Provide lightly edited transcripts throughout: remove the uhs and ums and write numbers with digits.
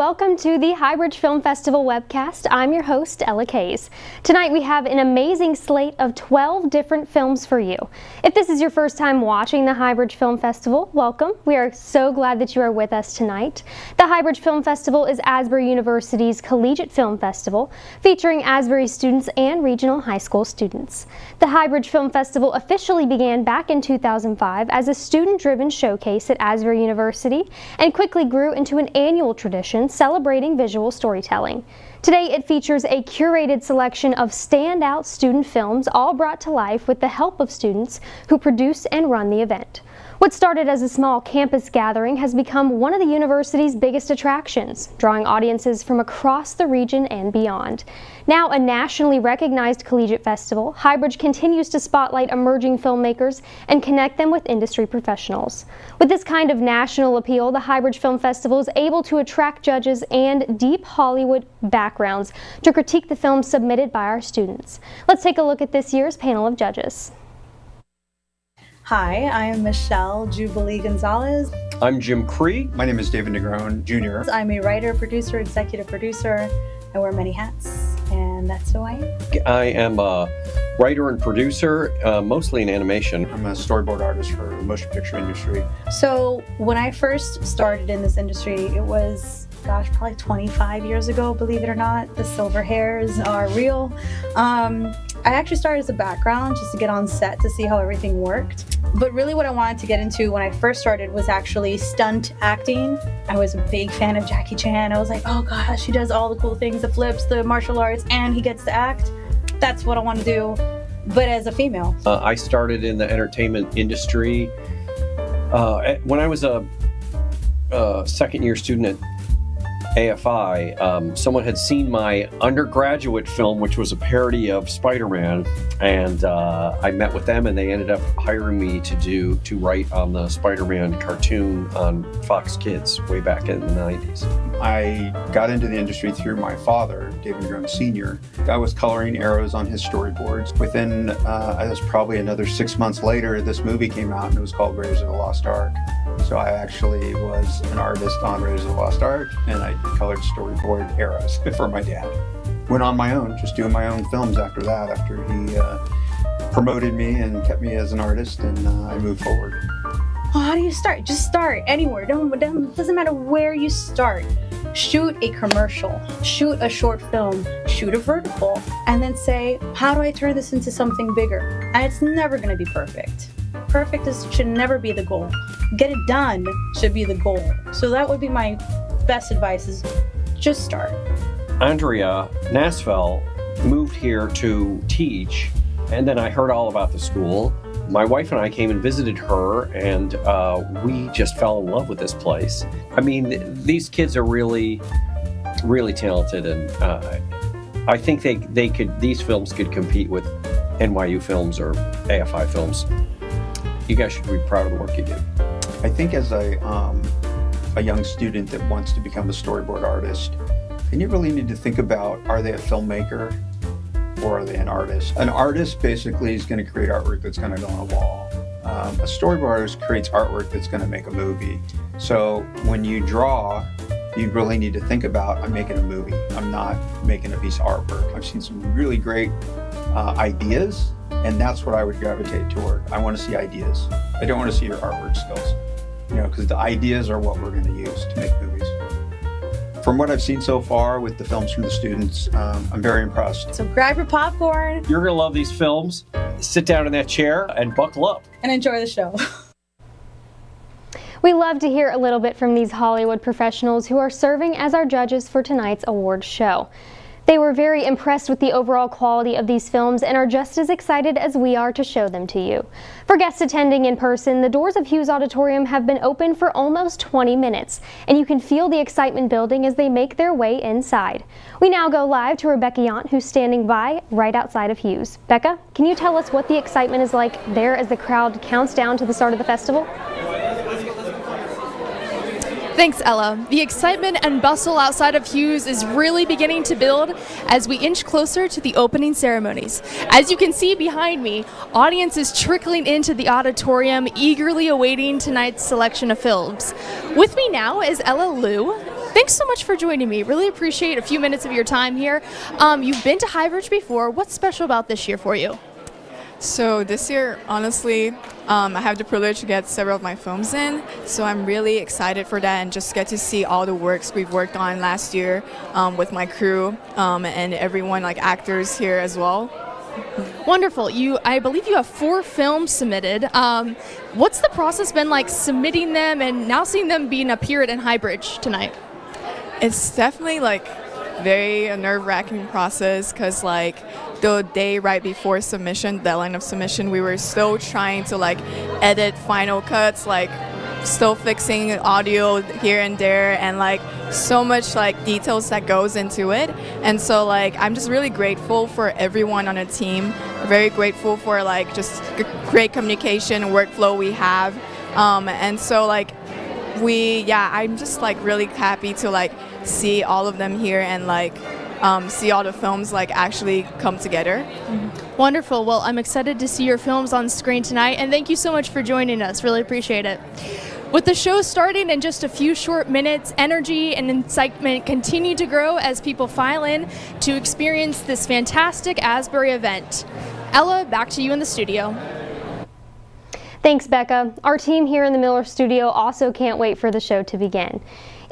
welcome to the Highbridge Film Festival webcast. I'm your host, Ella Kays. Tonight we have an amazing slate of 12 different films for you. If this is your first time watching the Highbridge Film Festival, welcome. We are so glad that you are with us tonight. The Highbridge Film Festival is Asbury University's collegiate film festival, featuring Asbury students and regional high school students. The Highbridge Film Festival officially began back in 2005 as a student-driven showcase at Asbury University and quickly grew into an annual tradition celebrating visual storytelling. Today it features a curated selection of standout student films, all brought to life with the help of students who produce and run the event. What started as a small campus gathering has become one of the university's biggest attractions, drawing audiences from across the region and beyond. Now a nationally recognized collegiate festival, Highbridge continues to spotlight emerging filmmakers and connect them with industry professionals. With this kind of national appeal, the Highbridge Film Festival is able to attract judges and deep Hollywood backgrounds to critique the films submitted by our students. Let's take a look at this year's panel of judges. Hi, I am Michelle Jubilee Gonzalez. I'm Jim Cree. My name is David Negron Jr. I'm a writer, producer, executive producer. I wear many hats, and that's who I am. I am a writer and producer, mostly in animation. I'm a storyboard artist for the motion picture industry. So when I first started in this industry, it was, probably 25 years ago, believe it or not. The silver hairs are real. I actually started as a background just to get on set to see how everything worked. But really what I wanted to get into when I first started was actually stunt acting. I was a big fan of Jackie Chan. I was like, oh gosh, he does all the cool things, the flips, the martial arts, and he gets to act. That's what I want to do, but as a female. I started in the entertainment industry when I was a second-year student at AFI. Someone had seen my undergraduate film, which was a parody of Spider-Man, and I met with them, and they ended up hiring me to write on the Spider-Man cartoon on Fox Kids way back in the 90s. I got into the industry through my father, David Negron Sr. I was coloring arrows on his storyboards. Within, it was probably another 6 months later, this movie came out, and it was called Raiders of the Lost Ark. So I actually was an artist on Raiders of the Lost Ark, and I colored storyboard arrows for my dad. Went on my own, just doing my own films after that, after he promoted me and kept me as an artist, and I moved forward. Well, how do you start? Just start anywhere. Doesn't matter where you start. Shoot a commercial, shoot a short film, shoot a vertical, and then say, how do I turn this into something bigger? And it's never going to be perfect. Perfect should never be the goal. Get it done should be the goal. So that would be my best advice, is just start. Andrea Nasfell moved here to teach, and then I heard all about the school. My wife and I came and visited her, and we just fell in love with this place. I mean, these kids are really, really talented, and I think these films could compete with NYU films or AFI films. You guys should be proud of the work you do. I think as a young student that wants to become a storyboard artist, then you really need to think about, are they a filmmaker or are they an artist? An artist basically is going to create artwork that's going to go on a wall. A storyboard artist creates artwork that's going to make a movie. So when you draw, you really need to think about, I'm making a movie. I'm not making a piece of artwork. I've seen some really great ideas, and that's what I would gravitate toward. I want to see ideas. I don't want to see your artwork skills, because the ideas are what we're going to use to make movies. From what I've seen so far with the films from the students, I'm very impressed. So grab your popcorn. You're going to love these films. Sit down in that chair and buckle up. And enjoy the show. We love to hear a little bit from these Hollywood professionals who are serving as our judges for tonight's awards show. They were very impressed with the overall quality of these films and are just as excited as we are to show them to you. For guests attending in person, the doors of Hughes Auditorium have been open for almost 20 minutes, and you can feel the excitement building as they make their way inside. We now go live to Rebecca Yant, who's standing by right outside of Hughes. Becca, can you tell us what the excitement is like there as the crowd counts down to the start of the festival? Thanks, Ella. The excitement and bustle outside of Hughes is really beginning to build as we inch closer to the opening ceremonies. As you can see behind me, audience is trickling into the auditorium, eagerly awaiting tonight's selection of films. With me now is Ella Liu. Thanks so much for joining me. Really appreciate a few minutes of your time here. You've been to Highbridge before. What's special about this year for you? So this year, honestly, I have the privilege to get several of my films in, so I'm really excited for that and just get to see all the works we've worked on last year with my crew and everyone, like actors here as well. Wonderful. I believe you have 4 films submitted. What's the process been like submitting them and now seeing them being appeared in Highbridge tonight? It's definitely like very nerve-wracking process because like the day right before submission, deadline of submission, we were still trying to like edit final cuts, like still fixing audio here and there, and like so much like details that goes into it. And so like I'm just really grateful for everyone on the team, very grateful for like just great communication workflow we have, and so like I'm just like really happy to like see all of them here and like see all the films like actually come together. Mm-hmm. Wonderful. Well, I'm excited to see your films on screen tonight, and thank you so much for joining us. Really appreciate it. With the show starting in just a few short minutes, energy and excitement continue to grow as people file in to experience this fantastic Asbury event. Ella, back to you in the studio. Thanks, Becca. Our team here in the Miller studio also can't wait for the show to begin.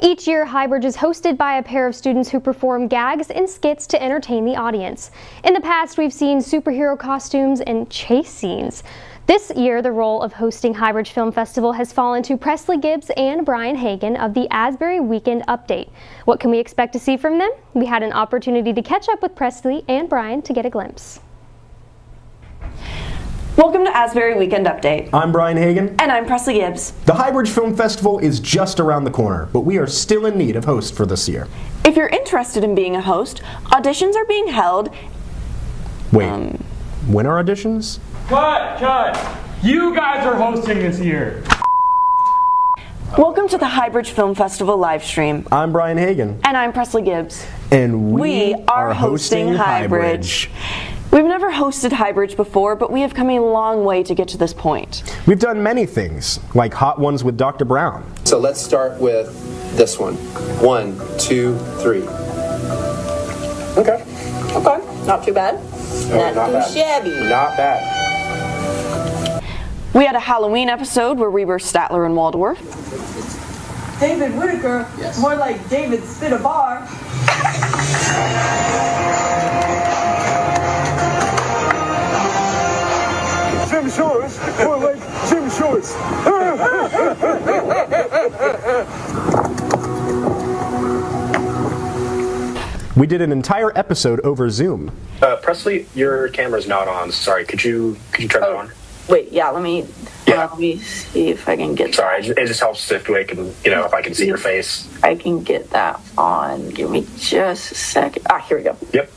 Each year, Highbridge is hosted by a pair of students who perform gags and skits to entertain the audience. In the past, we've seen superhero costumes and chase scenes. This year, the role of hosting Highbridge Film Festival has fallen to Presley Gibbs and Brian Hagan of the Asbury Weekend Update. What can we expect to see from them? We had an opportunity to catch up with Presley and Brian to get a glimpse. Welcome to Asbury Weekend Update. I'm Brian Hagan. And I'm Presley Gibbs. The Highbridge Film Festival is just around the corner, but we are still in need of hosts for this year. If you're interested in being a host, auditions are being held. Wait, when are auditions? Cut! You guys are hosting this year. Welcome to the Highbridge Film Festival live stream. I'm Brian Hagan. And I'm Presley Gibbs. And we are hosting Highbridge. We've never hosted Highbridge before, but we have come a long way to get to this point. We've done many things, like Hot Ones with Dr. Brown. So let's start with this one. 1, 2, 3. Okay. Not too bad. Not too shabby. Not bad. We had a Halloween episode where we were Statler and Waldorf. David Whitaker, yes. More like David Spit a Bar. Jim Shores, more like Jim Shores. We did an entire episode over Zoom. Presley, your camera's not on. Sorry, could you turn that on? Wait, yeah, let me see if I can get Sorry, it just helps if we can, if I can see your face. I can get that on. Give me just a second. Here we go. Yep.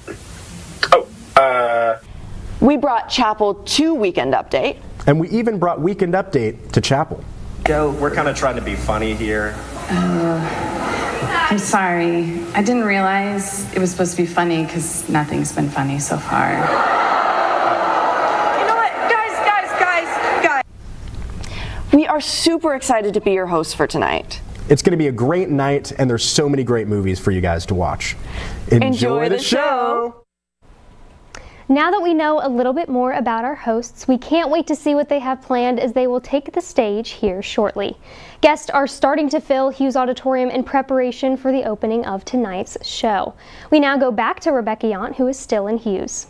We brought Chapel to Weekend Update. And we even brought Weekend Update to Chapel. We're kind of trying to be funny here. I'm sorry. I didn't realize it was supposed to be funny because nothing's been funny so far. You know what? Guys. We are super excited to be your hosts for tonight. It's going to be a great night, and there's so many great movies for you guys to watch. Enjoy the show! Now that we know a little bit more about our hosts, we can't wait to see what they have planned as they will take the stage here shortly. Guests are starting to fill Hughes Auditorium in preparation for the opening of tonight's show. We now go back to Rebecca Yount, who is still in Hughes.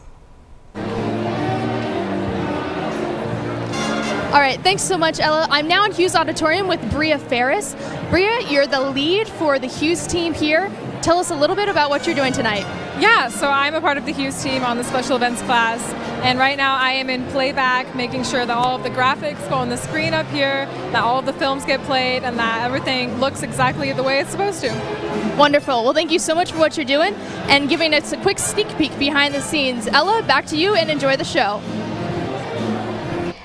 All right, thanks so much, Ella. I'm now in Hughes Auditorium with Bria Ferris. Bria, you're the lead for the Hughes team here. Tell us a little bit about what you're doing tonight. Yeah, so I'm a part of the Hughes team on the special events class, and right now I am in playback, making sure that all of the graphics go on the screen up here, that all of the films get played, and that everything looks exactly the way it's supposed to. Wonderful. Well, thank you so much for what you're doing and giving us a quick sneak peek behind the scenes. Ella, back to you and enjoy the show.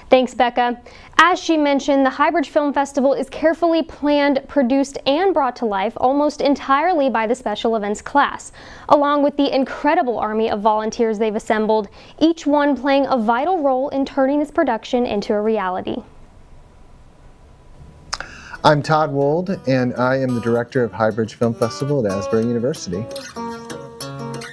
Thanks, Becca. As she mentioned, the Highbridge Film Festival is carefully planned, produced, and brought to life almost entirely by the special events class, along with the incredible army of volunteers they've assembled, each one playing a vital role in turning this production into a reality. I'm Todd Wold, and I am the director of Highbridge Film Festival at Asbury University.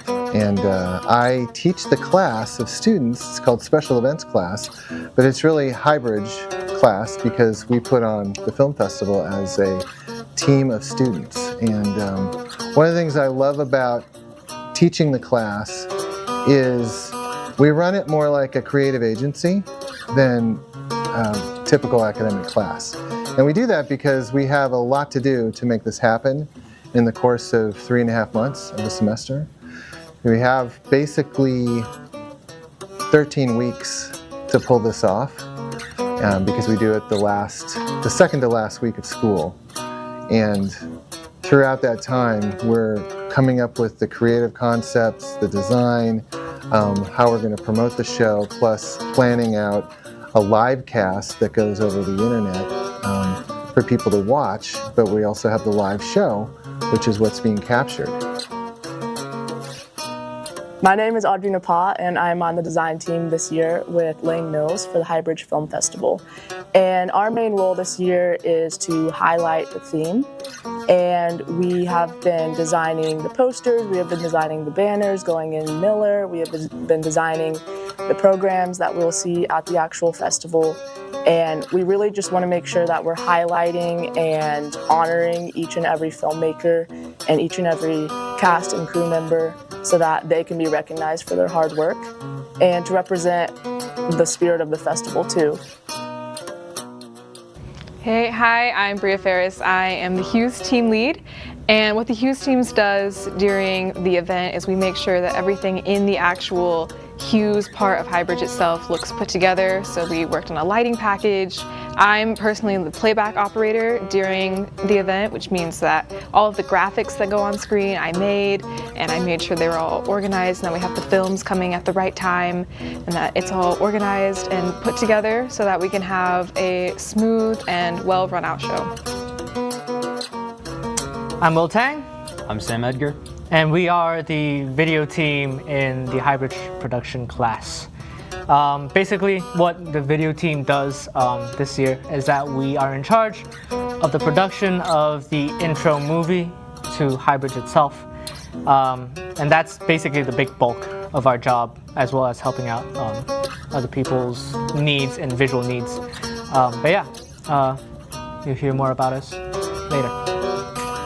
And I teach the class of students. It's called Special Events class, but it's really Highbridge class because we put on the film festival as a team of students. And one of the things I love about teaching the class is we run it more like a creative agency than typical academic class. And we do that because we have a lot to do to make this happen in the course of 3.5 months of the semester. We have basically 13 weeks to pull this off because we do it the second to last week of school. And throughout that time, we're coming up with the creative concepts, the design, how we're going to promote the show, plus planning out a live cast that goes over the internet for people to watch. But we also have the live show, which is what's being captured. My name is Audrey Napa, and I'm on the design team this year with Lane Mills for the Highbridge Film Festival. And our main role this year is to highlight the theme. And we have been designing the posters, we have been designing the banners going in Miller, we have been designing the programs that we'll see at the actual festival. And we really just want to make sure that we're highlighting and honoring each and every filmmaker and each and every cast and crew member so that they can be recognized for their hard work and to represent the spirit of the festival too. Hey, hi, I'm Bria Ferris. I am the Hughes team lead, and what the Hughes teams does during the event is we make sure that everything in the actual Hughes part of Highbridge itself looks put together. So we worked on a lighting package. I'm personally the playback operator during the event, which means that all of the graphics that go on screen I made, and I made sure they were all organized, and that we have the films coming at the right time, and that it's all organized and put together so that we can have a smooth and well run out show. I'm Will Tang. I'm Sam Edgar. And we are the video team in the Highbridge production class. Basically, what the video team does this year is that we are in charge of the production of the intro movie to Highbridge itself. And that's basically the big bulk of our job, as well as helping out other people's needs and visual needs. But yeah, you'll hear more about us later.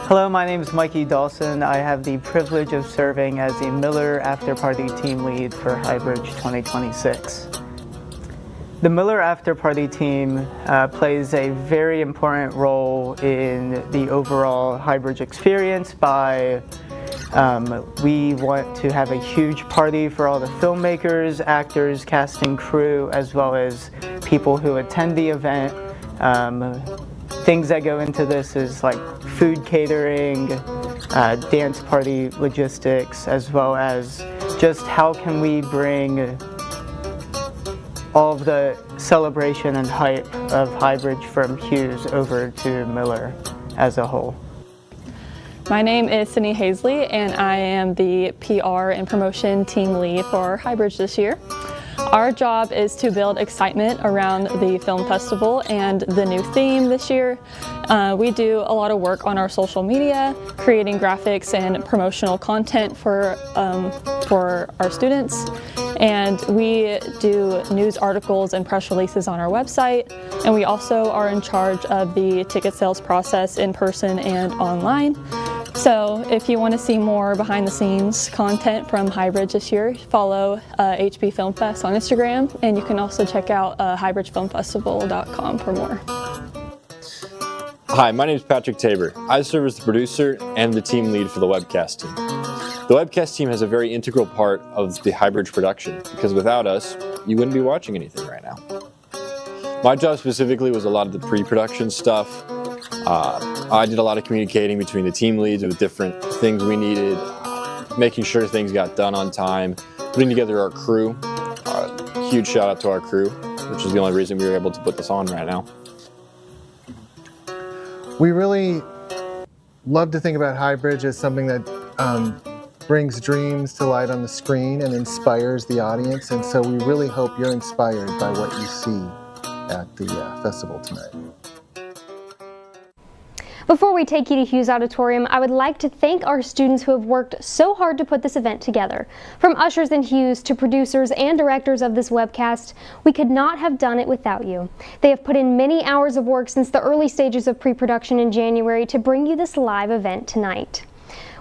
Hello, my name is Mikey Dawson. I have the privilege of serving as the Miller After Party team lead for Highbridge 2026. The Miller After Party team plays a very important role in the overall Highbridge experience by we want to have a huge party for all the filmmakers, actors, cast and crew, as well as people who attend the event. Things that go into this is like food catering, dance party logistics, as well as just how can we bring all of the celebration and hype of Highbridge from Hughes over to Miller as a whole. My name is Sydney Hazley, and I am the PR and promotion team lead for Highbridge this year. Our job is to build excitement around the film festival and the new theme this year. We do a lot of work on our social media, creating graphics and promotional content for our students. And we do news articles and press releases on our website. And we also are in charge of the ticket sales process in person and online. So if you want to see more behind the scenes content from Highbridge this year, follow HB Film Fest on Instagram, and you can also check out highbridgefilmfestival.com for more. Hi, my name is Patrick Tabor. I serve as the producer and the team lead for the webcast team. The webcast team has a very integral part of the Highbridge production because without us, you wouldn't be watching anything right now. My job specifically was a lot of the pre-production stuff. I did a lot of communicating between the team leads with different things we needed, making sure things got done on time, putting together our crew. Huge shout out to our crew, which is the only reason we were able to put this on right now. We really love to think about Highbridge as something that brings dreams to light on the screen and inspires the audience, and so we really hope you're inspired by what you see at the festival tonight. Before we take you to Hughes Auditorium, I would like to thank our students who have worked so hard to put this event together. From ushers and Hughes to producers and directors of this webcast, we could not have done it without you. They have put in many hours of work since the early stages of pre-production in January to bring you this live event tonight.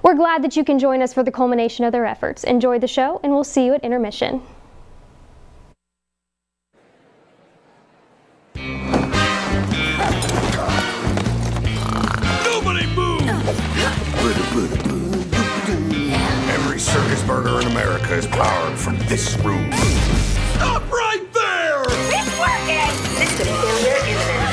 We're glad that you can join us for the culmination of their efforts. Enjoy the show, and we'll see you at intermission. Nobody move! Every circus burger in America is powered from this room. Stop right there! It's working! System failure imminent.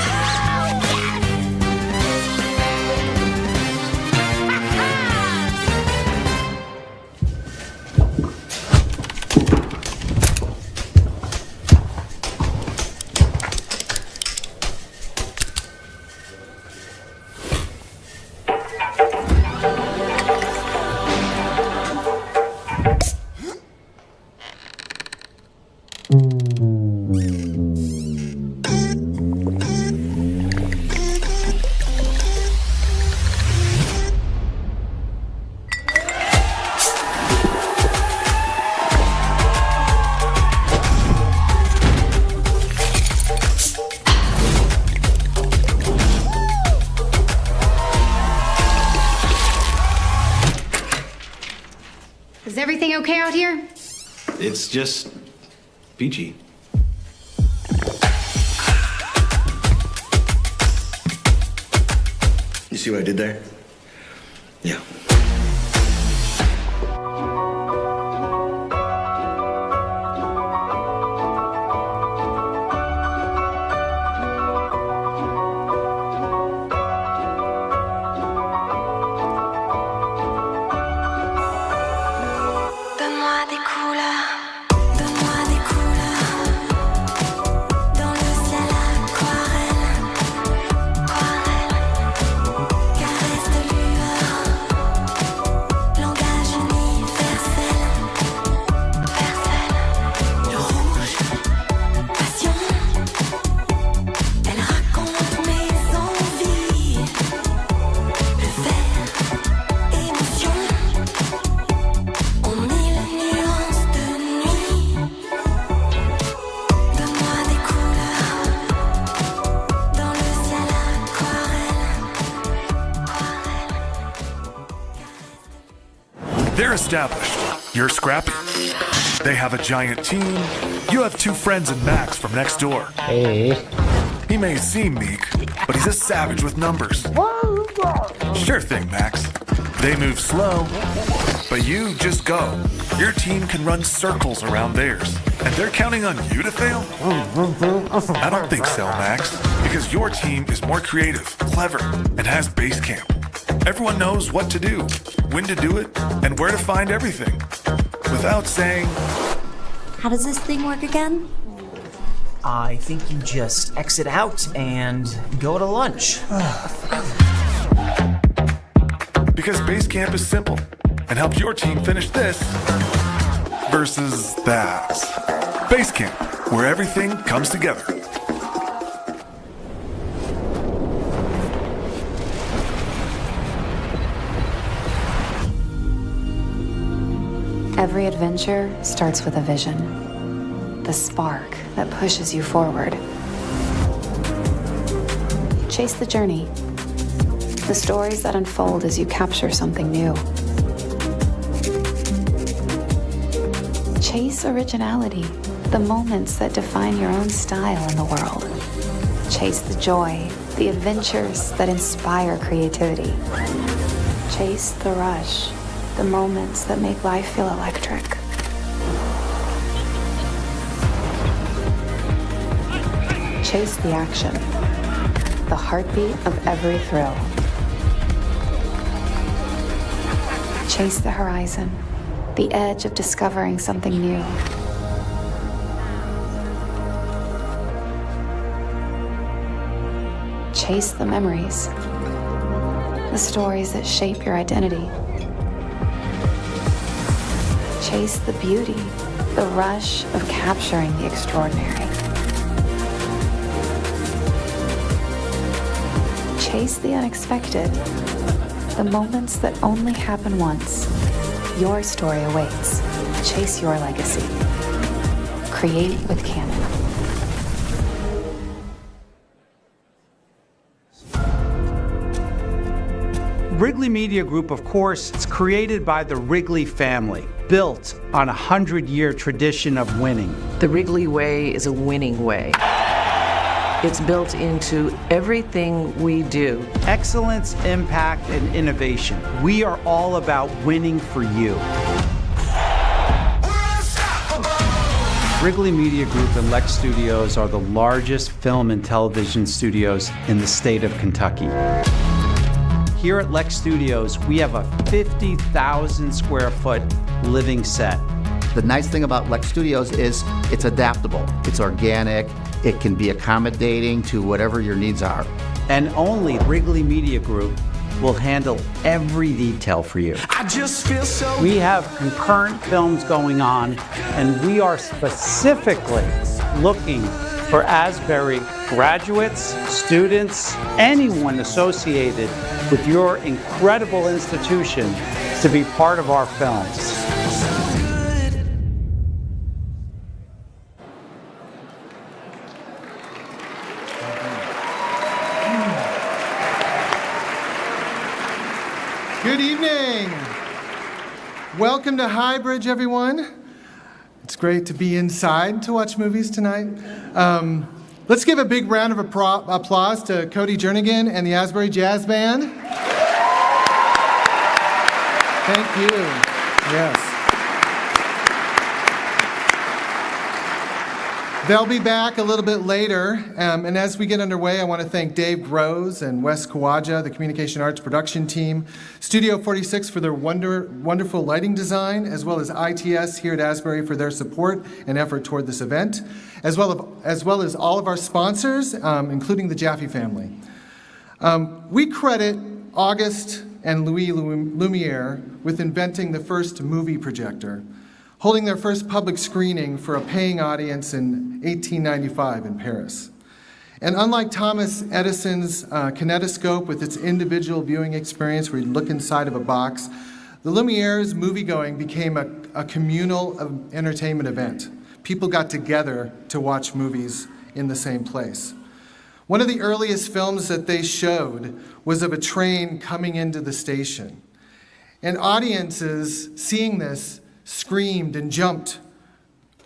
Is everything okay out here? It's just peachy. You see what I did there? Yeah. They're established. You're scrappy. They have a giant team. You have two friends in Max from next door. Hey. He may seem meek, but he's a savage with numbers. Sure thing, Max. They move slow, but you just go. Your team can run circles around theirs, and they're counting on you to fail? I don't think so, Max, because your team is more creative, clever, and has base camp. Everyone knows what to do, when to do it, and where to find everything. Without saying, how does this thing work again? I think you just exit out and go to lunch. Because base camp is simple and helps your team finish this versus that. Base camp, where everything comes together. Every adventure starts with a vision, the spark that pushes you forward. Chase the journey, the stories that unfold as you capture something new. Chase originality, the moments that define your own style in the world. Chase the joy, the adventures that inspire creativity. Chase the rush, the moments that make life feel electric. Chase the action, the heartbeat of every thrill. Chase the horizon, the edge of discovering something new. Chase the memories, the stories that shape your identity. Chase the beauty, the rush of capturing the extraordinary. Chase the unexpected, the moments that only happen once. Your story awaits. Chase your legacy. Create with Canon. Wrigley Media Group, of course, is created by the Wrigley family, built on a 100-year tradition of winning. The Wrigley way is a winning way. It's built into everything we do. Excellence, impact, and innovation. We are all about winning for you. Wrigley Media Group and Lex Studios are the largest film and television studios in the state of Kentucky. Here at Lex Studios, we have a 50,000 square foot living set. The nice thing about Lex Studios is it's adaptable, it's organic, it can be accommodating to whatever your needs are. And only Wrigley Media Group will handle every detail for you. I just feel so. We have concurrent films going on, and we are specifically looking for Asbury graduates, students, anyone associated with your incredible institution to be part of our films. Good evening. Welcome to Highbridge, everyone. It's great to be inside to watch movies tonight. Let's give a big round of applause to Cody Jernigan and the Asbury Jazz Band. Thank you. Yes. They'll be back a little bit later, and as we get underway, I want to thank Dave Groves and Wes Kawaja, the Communication Arts production team, Studio 46 for their wonderful lighting design, as well as ITS here at Asbury for their support and effort toward this event, as well as all of our sponsors, including the Jaffe family. We credit Auguste and Louis Lumiere with inventing the first movie projector, holding their first public screening for a paying audience in 1895 in Paris. And unlike Thomas Edison's kinetoscope with its individual viewing experience where you look inside of a box, the Lumiere's moviegoing became a communal entertainment event. People got together to watch movies in the same place. One of the earliest films that they showed was of a train coming into the station. And audiences seeing this screamed and jumped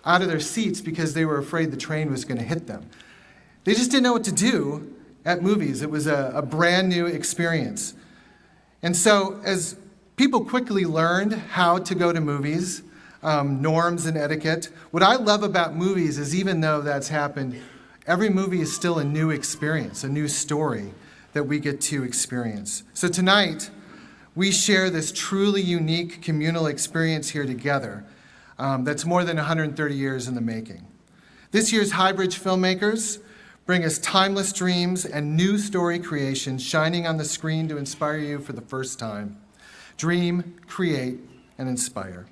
out of their seats because they were afraid the train was going to hit them. They just didn't know what to do at movies. It was a brand new experience. And so as people quickly learned how to go to movies, norms and etiquette, what I love about movies is even though that's happened, every movie is still a new experience, a new story that we get to experience. So tonight, we share this truly unique communal experience here together that's more than 130 years in the making. This year's Highbridge Filmmakers bring us timeless dreams and new story creations shining on the screen to inspire you for the first time. Dream, create, and inspire.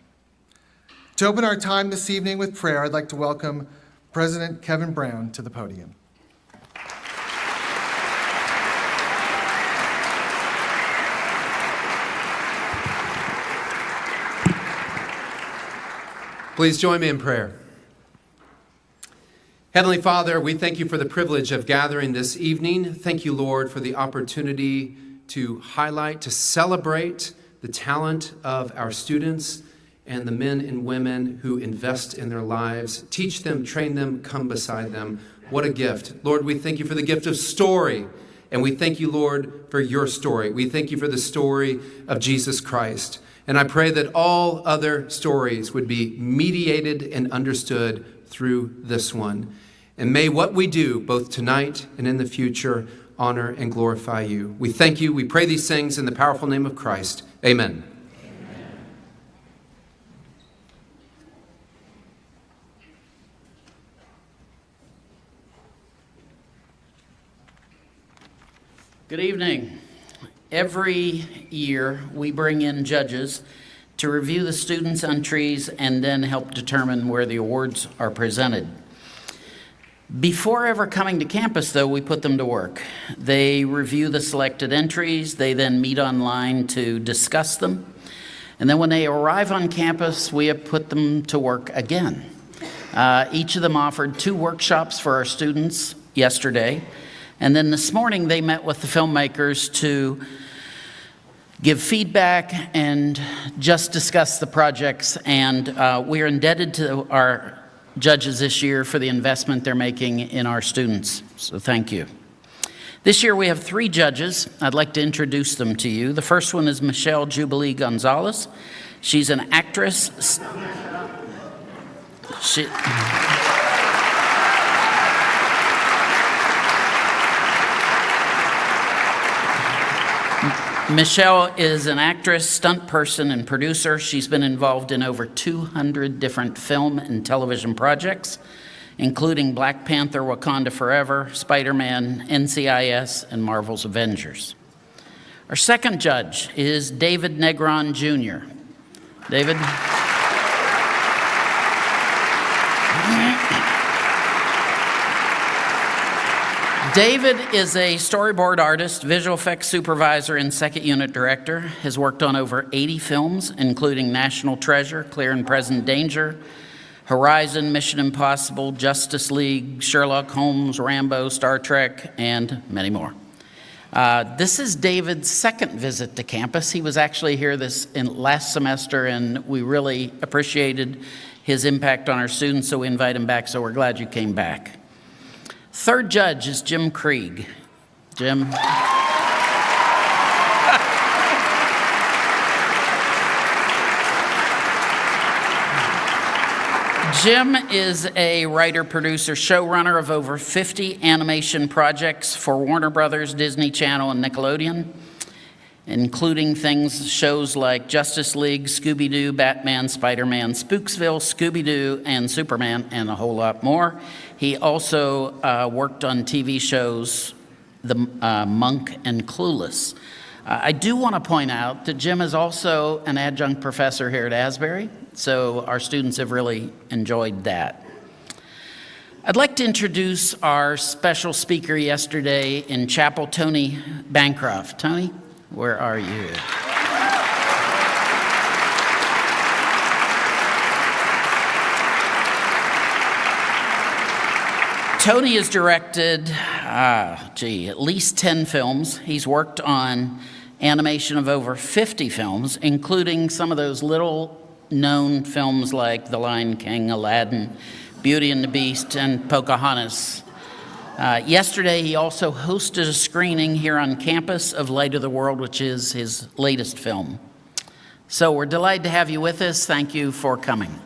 To open our time this evening with prayer, I'd like to welcome President Kevin Brown to the podium. Please join me in prayer. Heavenly Father, we thank you for the privilege of gathering this evening. Thank you, Lord, for the opportunity to highlight, to celebrate the talent of our students and the men and women who invest in their lives. Teach them, train them, come beside them. What a gift. Lord, we thank you for the gift of story. And we thank you, Lord, for your story. We thank you for the story of Jesus Christ. And I pray that all other stories would be mediated and understood through this one. And may what we do, both tonight and in the future, honor and glorify you. We thank you. We pray these things in the powerful name of Christ. Amen. Good evening. Every year, we bring in judges to review the students' entries and then help determine where the awards are presented. Before ever coming to campus, though, we put them to work. They review the selected entries. They then meet online to discuss them. And then when they arrive on campus, we have put them to work again. Each of them offered 2 workshops for our students yesterday. And then this morning, they met with the filmmakers to give feedback and just discuss the projects. And we are indebted to our judges this year for the investment they're making in our students. So thank you. This year we have 3 judges. I'd like to introduce them to you. The first one is Michelle Jubilee Gonzalez. She's an actress. Michelle is an actress, stunt person, and producer. She's been involved in over 200 different film and television projects, including Black Panther, Wakanda Forever, Spider-Man, NCIS, and Marvel's Avengers. Our second judge is David Negron Jr. David? David is a storyboard artist, visual effects supervisor, and second unit director. Has worked on over 80 films, including National Treasure, Clear and Present Danger, Horizon, Mission Impossible, Justice League, Sherlock Holmes, Rambo, Star Trek, and many more. This is David's second visit to campus. He was actually here last semester, and we really appreciated his impact on our students, so we invite him back, so we're glad you came back. Third judge is Jim Krieg. Jim. Jim is a writer, producer, showrunner of over 50 animation projects for Warner Brothers, Disney Channel, and Nickelodeon, including shows like Justice League, Scooby-Doo, Batman, Spider-Man, Spooksville, Scooby-Doo, and Superman, and a whole lot more. He also worked on TV shows, The Monk and Clueless. I do want to point out that Jim is also an adjunct professor here at Asbury, so our students have really enjoyed that. I'd like to introduce our special speaker yesterday in chapel, Tony Bancroft. Tony, where are you? Tony has directed, at least 10 films. He's worked on animation of over 50 films, including some of those little-known films like The Lion King, Aladdin, Beauty and the Beast, and Pocahontas. Yesterday, he also hosted a screening here on campus of Light of the World, which is his latest film. So we're delighted to have you with us. Thank you for coming.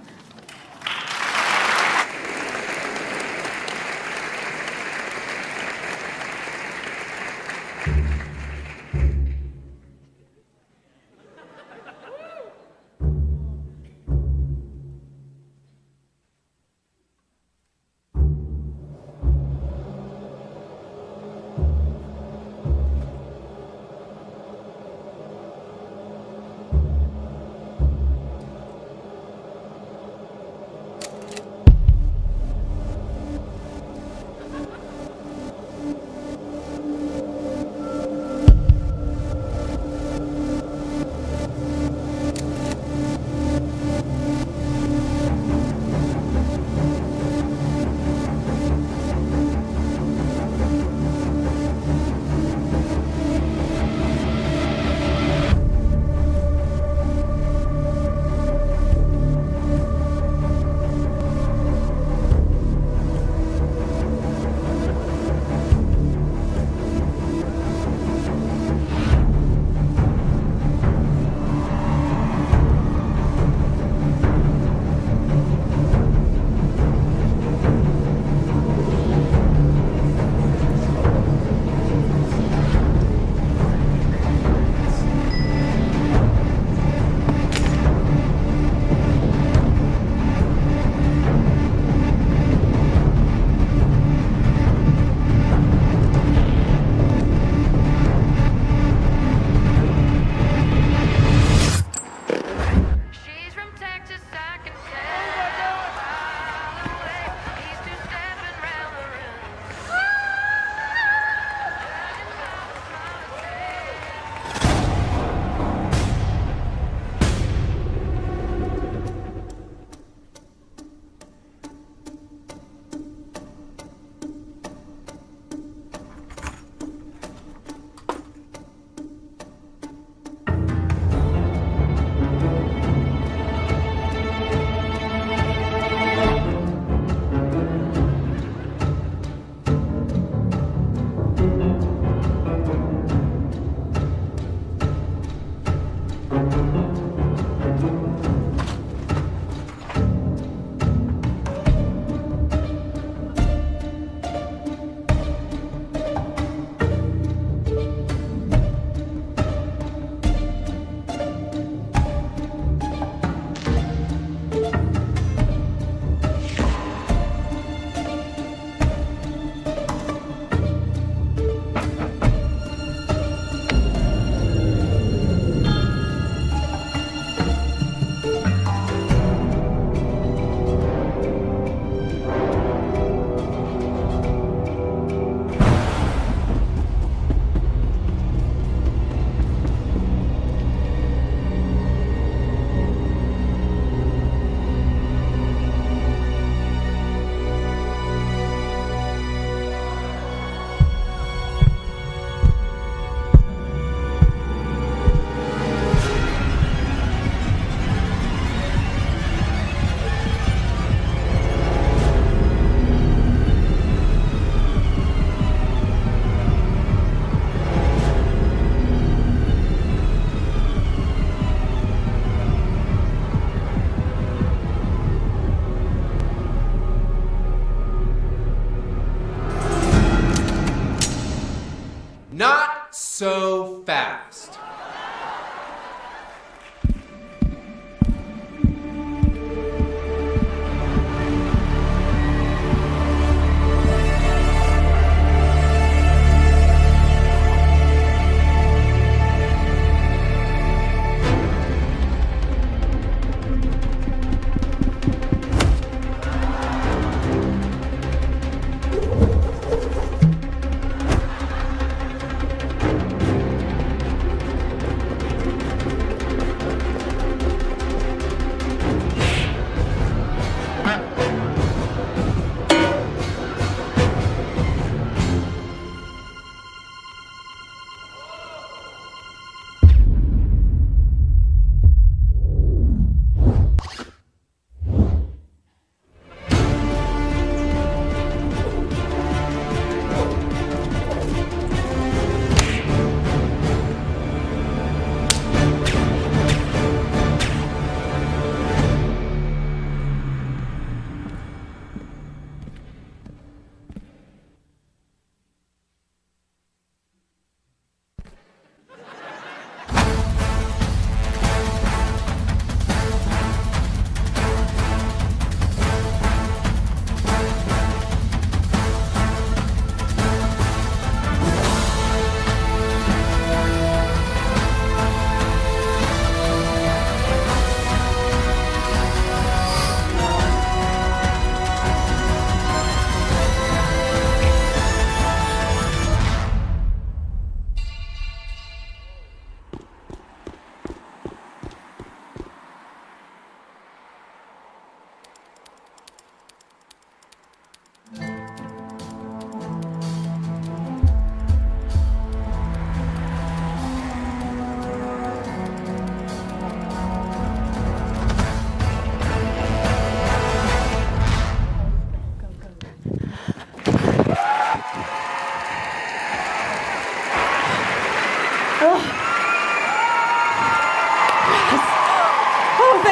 so fast.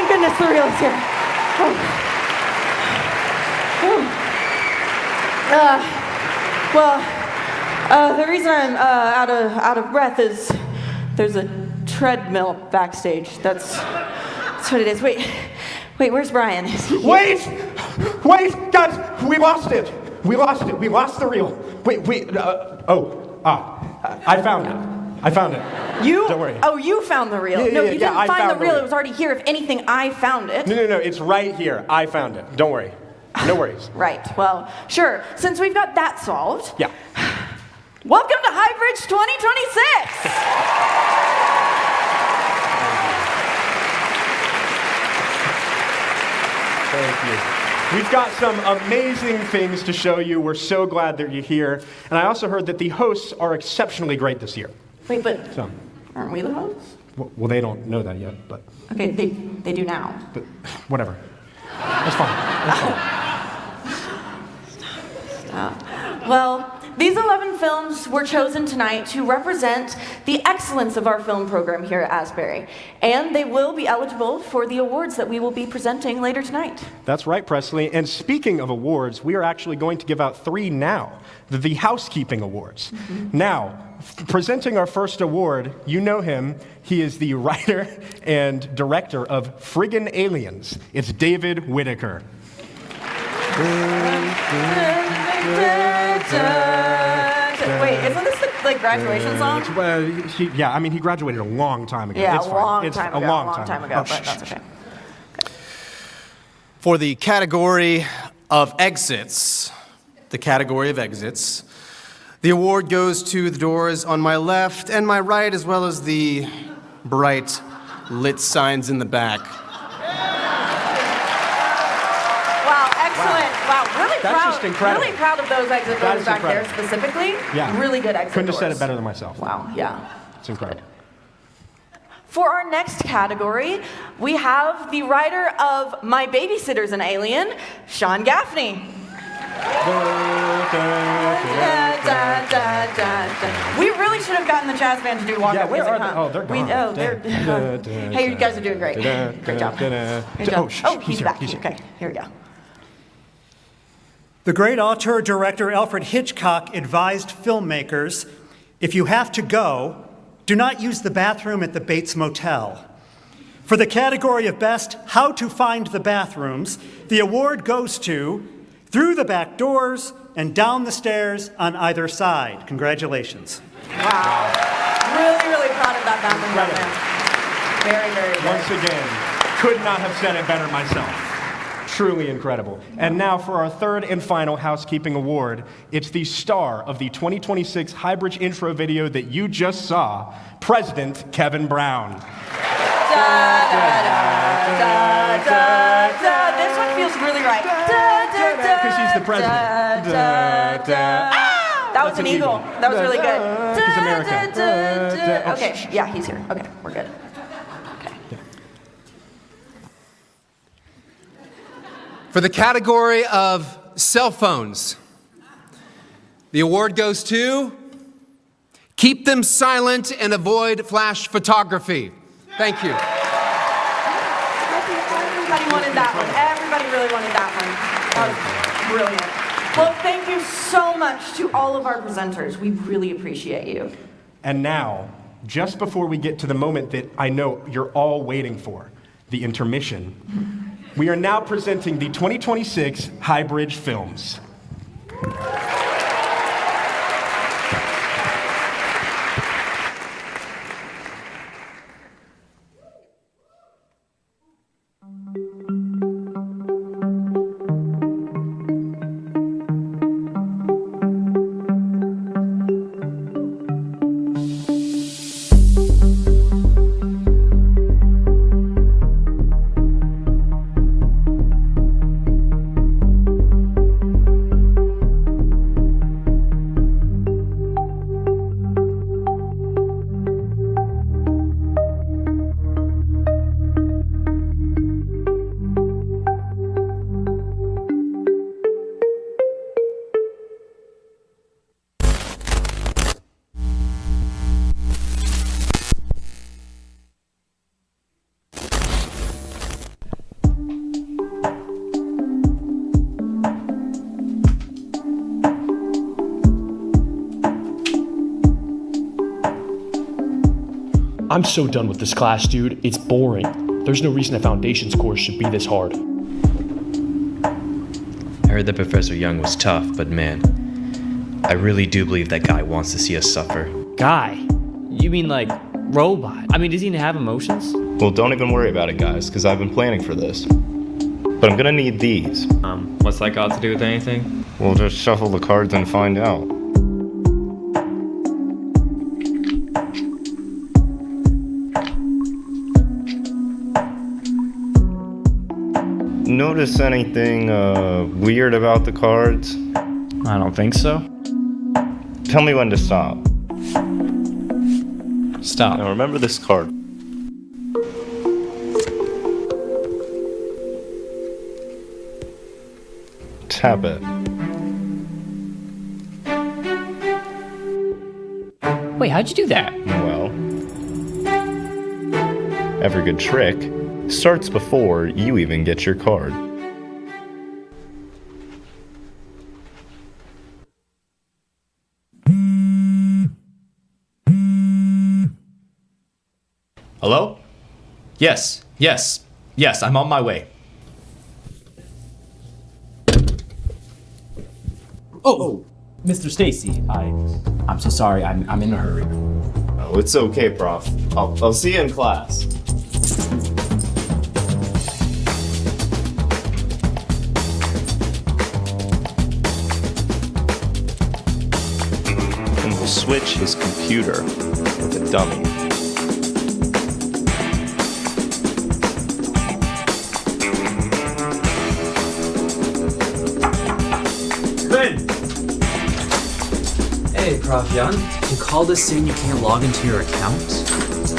Goodness, the reel is here. The reason I'm out of breath is there's a treadmill backstage. That's what it is. Wait, where's Brian? Is he here? Wait, guys, we lost it. We lost the reel. I found it. You? Don't worry. Oh, you found the reel. Yeah, No, you didn't I find found the the reel. reel. It was already here. If anything, I found it. No, it's right here. I found it. Don't worry. No worries. Right. Well, sure. Since we've got that solved. Yeah. Welcome to Highbridge 2026. Thank you. We've got some amazing things to show you. We're so glad that you're here. And I also heard that the hosts are exceptionally great this year. Wait, but So, aren't we the hosts? well, they don't know that yet, but Okay, they do now. whatever. That's fine. Well, these 11 films were chosen tonight to represent the excellence of our film program here at Asbury, and they will be eligible for the awards that we will be presenting later tonight. That's right, Presley. And speaking of awards, we are actually going to give out 3 now, the Housekeeping Awards. Now, presenting our first award, you know him. He is the writer and director of Friggin' Aliens. It's David Whitaker. Wait, isn't this the graduation song? He graduated a long time ago. Yeah, it's a fine. long It's time a ago. long But that's okay. For the category of exits, the award goes to the doors on my left and my right, as well as the bright lit signs in the back. Wow, excellent. Wow, really That's proud. just incredible. Really proud of those exit That doors is back there incredible. specifically. Yeah. Really good exit Couldn't have said doors. it better than myself. Wow, yeah. It's incredible. For our next category, we have the writer of My Babysitter's an Alien, Sean Gaffney. We really should have gotten the jazz band to do walk-up where music, are they? huh? Oh, they're gone. Hey, you guys are doing great. Great job. Great job. Oh, he's back. Okay, here we go. The great auteur-director Alfred Hitchcock advised filmmakers, If you have to go, do not use the bathroom at the Bates Motel. For the category of Best How to Find the Bathrooms, the award goes to Through the Back Doors and Down the Stairs on Either Side. Congratulations. Wow. Really, really proud of that bathroom program. Very, very good. Once again, could not have said it better myself. Truly incredible. And now for our third and final housekeeping award, it's the star of the 2026 Highbridge intro video that you just saw, President Kevin Brown. This one feels really right. Because he's the president. That was an eagle. That was really good. Because America. Okay, yeah, he's here. Okay, we're good. For the category of cell phones, the award goes to Keep Them Silent and Avoid Flash Photography. Thank you. Everybody wanted that one. Everybody really wanted that one. That was brilliant. Well, thank you so much to all of our presenters. We really appreciate you. And now, just before we get to the moment that I know you're all waiting for, the intermission, we are now presenting the 2026 Highbridge Films. I'm so done with this class, dude. It's boring. There's no reason a foundations course should be this hard. I heard that Professor Young was tough, but man, I really do believe that guy wants to see us suffer. Guy? You mean like robot? I mean, does he even have emotions? Well, don't even worry about it, guys, because I've been planning for this. But I'm gonna need these. What's that got to do with anything? We'll just shuffle the cards and find out. Notice anything weird about the cards? I don't think so. Tell me when to stop. Stop. Now remember this card. Tap it. Wait, how'd you do that? Well, every good trick starts before you even get your card. Hello? Yes, I'm on my way. Oh, Mr. Stacy, I'm so sorry. I'm in a hurry. Oh, it's okay, Prof. I'll see you in class. And we'll switch his computer with a dummy. Hey, Prof. Young. You called us saying you can't log into your account?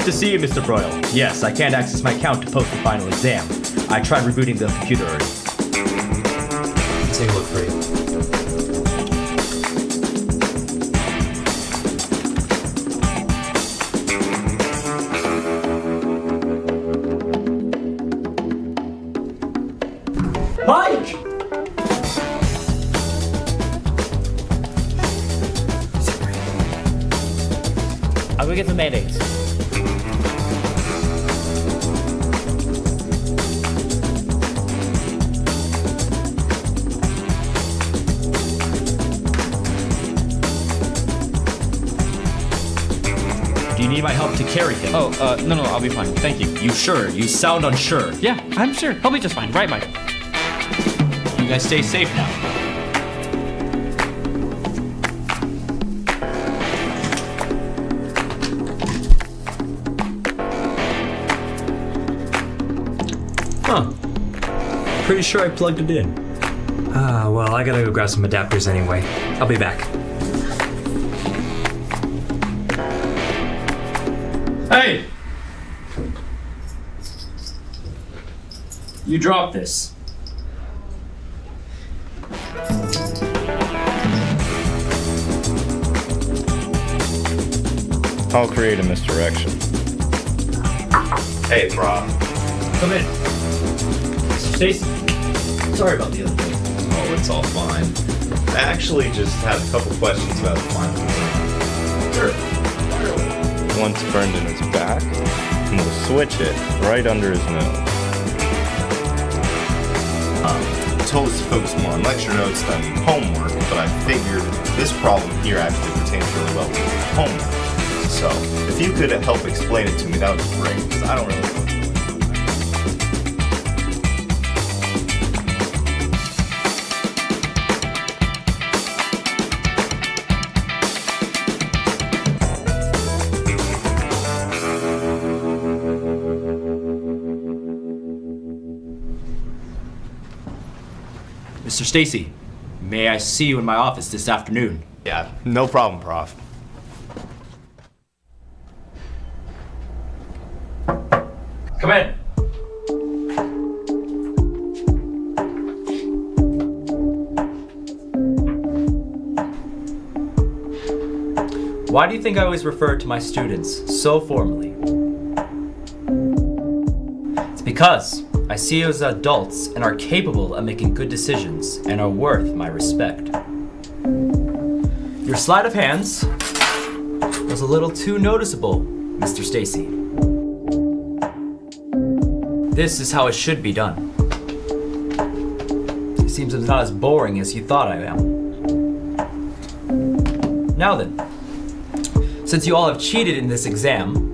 To see you, Mr. Broyle. Yes, I can't access my account to post the final exam. I tried rebooting the computer already. I'll take a look for you. Mike! we get some mayonnaise? Do you need my help to carry him? Oh, no, I'll be fine. Thank you. You sure? You sound unsure. Yeah, I'm sure. He'll be just fine. Right, Mike? You guys stay safe now. Huh. Pretty sure I plugged it in. Well, I gotta go grab some adapters anyway. I'll be back. Hey! You dropped this. I'll create a misdirection. Hey, Prof. Come in. Stacy. Sorry about the other thing. Oh, it's all fine. I actually just had a couple questions about the final exam. Sure. Once Brendan is back, we'll switch it right under his nose. Told us to focus more on lecture notes than homework, but I figured this problem here actually pertains really well to homework. So, if you could help explain it to me, that would be great, because I don't really know. Mr. Stacy, may I see you in my office this afternoon? Yeah, no problem, Prof. Come in. Why do you think I always refer to my students so formally? It's because I see you as adults and are capable of making good decisions and are worth my respect. Your sleight of hands was a little too noticeable, Mr. Stacy. This is how it should be done. It seems it's not as boring as you thought I am. Now then, since you all have cheated in this exam,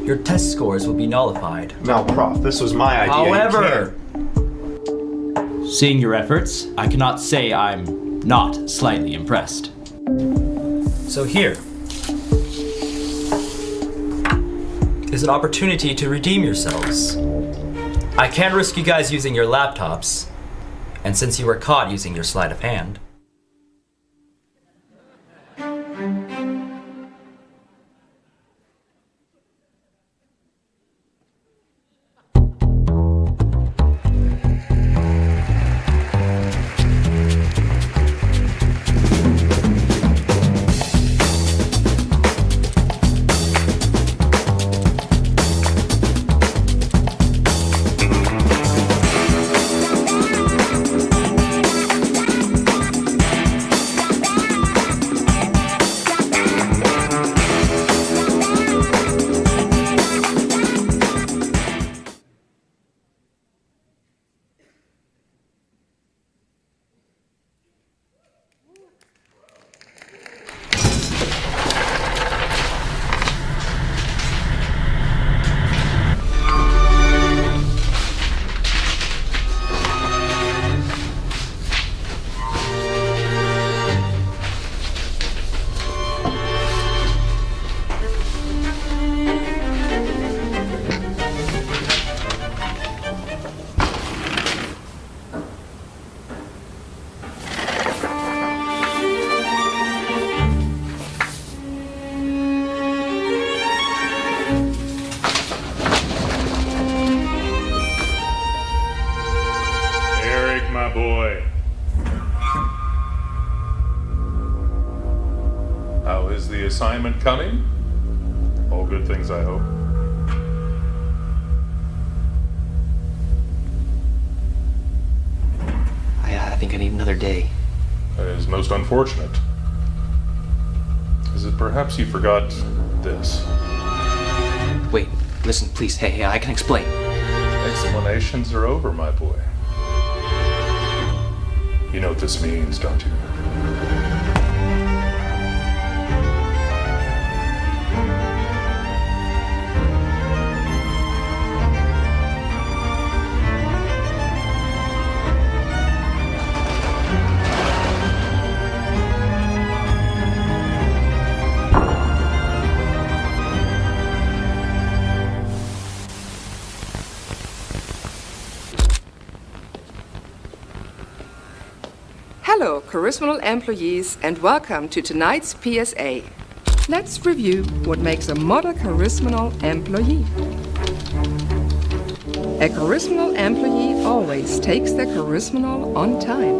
your test scores will be nullified. Now, Prof, this was my idea. However, seeing your efforts, I cannot say I'm not slightly impressed. So here is an opportunity to redeem yourselves. I can't risk you guys using your laptops, and since you were caught using your sleight of hand, assignment coming? All good things, I hope. I think I need another day. That is most unfortunate. Is is that perhaps you forgot this. Wait, listen, please. Hey, I can explain. Explanations are over, my boy. You know what this means, don't you? Hello, charismatic employees, and welcome to tonight's PSA. Let's review what makes a model charismatic employee. A charismatic employee always takes their charismatic on time.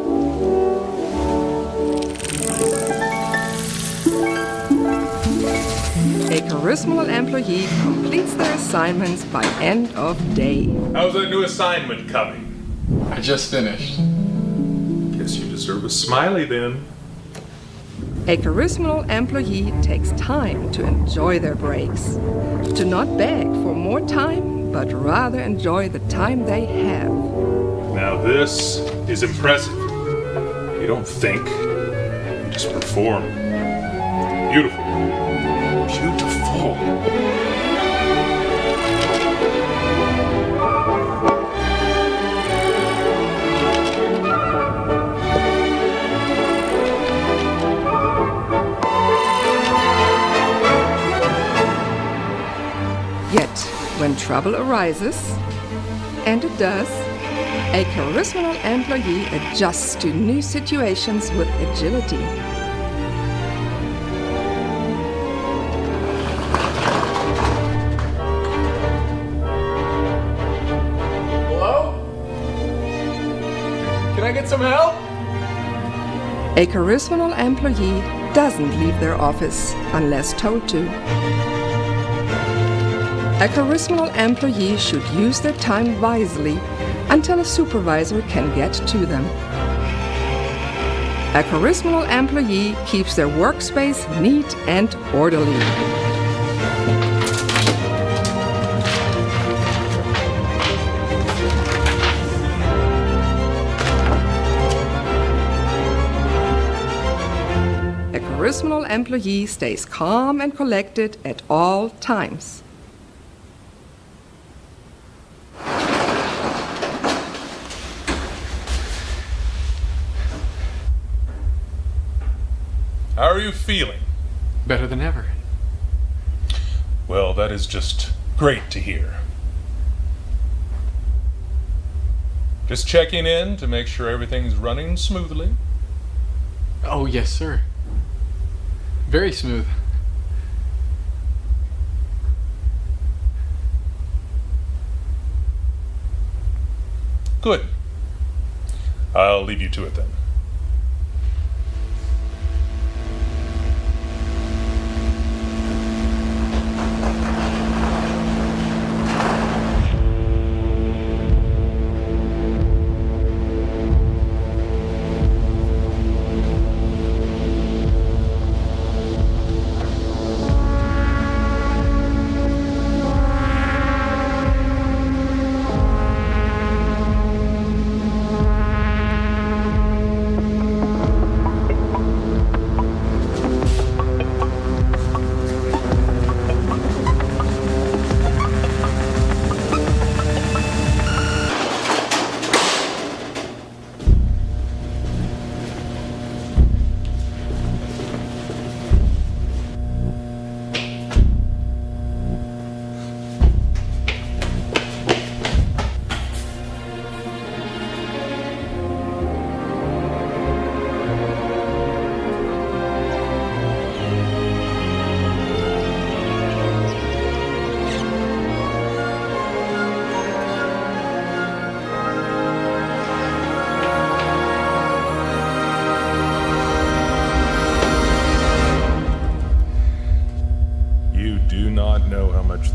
A charismatic employee completes their assignments by end of day. How's that new assignment coming? I just finished. Guess you deserve a smiley then. A charismatic employee takes time to enjoy their breaks, to not beg for more time, but rather enjoy the time they have. Now this is impressive. You don't think, you just perform. Beautiful. Beautiful. Yet, when trouble arises, and it does, a charismatic employee adjusts to new situations with agility. Hello? Can I get some help? A charismatic employee doesn't leave their office unless told to. A charismatic employee should use their time wisely until a supervisor can get to them. A charismatic employee keeps their workspace neat and orderly. A charismatic employee stays calm and collected at all times. How are you feeling? Better than ever. Well, that is just great to hear. Just checking in to make sure everything's running smoothly. Oh, yes, sir. Very smooth. Good. I'll leave you to it then.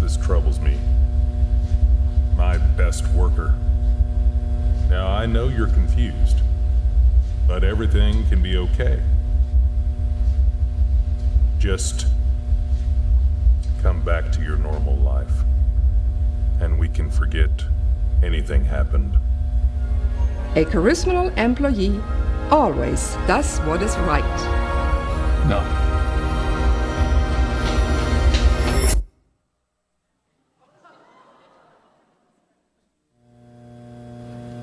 This troubles me. My best worker. Now, I know you're confused, but everything can be okay. Just come back to your normal life, and we can forget anything happened. A charismatic employee always does what is right. No.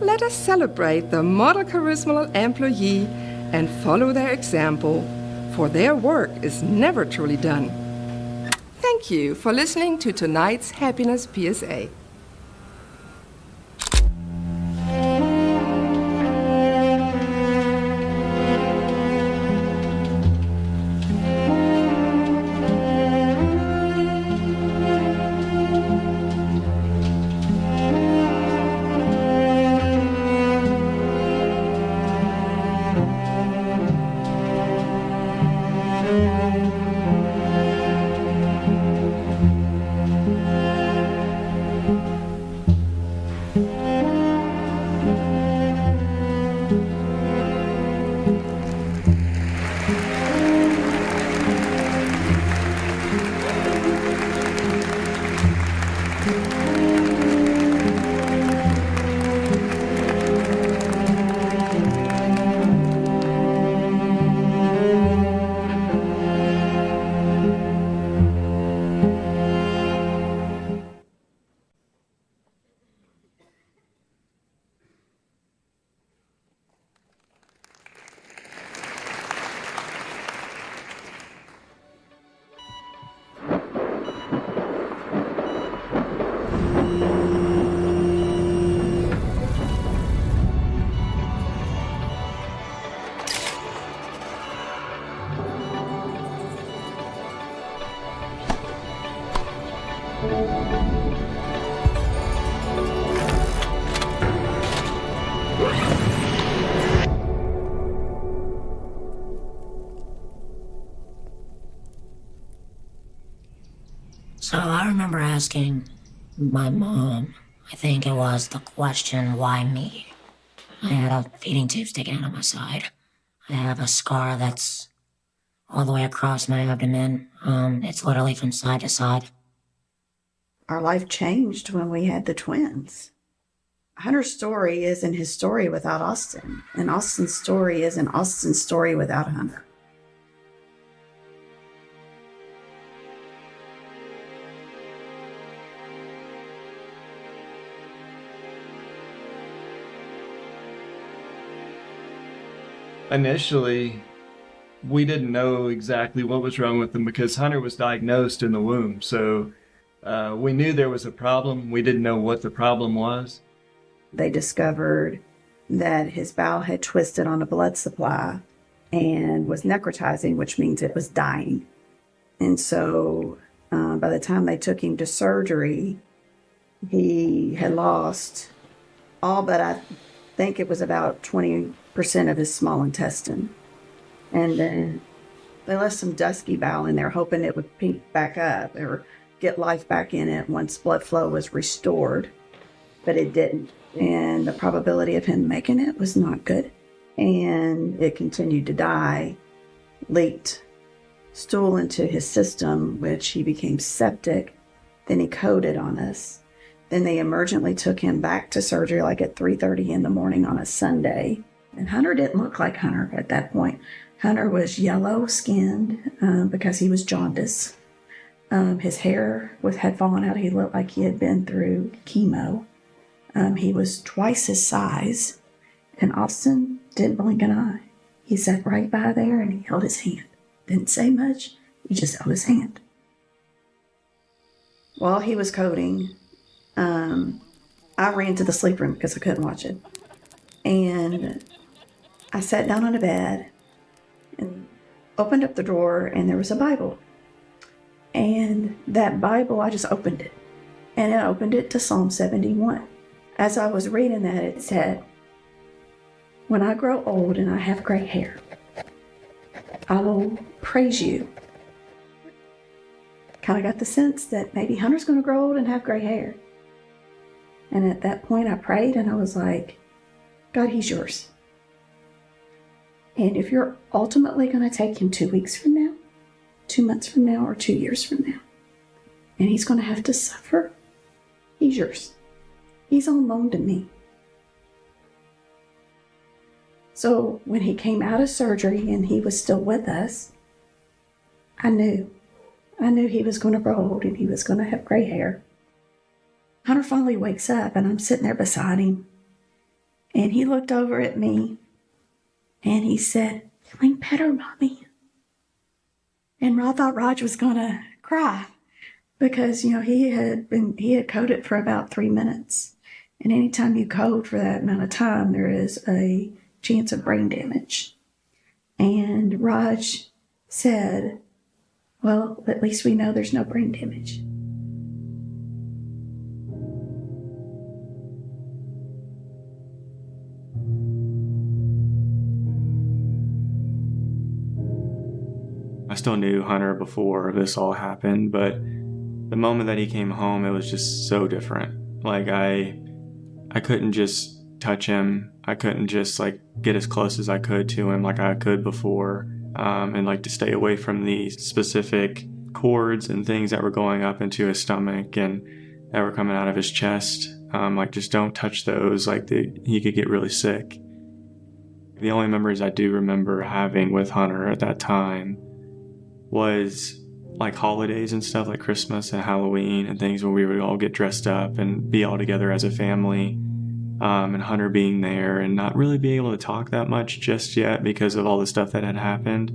Let us celebrate the model charismatic employee and follow their example, for their work is never truly done. Thank you for listening to tonight's Happiness PSA. So I remember asking my mom, I think it was the question, why me? I had a feeding tube sticking out of my side. I have a scar that's all the way across my abdomen. It's literally from side to side. Our life changed when we had the twins. Hunter's story isn't his story without Austin, and Austin's story isn't Austin's story without Hunter. Initially, we didn't know exactly what was wrong with him because Hunter was diagnosed in the womb. So we knew there was a problem. We didn't know what the problem was. They discovered that his bowel had twisted on the blood supply and was necrotizing, which means it was dying. And so by the time they took him to surgery, he had lost all but I think it was about 20% of his small intestine. And then they left some dusky bowel in there, hoping it would pink back up or get life back in it once blood flow was restored. But it didn't. And the probability of him making it was not good. And it continued to die, leaked stool into his system, which he became septic. Then he coded on us. Then they emergently took him back to surgery like at 3:30 in the morning on a Sunday. And Hunter didn't look like Hunter at that point. Hunter was yellow skinned because he was jaundiced. His hair had fallen out. He looked like he had been through chemo. He was twice his size. And Austin didn't blink an eye. He sat right by there and he held his hand. Didn't say much. He just held his hand. While he was coding, I ran to the sleep room because I couldn't watch it. And I sat down on a bed and opened up the drawer, and there was a Bible. And that Bible, I just opened it. And I opened it to Psalm 71. As I was reading that, it said, "When I grow old and I have gray hair, I will praise you." Kind of got the sense that maybe Hunter's going to grow old and have gray hair. And at that point I prayed and I was like, God, he's yours. And if you're ultimately going to take him 2 weeks from now, 2 months from now or 2 years from now. And he's going to have to suffer. He's yours. He's on loan to me. So when he came out of surgery and he was still with us, I knew he was going to grow old and he was going to have gray hair. Hunter finally wakes up and I'm sitting there beside him. And he looked over at me and he said, "Feeling better, Mommy?" And I thought Raj was going to cry because, he had coded for about 3 minutes. And anytime you code for that amount of time, there is a chance of brain damage. And Raj said, "Well, at least we know there's no brain damage." I still knew Hunter before this all happened, but the moment that he came home, it was just so different. Like I couldn't just touch him. I couldn't just get as close as I could to him like I could before, and to stay away from these specific cords and things that were going up into his stomach and that were coming out of his chest. Just don't touch those. He could get really sick. The only memories I do remember having with Hunter at that time was holidays and stuff, like Christmas and Halloween and things where we would all get dressed up and be all together as a family. And Hunter being there and not really being able to talk that much just yet because of all the stuff that had happened.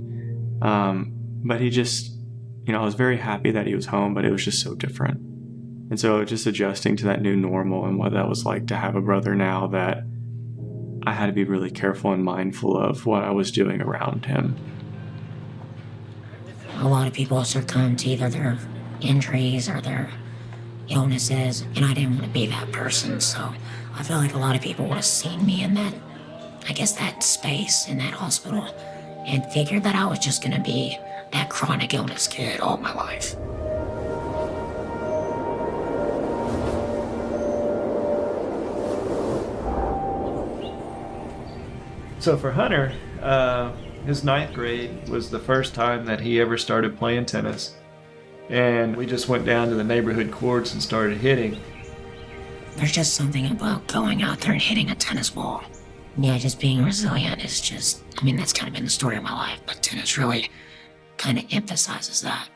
But he just, I was very happy that he was home, but it was just so different. And so just adjusting to that new normal and what that was like to have a brother now, that I had to be really careful and mindful of what I was doing around him. A lot of people succumb to either their injuries or their illnesses, and I didn't want to be that person, so I feel like a lot of people would have seen me in that space, in that hospital, and figured that I was just going to be that chronic illness kid all my life. So for Hunter, his 9th grade was the first time that he ever started playing tennis. And we just went down to the neighborhood courts and started hitting. There's just something about going out there and hitting a tennis ball. Yeah, just being resilient is just, that's kind of been the story of my life, but tennis really kind of emphasizes that.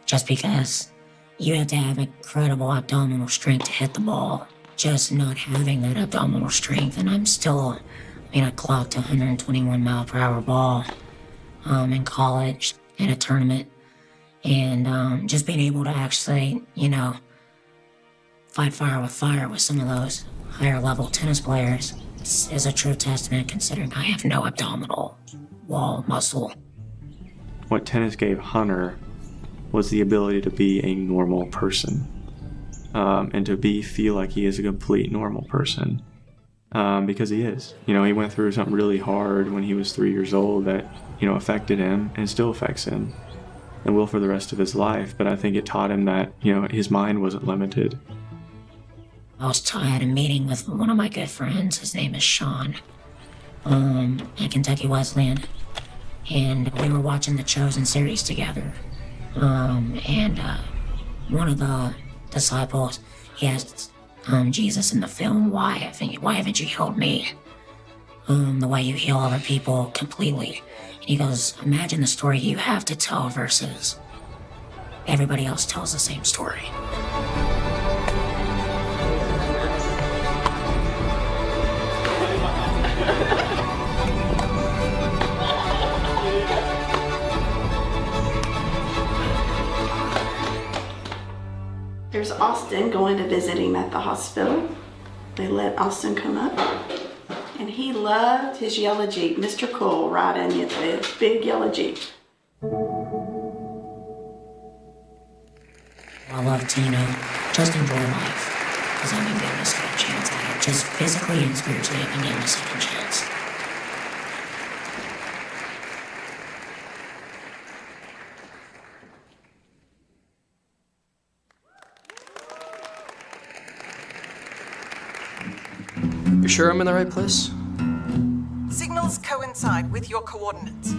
Just because you have to have incredible abdominal strength to hit the ball. Just not having that abdominal strength, and I'm still, I clocked a 121 mile per hour ball in college in a tournament. And just being able to actually, fight fire with some of those higher level tennis players is a true testament, considering I have no abdominal wall muscle. What tennis gave Hunter was the ability to be a normal person, and to feel like he is a complete normal person, because he is. He went through something really hard when he was 3 years old that, affected him and still affects him and will for the rest of his life. But I think it taught him that, his mind wasn't limited. I had a meeting with one of my good friends. His name is Sean, at Kentucky Wesleyan. And we were watching the Chosen series together. And one of the disciples, he asked Jesus in the film, why haven't you healed me the way you heal other people completely? And he goes, imagine the story you have to tell versus everybody else tells the same story. There's Austin going to visit him at the hospital. They let Austin come up. And he loved his yellow Jeep. Mr. Cole riding the big yellow Jeep. I love Tina. Just enjoy life. Because I've been given a second chance at it. Just physically and spiritually, I've been given a second chance. You sure I'm in the right place? Signals coincide with your coordinates.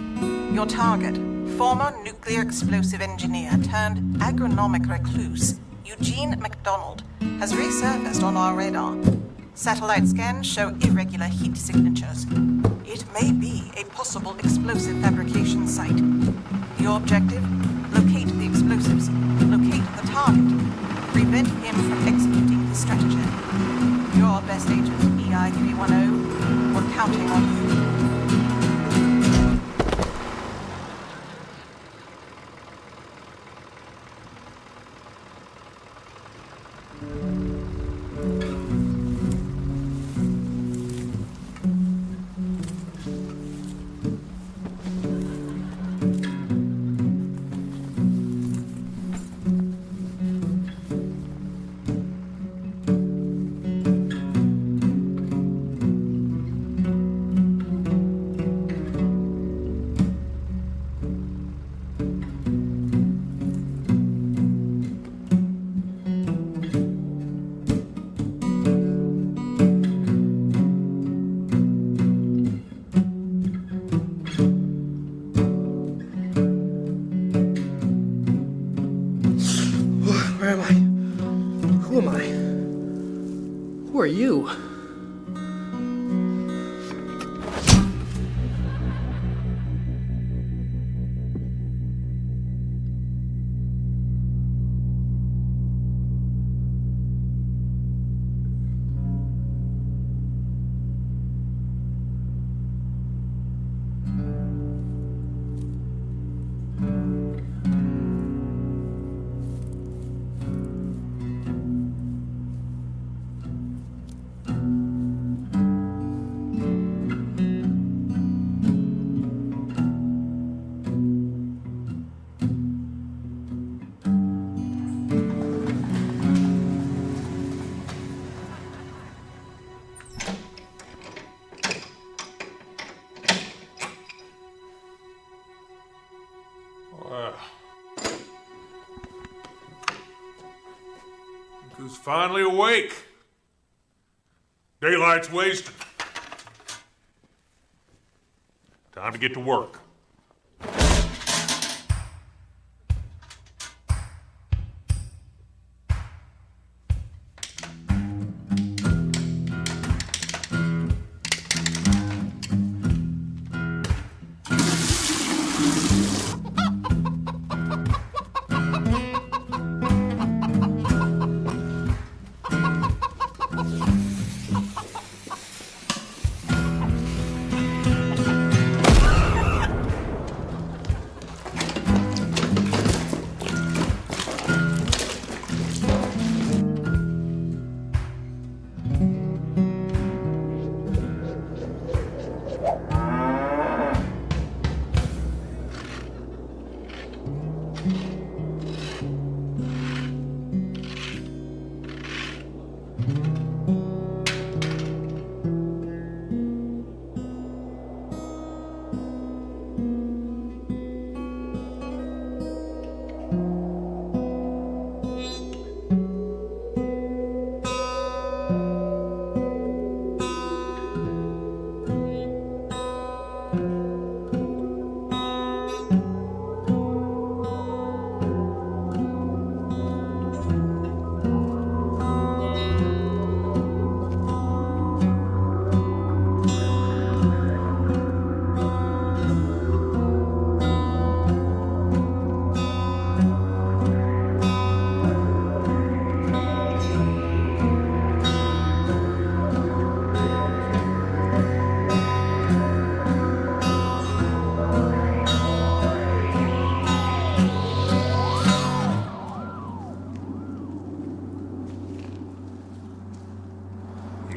Your target, former nuclear explosive engineer turned agronomic recluse, Eugene MacDonald, has resurfaced on our radar. Satellite scans show irregular heat signatures. It may be a possible explosive fabrication site. Your objective? Locate the explosives, locate the target, prevent him from executing his stratagem. Your best agent, EI-310, we're counting on you. Where am I? Who am I? Who are you? Who's finally awake? Daylight's wasted. Time to get to work.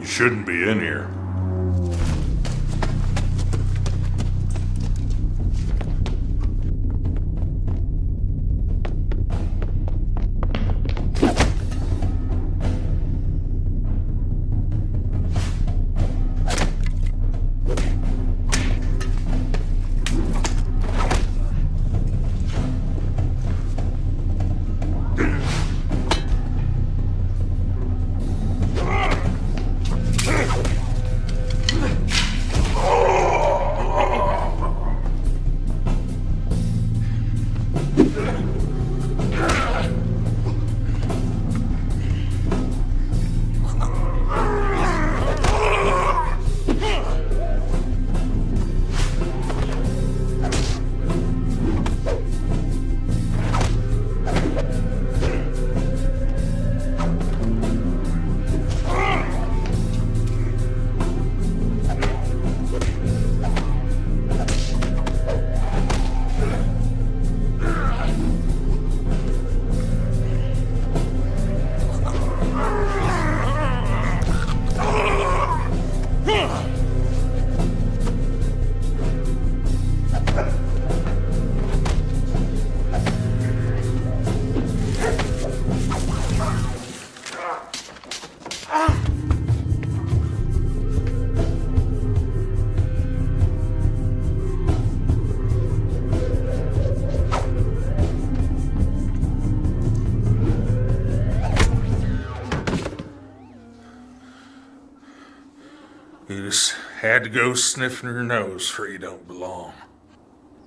Shouldn't be in here. Had to go sniffing your nose where you don't belong.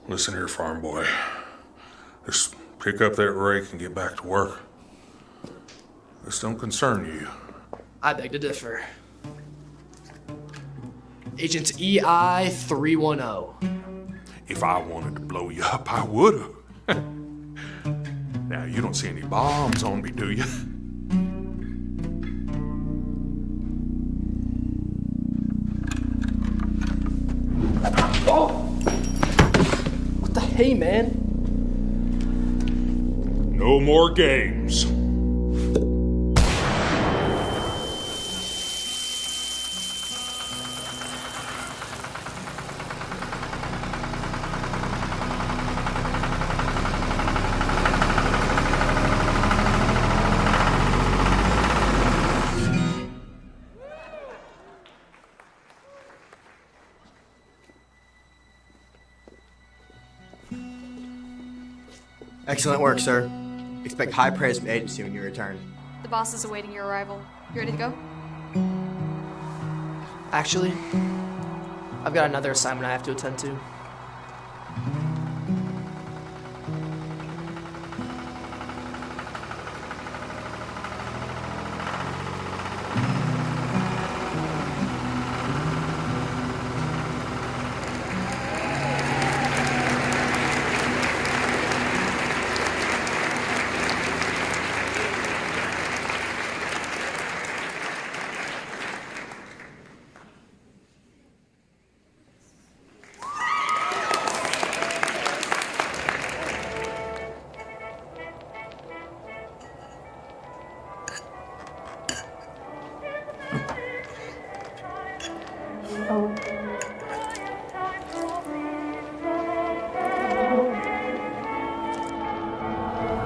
Listen here, farm boy. Just pick up that rake and get back to work. This don't concern you. I beg to differ. Agent EI 310. If I wanted to blow you up, I would've. Now, you don't see any bombs on me, do you? Oh! What the hey, man? No more games. Excellent work, sir. Expect high praise from the agency when you return. The boss is awaiting your arrival. You ready to go? Actually, I've got another assignment I have to attend to.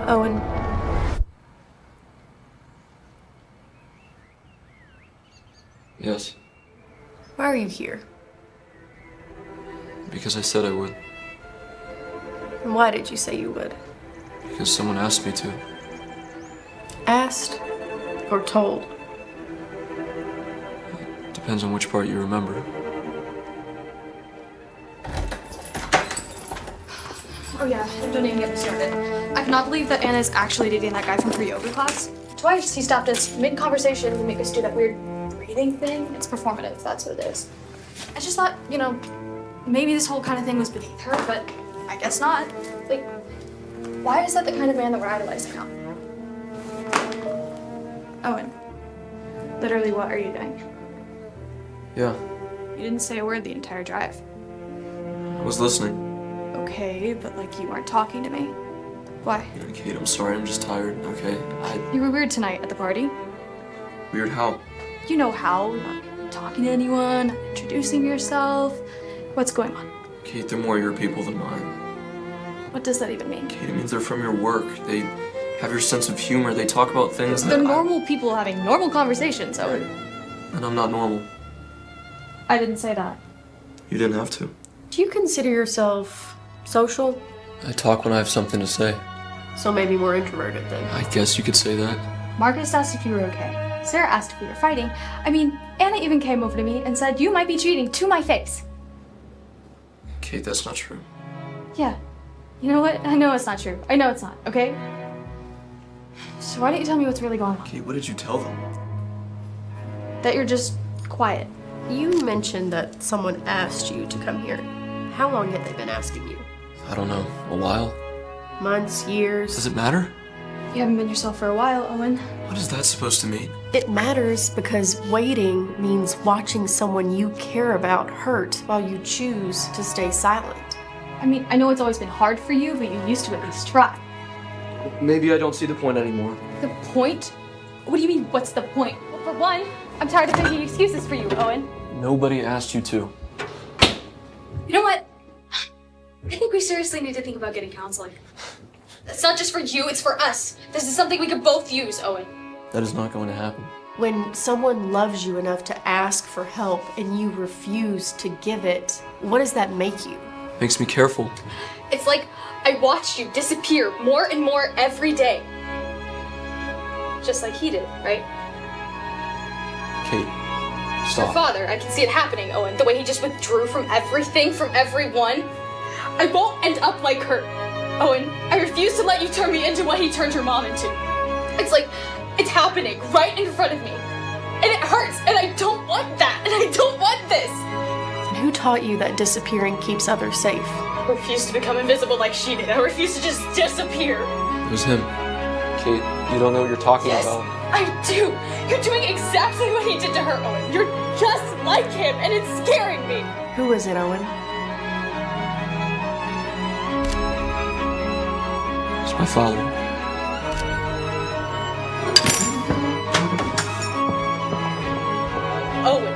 Owen. Yes, Why are you here? because I said I would. And why did you say you would? Because someone asked me to. Asked or told? Depends on which part you remember. Oh yeah, don't even get me started. I cannot believe that Anna's actually dating that guy from her yoga class. Twice he stopped us mid-conversation to make us do that weird breathing thing. It's performative, that's what it is. I just thought, you know, maybe this whole kind of thing was beneath her, but I guess not. Like, why is that the kind of man that we're idolizing now? Owen, literally what are you doing? Yeah, You didn't say a word the entire drive. I was listening. Okay, but like you weren't talking to me. Why? Kate, I'm sorry, I'm just tired, okay? You were weird tonight at the party. Weird how? You know how, not talking to anyone, not introducing yourself. What's going on? Kate, they're more your people than mine. What does that even mean? Kate, it means they're from your work. They have your sense of humor. They talk about things They're that normal people having normal conversations, Owen. and I'm not normal. I didn't say that. You didn't have to. Do you consider yourself social? I talk when I have something to say. So maybe more introverted then. I guess you could say that. Marcus asked if you were okay. Sarah asked if we were fighting. I mean, Anna even came over to me and said you might be cheating to my face. Kate, that's not true. Yeah. You know what? I know it's not true. I know it's not, okay? So why don't you tell me what's really going on? Kate, what did you tell them? That you're just quiet. You mentioned that someone asked you to come here. How long have they been asking you? I don't know. A while? Months, years? Does it matter? You haven't been yourself for a while, Owen. What is that supposed to mean? It matters because waiting means watching someone you care about hurt while you choose to stay silent. I mean, I know it's always been hard for you, but you used to at least try. Maybe I don't see the point anymore. The point? What do you mean, what's the point? Well, for one, I'm tired of making excuses for you, Owen. Nobody asked you to. You know what? I think we seriously need to think about getting counseling. It's not just for you, it's for us. This is something we could both use, Owen. That is not going to happen. When someone loves you enough to ask for help and you refuse to give it, what does that make you? Makes me careful. It's like I watched you disappear more and more every day. Just like he did, right? Kate, Your father, I can see it happening, Owen. The way he just withdrew from everything, from everyone. I won't end up like her. Owen, I refuse to let you turn me into what he turned your mom into. It's like, it's happening right in front of me. And it hurts, and I don't want that, and I don't want this. And who taught you that disappearing keeps others safe? I refuse to become invisible like she did. I refuse to just disappear. It was him. Kate, you don't know what you're talking Yes, about. I do. You're doing exactly what he did to her, Owen. You're just like him, and it's scaring me. Who is it, Owen? It's my father. Owen,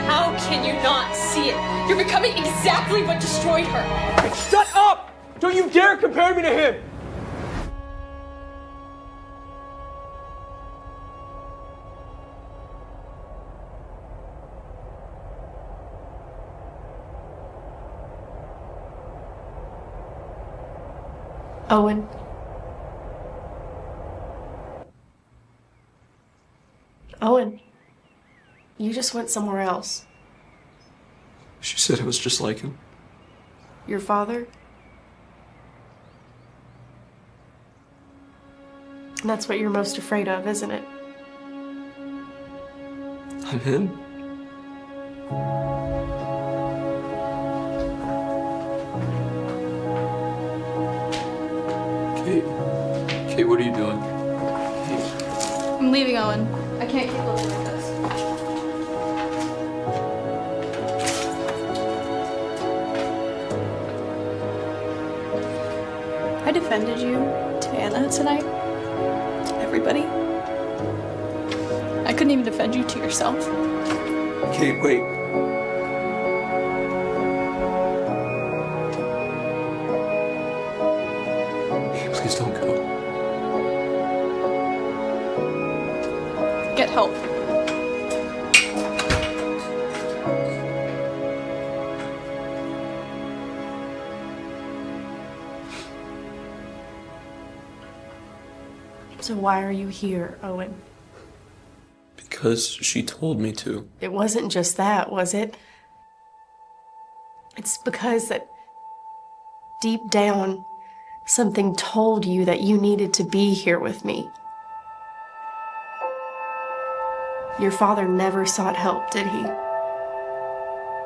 how can you not see it? You're becoming exactly what destroyed her. Shut up! Don't you dare compare me to him! Owen. Owen. You just went somewhere else. She said it was just like him. Your father? And that's what you're most afraid of, isn't it? I'm him. Kate, what are you doing? I'm leaving, Owen. I can't keep living like this. I defended you to Anna tonight. To everybody. I couldn't even defend you to yourself. Kate, wait. Please don't go. Get help. So why are you here, Owen? Because she told me to. It wasn't just that, was it? It's because that deep down, something told you that you needed to be here with me. Your father never sought help, did he?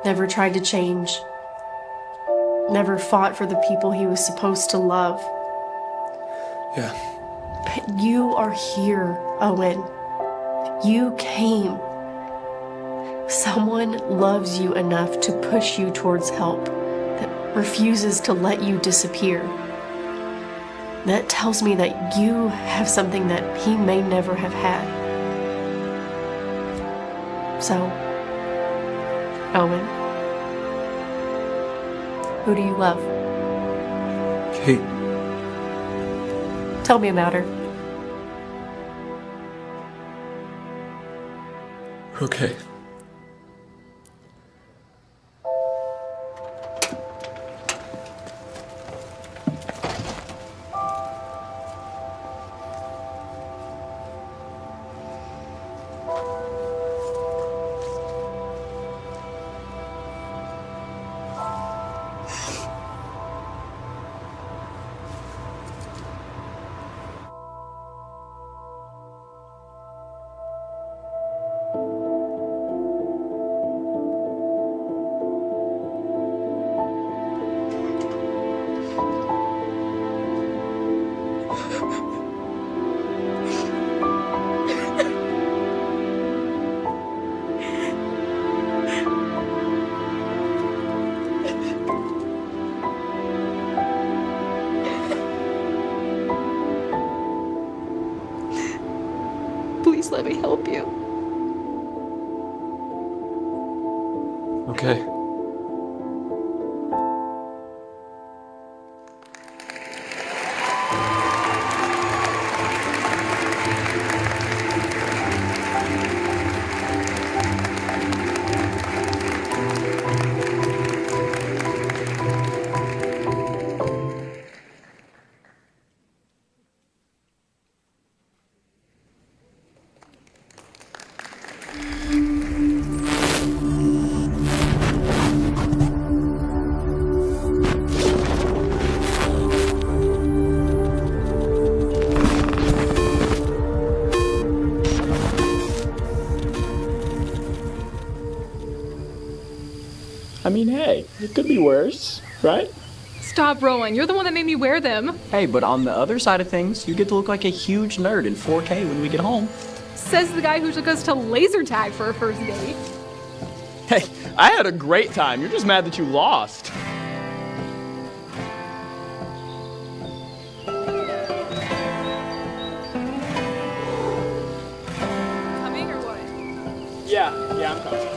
Never tried to change. Never fought for the people he was supposed to love. Yeah. But you are here, Owen. You came. Someone loves you enough to push you towards help that refuses to let you disappear. That tells me that you have something that he may never have had. So, Owen, who do you love? Kate. Tell me about her. Okay. Please let me help you. Okay. hey, it could be worse, right? Stop, Rowan. You're the one that made me wear them. Hey, but on the other side of things, you get to look like a huge nerd in 4K when we get home. Says the guy who took us to laser tag for our first date. Hey, I had a great time. You're just mad that you lost. Coming or what? Yeah, I'm coming.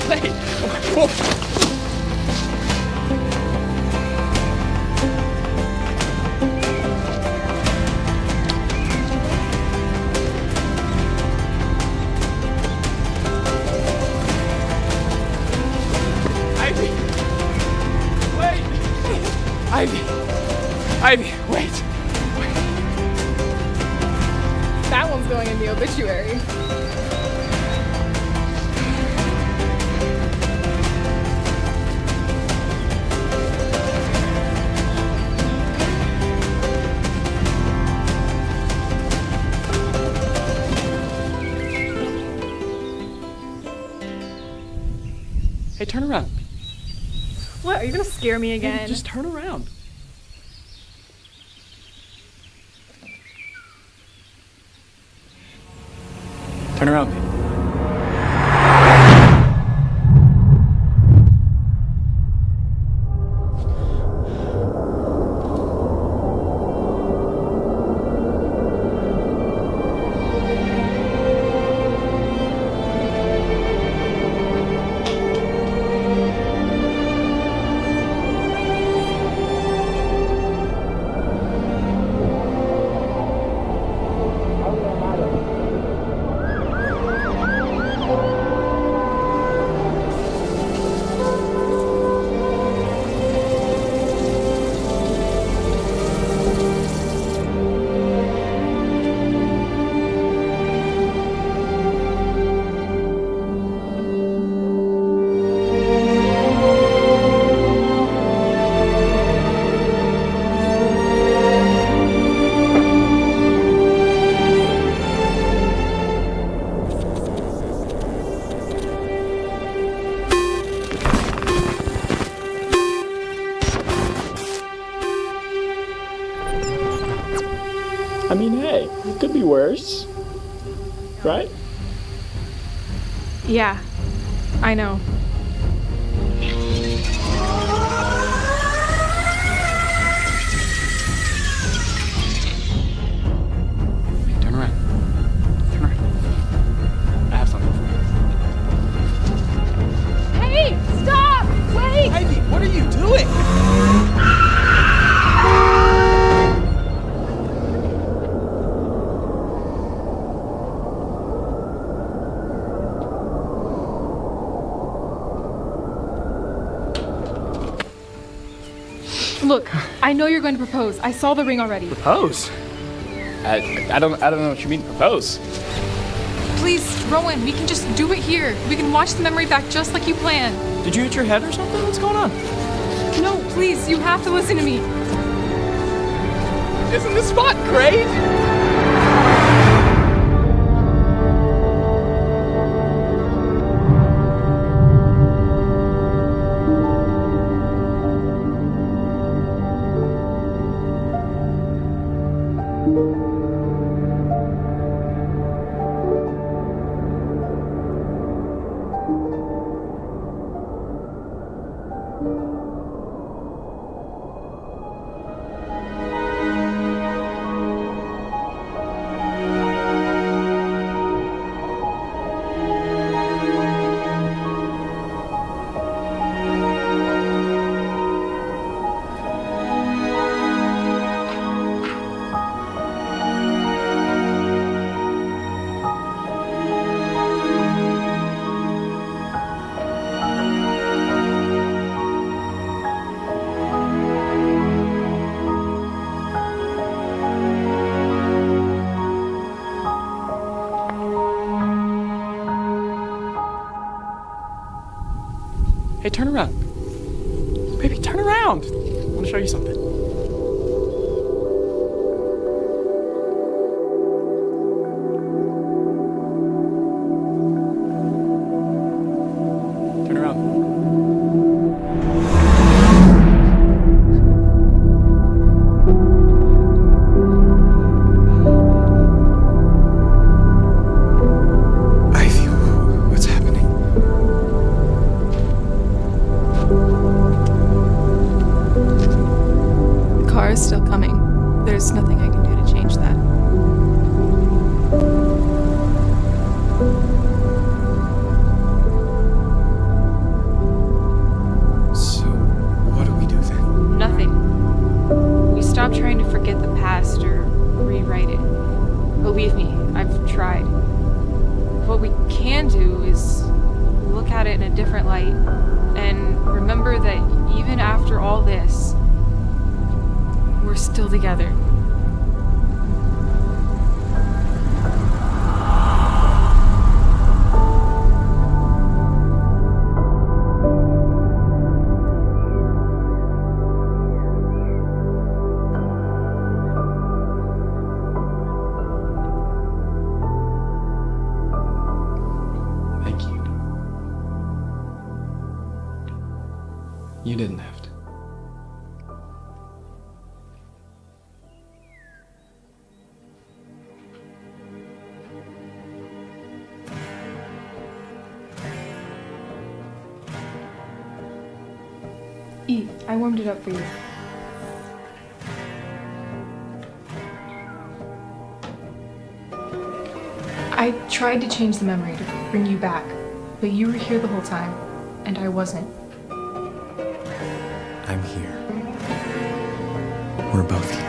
Wait. Whoa. Ivy, wait. That one's going in the obituary. Hey, turn around. What? Are you gonna scare me again? Hey, just turn around. Turn around, baby. I mean, hey, it could be worse, right? Yeah, I know. Turn around. Turn around. I have something for you. Hey, stop! Wait! Ivy, what are you doing? Look, I know you're going to propose. I saw the ring already. Propose? I don't know what you mean, propose. Please, Rowan, we can just do it here. We can watch the memory back just like you planned. Did you hit your head or something? What's going on? No, please, you have to listen to me. Isn't this spot great? Hey, turn around. Baby, turn around. I want to show you something. Turn around. I feel what's happening. The car is still coming. There's nothing I can do to change that. So, what do we do then? Nothing. We stop trying to forget the past or rewrite it. Believe me, I've tried. What we can do is look at it in a different light and remember that even after all this, we're still together. Thank you. You didn't have to. Eat. I warmed it up for you. I tried to change the memory to bring you back, but you were here the whole time, and I wasn't. I'm here. We're both here.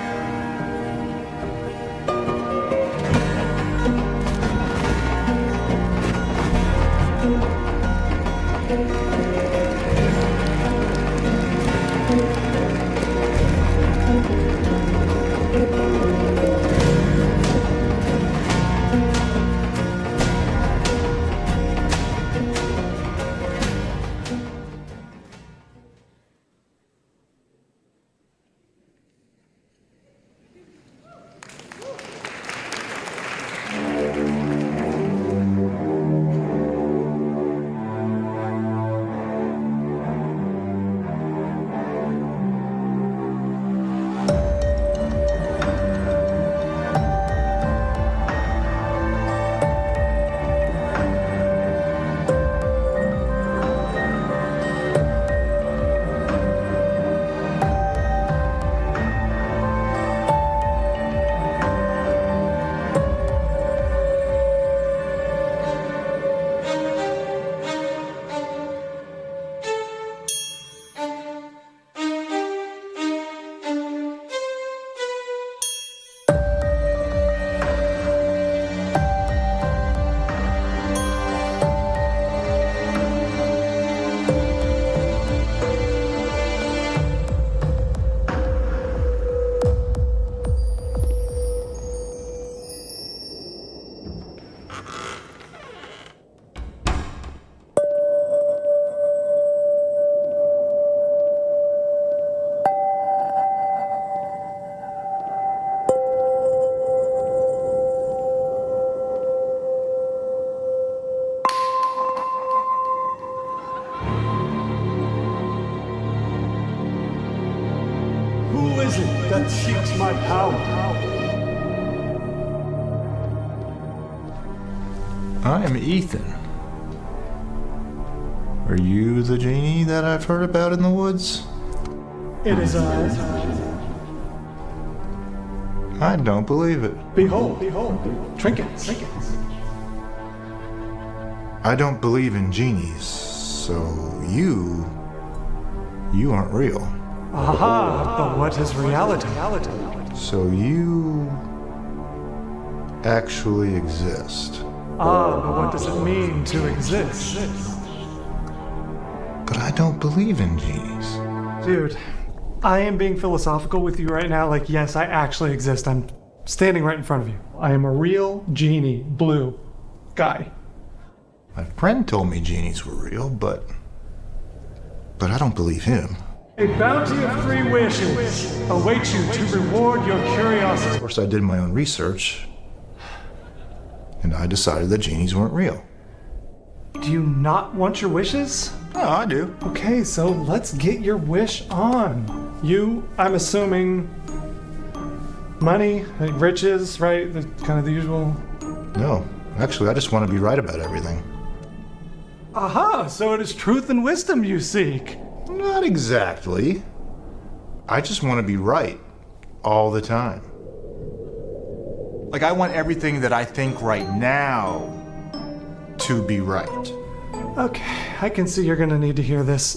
Who is it that seeks my power? I am Ethan. Are you the genie that I've heard about in the woods? It is I. I don't believe it. Behold, trinkets. I don't believe in genies, so you aren't real. Aha, but what is reality? So you actually exist. Ah, but what does it mean to exist? But I don't believe in genies. Dude, I am being philosophical with you right now. Like, yes, I actually exist. I'm standing right in front of you. I am a real genie, blue guy. My friend told me genies were real, but But I don't believe him. A bounty of 3 wishes awaits you to reward your curiosity. Of course, I did my own research, and I decided that genies weren't real. Do you not want your wishes? No, I do. Okay, so let's get your wish on. You, I'm assuming, money, riches, right? The kind of the usual. No, actually, I just want to be right about everything. Aha, so it is truth and wisdom you seek. Not exactly. I just want to be right all the time. Like, I want everything that I think right now to be right. Okay, I can see you're gonna need to hear this.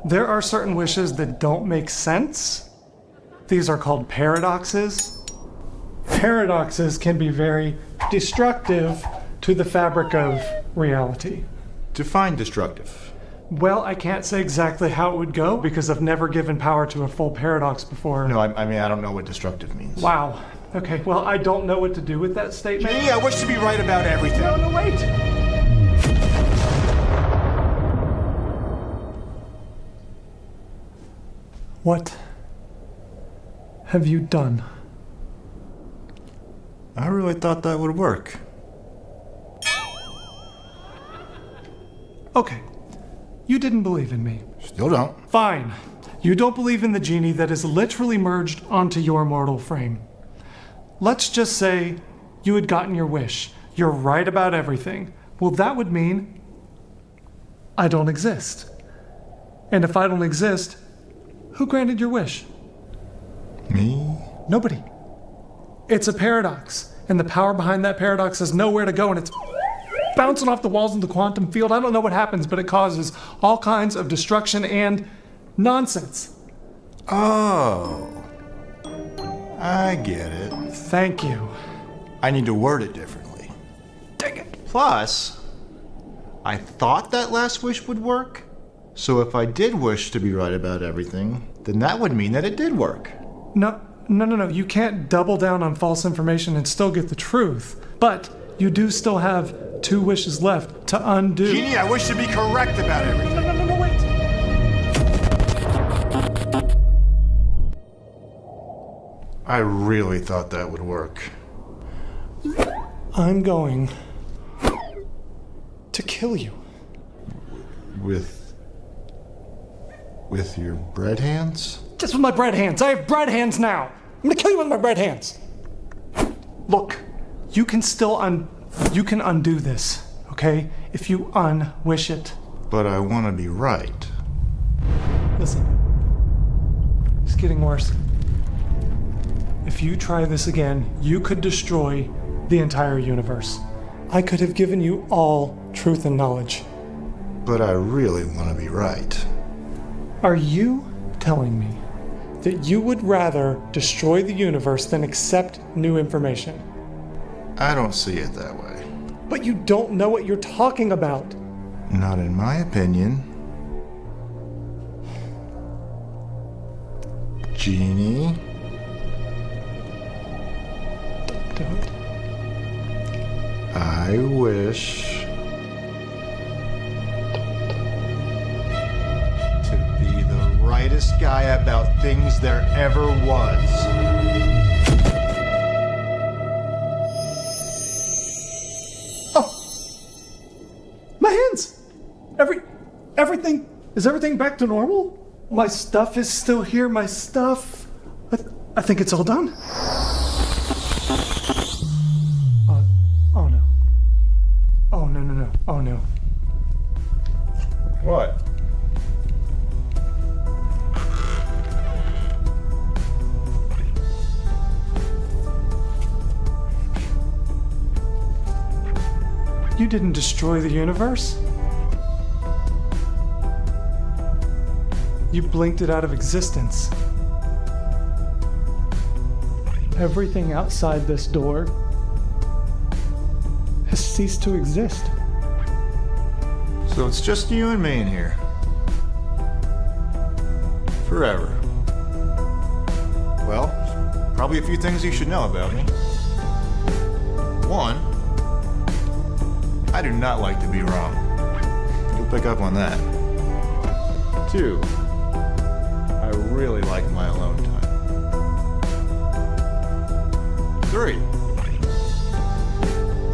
There are certain wishes that don't make sense. These are called paradoxes. Paradoxes can be very destructive to the fabric of reality. Define destructive. Well, I can't say exactly how it would go because I've never given power to a full paradox before. No, I mean, I don't know what destructive means. Wow. Okay, well, I don't know what to do with that statement. Gee, I wish to be right about everything. No, wait! What have you done? I really thought that would work. Okay. You didn't believe in me. Still don't. Fine. You don't believe in the genie that is literally merged onto your mortal frame. Let's just say you had gotten your wish. You're right about everything. Well, that would mean I don't exist. And if I don't exist, who granted your wish? Me? Nobody. It's a paradox, and the power behind that paradox has nowhere to go, and it's bouncing off the walls in the quantum field. I don't know what happens, but it causes all kinds of destruction and nonsense. Oh. I get it. Thank you. I need to word it differently. Dang it. Plus, I thought that last wish would work. So if I did wish to be right about everything, then that would mean that it did work. No. You can't double down on false information and still get the truth. But you do still have 2 wishes left to undo. Genie, I wish to be correct about everything. No, wait. I really thought that would work. I'm going to kill you. With your bread hands? Just with my bread hands. I have bread hands now. I'm gonna kill you with my bread hands. Look, you can still undo this, okay? If you unwish it. But I want to be right. Listen, it's getting worse. If you try this again, you could destroy the entire universe. I could have given you all truth and knowledge. But I really want to be right. Are you telling me that you would rather destroy the universe than accept new information? I don't see it that way. But you don't know what you're talking about. Not in my opinion. Genie? Don't. I wish to be the rightest guy about things there ever was. My hands! Everything, is everything back to normal? My stuff is still here, my stuff. I think it's all done. Oh no. Oh no. Oh no. What? You didn't destroy the universe. You blinked it out of existence. Everything outside this door has ceased to exist. So it's just you and me in here. Forever. Well, probably a few things you should know about me. One, I do not like to be wrong. You'll pick up on that. 2, I really like my alone time. 3,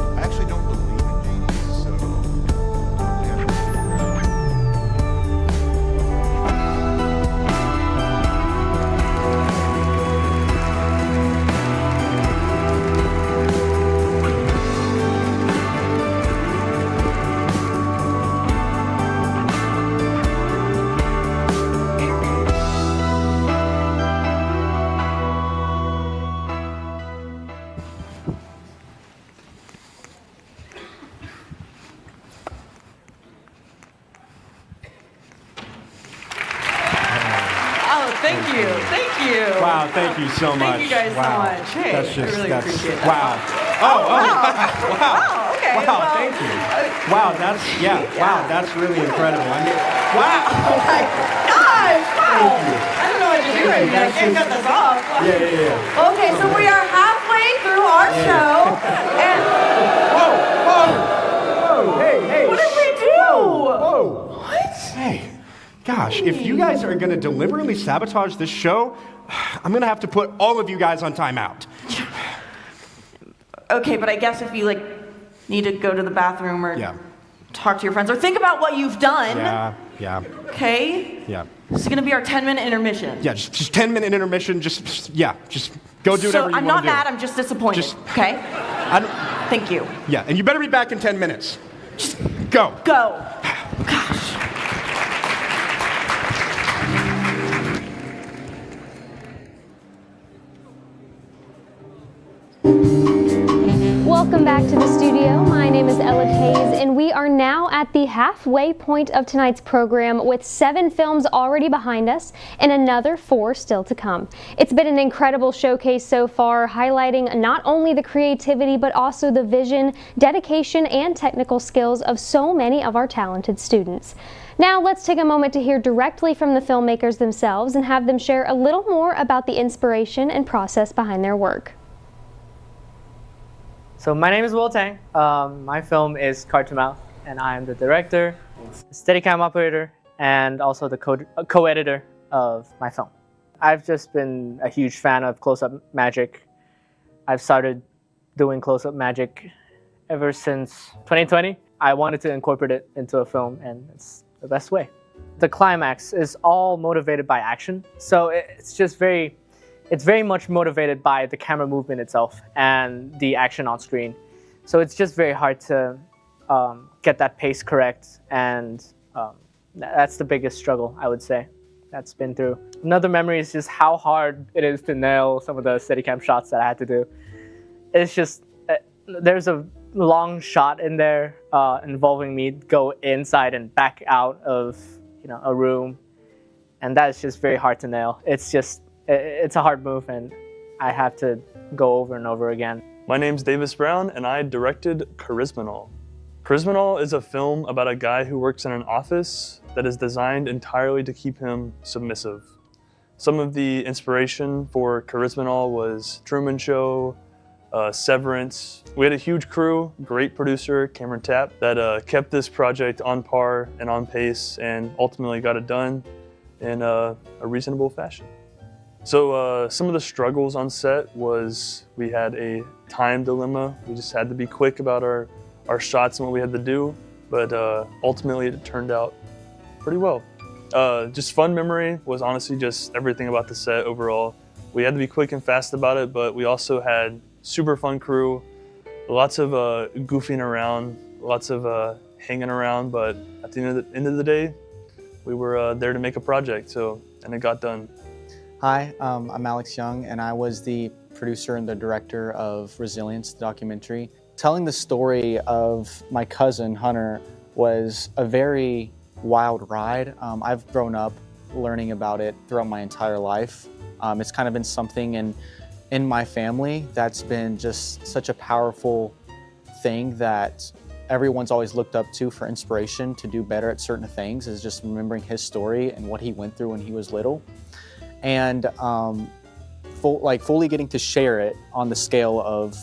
I actually don't believe in genies, so we have to figure out. Thank you. Thank you. Wow, thank you so much. Thank you guys wow. so much. Hey, that's just, I really that's, appreciate that. Wow. Wow. Okay. Wow, well, thank you. Wow, that's, wow, that's really incredible. I mean, wow. Oh my gosh. Wow. I don't know what to do right now. I can't cut this off. Yeah. Okay, so we are halfway through our show. And Whoa, hey. what did we do? Whoa. What? Hey, gosh, if you guys are going to deliberately sabotage this show, I'm going to have to put all of you guys on timeout. Okay, but I guess if you need to go to the bathroom or talk to your friends or think about what you've done. Yeah. Okay? Yeah. This is gonna be our 10-minute intermission. Yeah, just 10-minute intermission. Just go do whatever you want to do. So I'm not mad. I'm just disappointed. Okay? Thank you. Yeah, and you better be back in 10 minutes. Just go. Go. Gosh. Welcome back to the studio. My name is Ella Hayes, and we are now at the halfway point of tonight's program with 7 films already behind us and another 4 still to come. It's been an incredible showcase so far, highlighting not only the creativity but also the vision, dedication, and technical skills of so many of our talented students. Now let's take a moment to hear directly from the filmmakers themselves and have them share a little more about the inspiration and process behind their work. So my name is Will Tang. My film is Cartoon Mouth, and I am the director, Steadicam operator, and also the co-editor of my film. I've just been a huge fan of close-up magic. I've started doing close-up magic ever since 2020. I wanted to incorporate it into a film, and it's the best way. The climax is all motivated by action, so it's very much motivated by the camera movement itself and the action on screen. So it's just very hard to get that pace correct, and that's the biggest struggle, I would say, that's been through. Another memory is just how hard it is to nail some of the Steadicam shots that I had to do. It's just, there's a long shot in there involving me go inside and back out of a room, and that is just very hard to nail. It's a hard move, and I have to go over and over again. My name's Davis Brown, and I directed Charismanol. Charismanol is a film about a guy who works in an office that is designed entirely to keep him submissive. Some of the inspiration for Charismanol was Truman Show, Severance. We had a huge crew, great producer, Cameron Tapp, that kept this project on par and on pace and ultimately got it done in a reasonable fashion. So some of the struggles on set was we had a time dilemma. We just had to be quick about our shots and what we had to do, but ultimately it turned out pretty well. Just fun memory was honestly just everything about the set overall. We had to be quick and fast about it, but we also had super fun crew, lots of goofing around, lots of hanging around, but at the end of the day, we were there to make a project, and it got done. Hi, I'm Alex Young, and I was the producer and the director of Resilience, the documentary. Telling the story of my cousin, Hunter, was a very wild ride. I've grown up learning about it throughout my entire life. It's kind of been something in my family that's been just such a powerful thing that everyone's always looked up to for inspiration to do better at certain things, is just remembering his story and what he went through when he was little. And fully getting to share it on the scale of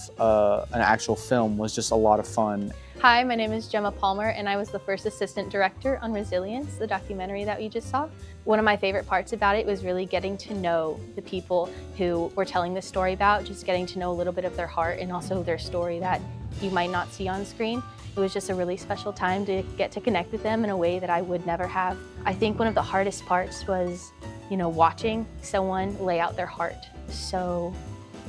an actual film was just a lot of fun. Hi, my name is Gemma Palmer, and I was the first assistant director on Resilience, the documentary that we just saw. One of my favorite parts about it was really getting to know the people who we're telling this story about, just getting to know a little bit of their heart and also their story that you might not see on screen. It was just a really special time to get to connect with them in a way that I would never have. I think one of the hardest parts was, watching someone lay out their heart so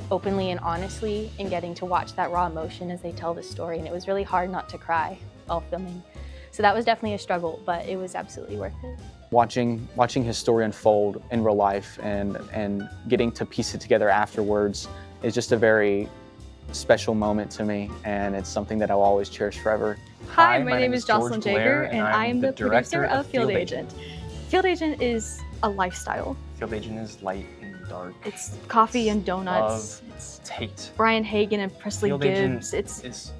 openly and honestly, and getting to watch that raw emotion as they tell the story. And it was really hard not to cry while filming. So that was definitely a struggle, but it was absolutely worth it. Watching his story unfold in real life and getting to piece it together afterwards is just a very special moment to me, and it's something that I'll always cherish forever. Hi, my name is Jocelyn Jager, and I am the producer of Field Agent. Field Agent is a lifestyle. Field Agent is light and dark. It's coffee and donuts. It's hate. Brian Hagen and Presley Field Gibbs. Agent It's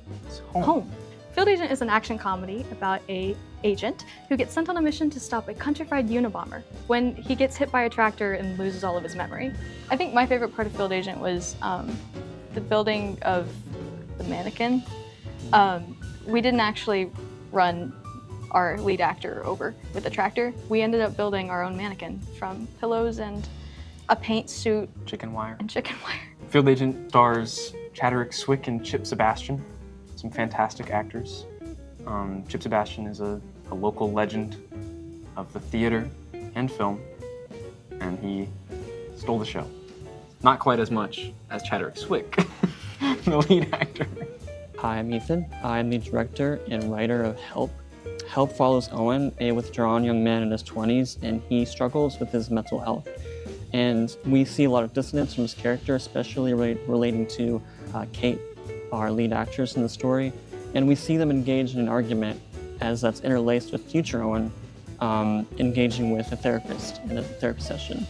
home. Field Agent is an action comedy about an agent who gets sent on a mission to stop a countrified Unabomber when he gets hit by a tractor and loses all of his memory. I think my favorite part of Field Agent was the building of the mannequin. We didn't actually run our lead actor over with a tractor. We ended up building our own mannequin from pillows and a paint suit. Chicken wire. And chicken wire. Field Agent stars Chadwick Swick and Chip Sebastian, some fantastic actors. Chip Sebastian is a local legend of the theater and film, and he stole the show. Not quite as much as Chadwick Swick, the lead actor. Hi, I'm Ethan. I'm the director and writer of Help. Help follows Owen, a withdrawn young man in his 20s, and he struggles with his mental health. And we see a lot of dissonance from his character, especially relating to Kate, our lead actress in the story. And we see them engage in an argument as that's interlaced with future Owen engaging with a therapist in a therapy session.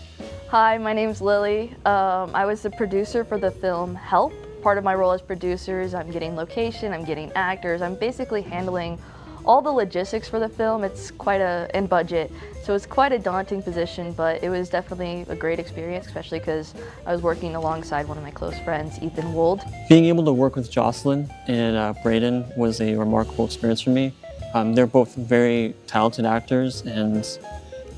Hi, my name's Lily. I was the producer for the film Help. Part of my role as producer is I'm getting location, I'm getting actors, I'm basically handling all the logistics for the film. It's quite in budget, so it's quite a daunting position, but it was definitely a great experience, especially because I was working alongside one of my close friends, Ethan Wold. Being able to work with Jocelyn and Braden was a remarkable experience for me. They're both very talented actors, and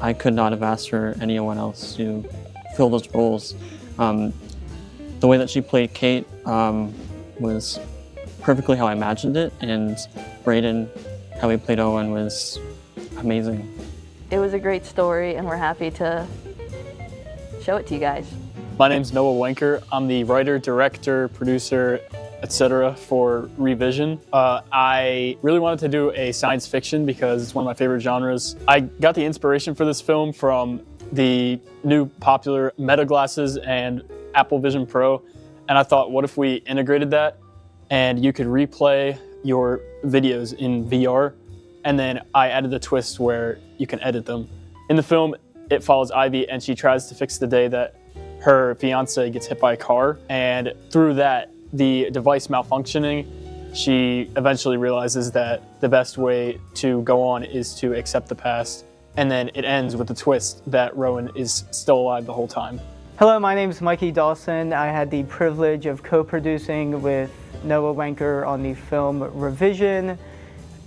I could not have asked for anyone else to fill those roles. The way that she played Kate was perfectly how I imagined it, and Braden, how he played Owen, was amazing. It was a great story, and we're happy to show it to you guys. My name's Noah Wenker. I'm the writer, director, producer, etc. for Revision. I really wanted to do a science fiction because it's one of my favorite genres. I got the inspiration for this film from the new popular Meta glasses and Apple Vision Pro, and I thought, what if we integrated that and you could replay your videos in VR, and then I added the twist where you can edit them. In the film, it follows Ivy, and she tries to fix the day that her fiance gets hit by a car, and through that, the device malfunctioning, she eventually realizes that the best way to go on is to accept the past, and then it ends with the twist that Rowan is still alive the whole time. Hello, my name is Mikey Dawson. I had the privilege of co-producing with Noah Wenker on the film Revision,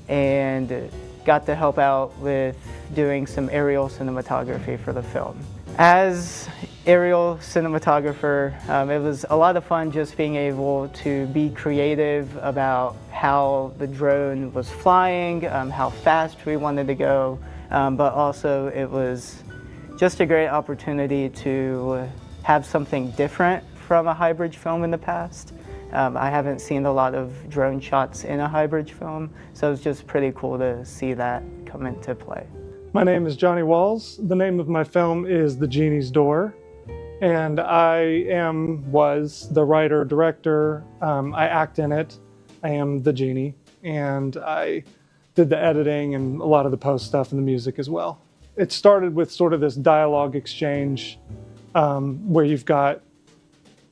and got to help out with doing some aerial cinematography for the film. As aerial cinematographer, it was a lot of fun just being able to be creative about how the drone was flying, how fast we wanted to go, but also it was just a great opportunity to have something different from a Highbridge film in the past. I haven't seen a lot of drone shots in a Highbridge film, so it's just pretty cool to see that come into play. My name is Johnny Walls. The name of my film is The Genie's Door, and I was the writer, director. I act in it. I am the genie, and I did the editing and a lot of the post stuff and the music as well. It started with sort of this dialogue exchange where you've got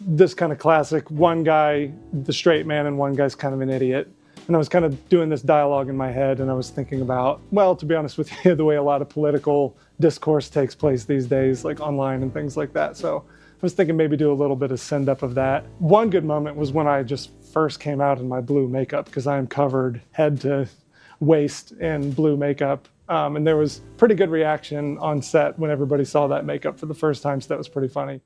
this kind of classic, one guy, the straight man, and one guy's kind of an idiot. And I was kind of doing this dialogue in my head, and I was thinking about, well, to be honest with you, the way a lot of political discourse takes place these days, like online and things like that. So was thinking maybe do a little bit of send up of that. One good moment was when I just first came out in my blue makeup, because I am covered head to waist in blue makeup. And there was pretty good reaction on set when everybody saw that makeup for the first time, so that was pretty funny.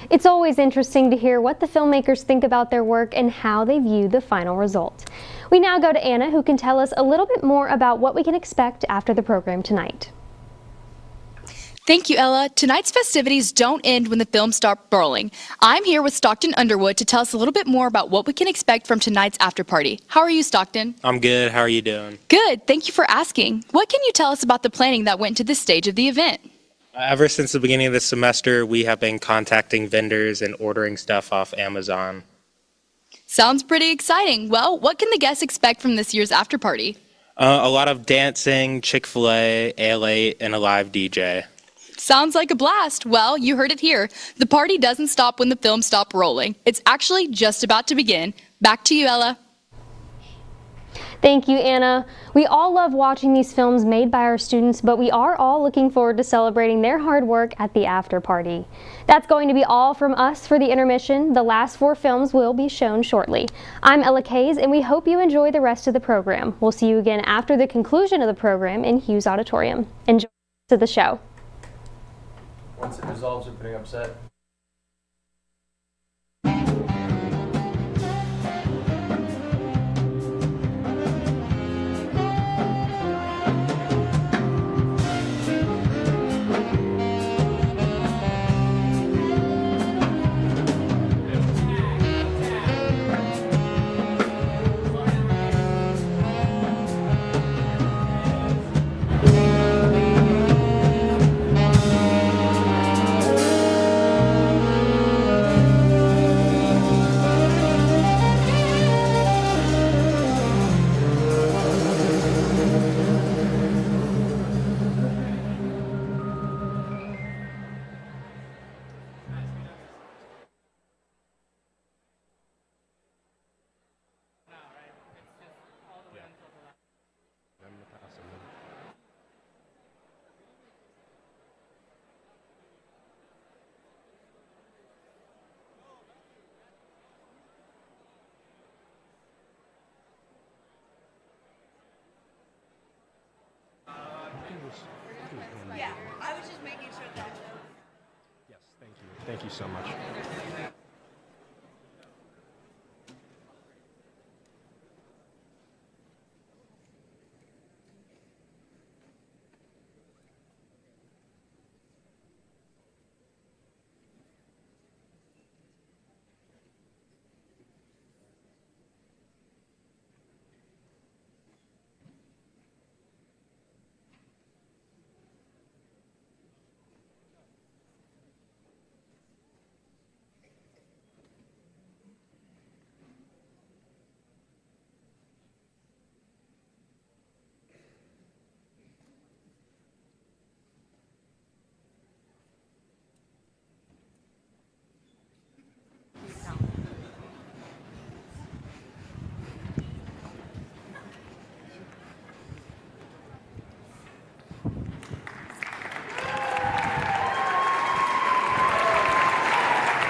It's always interesting to hear what the filmmakers think about their work and how they view the final result. We now go to Anna, who can tell us a little bit more about what we can expect after the program tonight. Thank you, Ella. Tonight's festivities don't end when the films start rolling. I'm here with Stockton Underwood to tell us a little bit more about what we can expect from tonight's after party. How are you, Stockton? I'm good. How are you doing? Good. Thank you for asking. What can you tell us about the planning that went to this stage of the event? Ever since the beginning of the semester, we have been contacting vendors and ordering stuff off Amazon. Sounds pretty exciting. Well, what can the guests expect from this year's after party? A lot of dancing, Chick-fil-A, Ale8, and a live DJ. Sounds like a blast. Well, you heard it here. The party doesn't stop when the films stop rolling. It's actually just about to begin. Back to you, Ella. Thank you, Anna. We all love watching these films made by our students, but we are all looking forward to celebrating their hard work at the after party. That's going to be all from us for the intermission. The last 4 films will be shown shortly. I'm Ella Kays, and we hope you enjoy the rest of the program. We'll see you again after the conclusion of the program in Hughes Auditorium. Enjoy the rest of the show. Once it resolves, you're putting upset. Yeah, I was just making sure that. Yes, thank you. Thank you so much.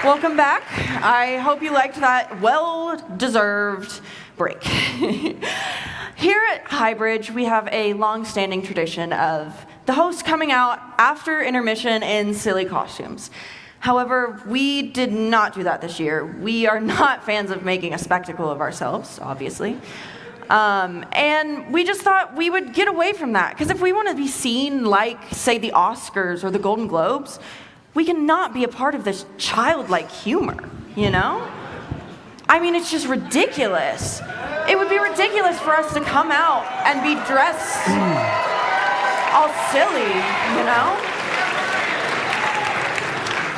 Welcome back. I hope you liked that well-deserved break. Here at Highbridge, we have a long-standing tradition of the host coming out after intermission in silly costumes. However, we did not do that this year. We are not fans of making a spectacle of ourselves, obviously. And we just thought we would get away from that, because if we want to be seen like, say, the Oscars or the Golden Globes, we cannot be a part of this childlike humor, you know? I mean, it's just ridiculous. It would be ridiculous for us to come out and be dressed all silly, you know?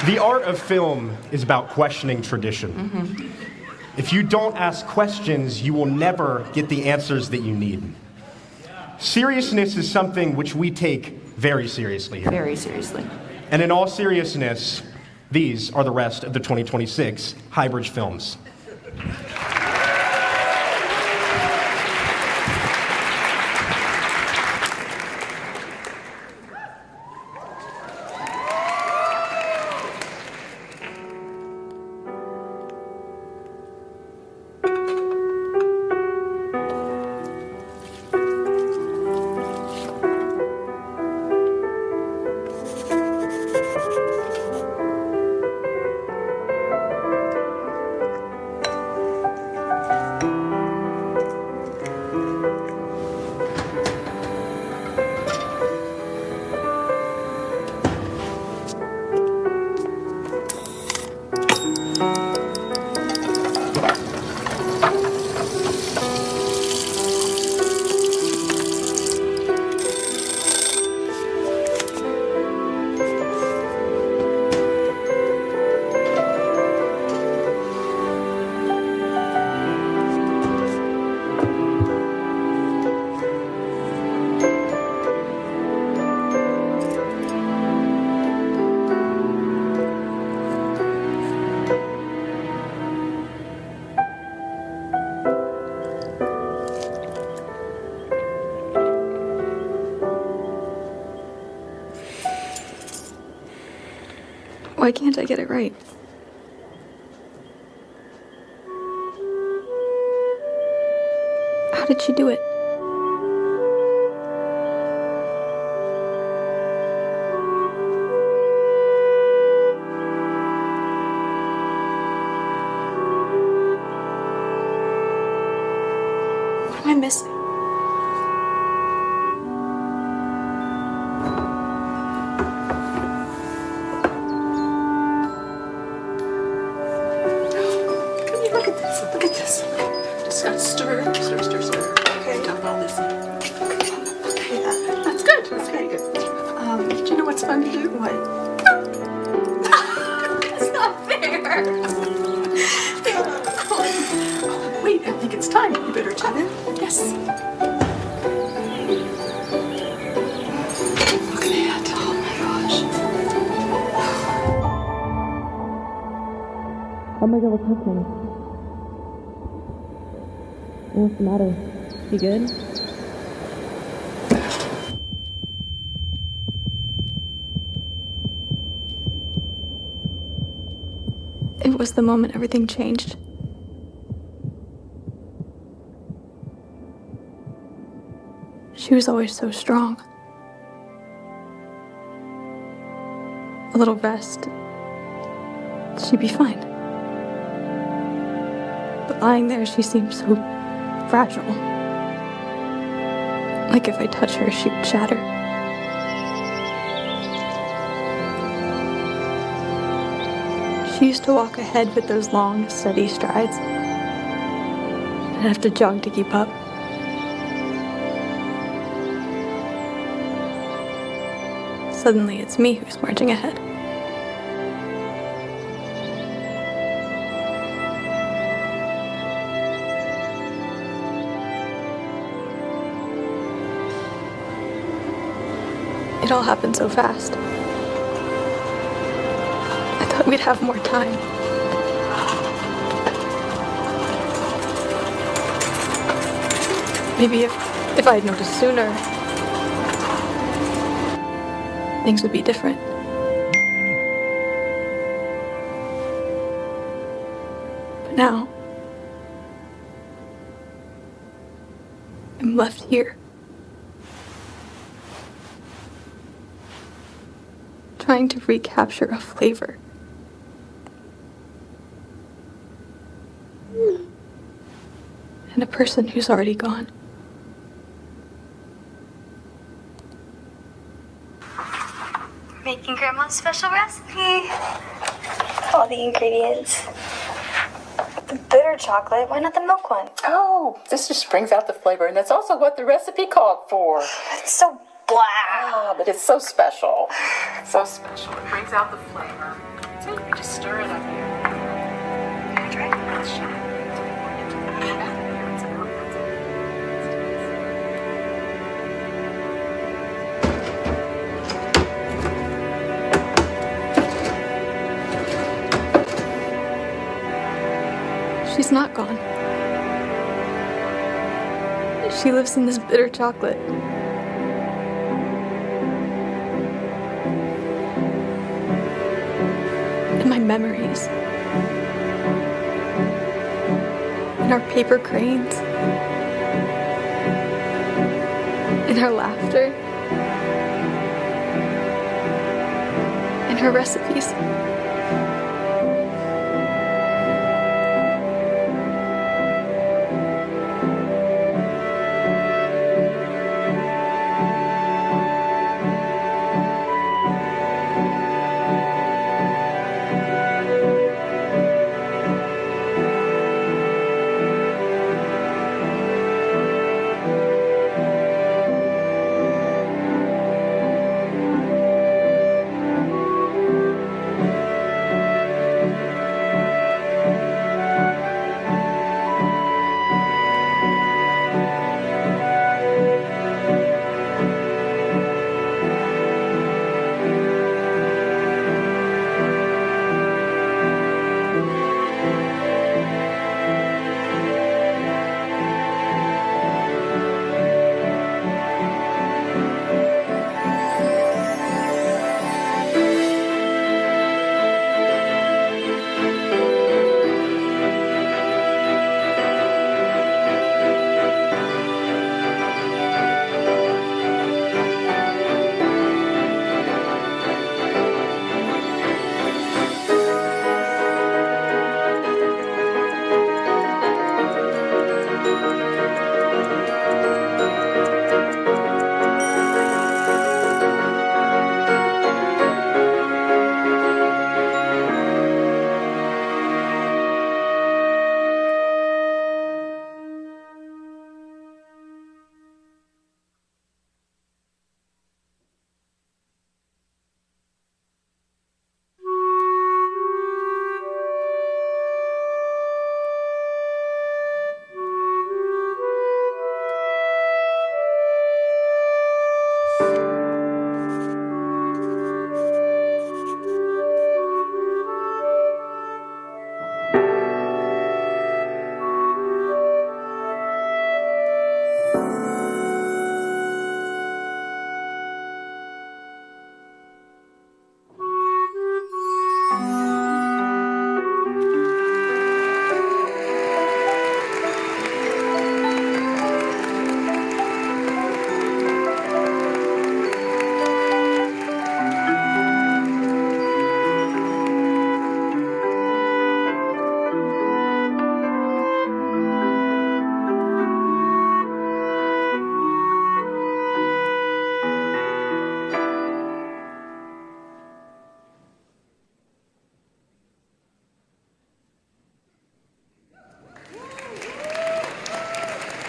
The art of film is about questioning tradition. Mm-hmm. If you don't ask questions, you will never get the answers that you need. Seriousness is something which we take very seriously here. Very seriously. And in all seriousness, these are the rest of the 2026 Highbridge films. Why can't I get it right? How did she do it? What am I missing? Look at this. Look at this. Just gotta stir, stir, stir, stir. Okay. Dump all this in. Okay, that's good. That's very good. Do you know what's fun to do? What? That's not fair. Oh, wait, I think it's time. You better tune in. Yes. Look at that. Oh my gosh. Oh my god, what's happening? What's the matter? You good? It was the moment everything changed. She was always so strong. A little rest, she'd be fine. But lying there, she seemed so fragile. Like if I touch her, she would shatter. She used to walk ahead with those long, steady strides. I'd have to jog to keep up. Suddenly, it's me who's marching ahead. It all happened so fast. I thought we'd have more time. Maybe if I had noticed sooner, things would be different. But now, I'm left here. Trying to recapture a flavor. And a person who's already gone. Making Grandma's special recipe. All the ingredients. The bitter chocolate, why not the milk one? Oh, this just brings out the flavor, and that's also what the recipe called for. It's so blah. Ah, but it's so special. So special. It brings out the flavor. So you can just stir it up here. Can I try it? Sure. She's not gone. She lives in this bitter chocolate. In my memories. In our paper cranes. In her laughter. In her recipes.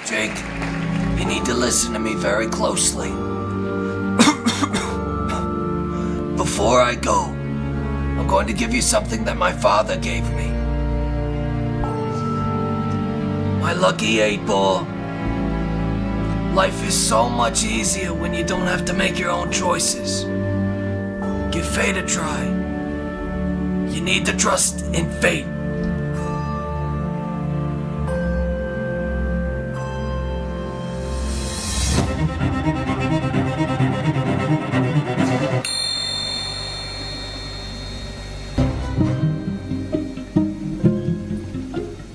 Jake, you need to listen to me very closely. Before I go, I'm going to give you something that my father gave me. My lucky 8-ball. Life is so much easier when you don't have to make your own choices. Give fate a try. You need to trust in fate.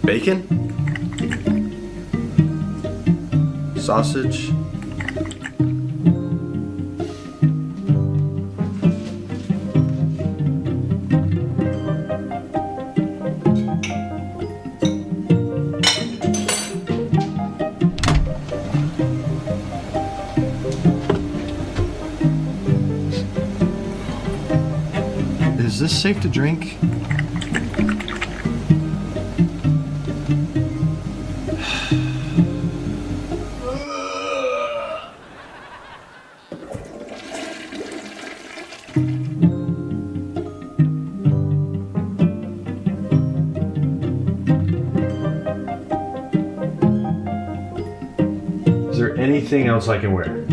Bacon? Sausage? Is this safe to drink? Is there anything else I can wear?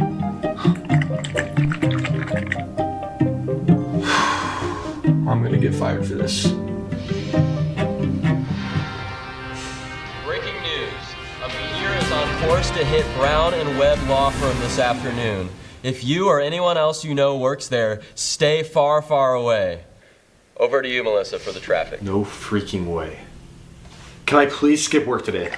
I'm gonna get fired for this. Breaking news. A meteor is on course to hit Brown and Webb Law Firm this afternoon. If you or anyone else you know works there, stay far, far away. Over to you, Melissa, for the traffic. No freaking way. Can I please skip work today?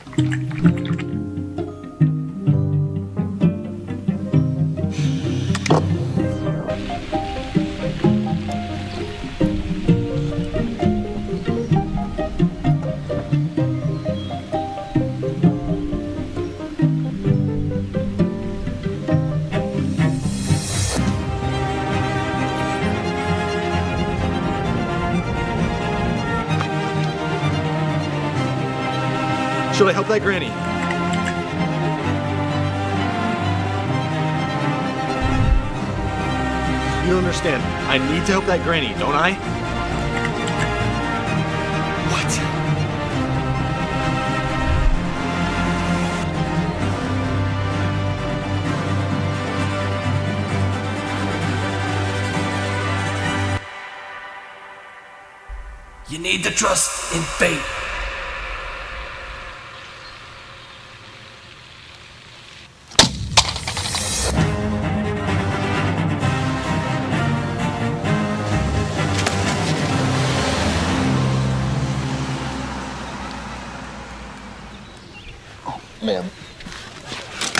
Should I help that granny? You don't understand. I need to help that granny, don't I? What? You need to trust in fate. Ma'am,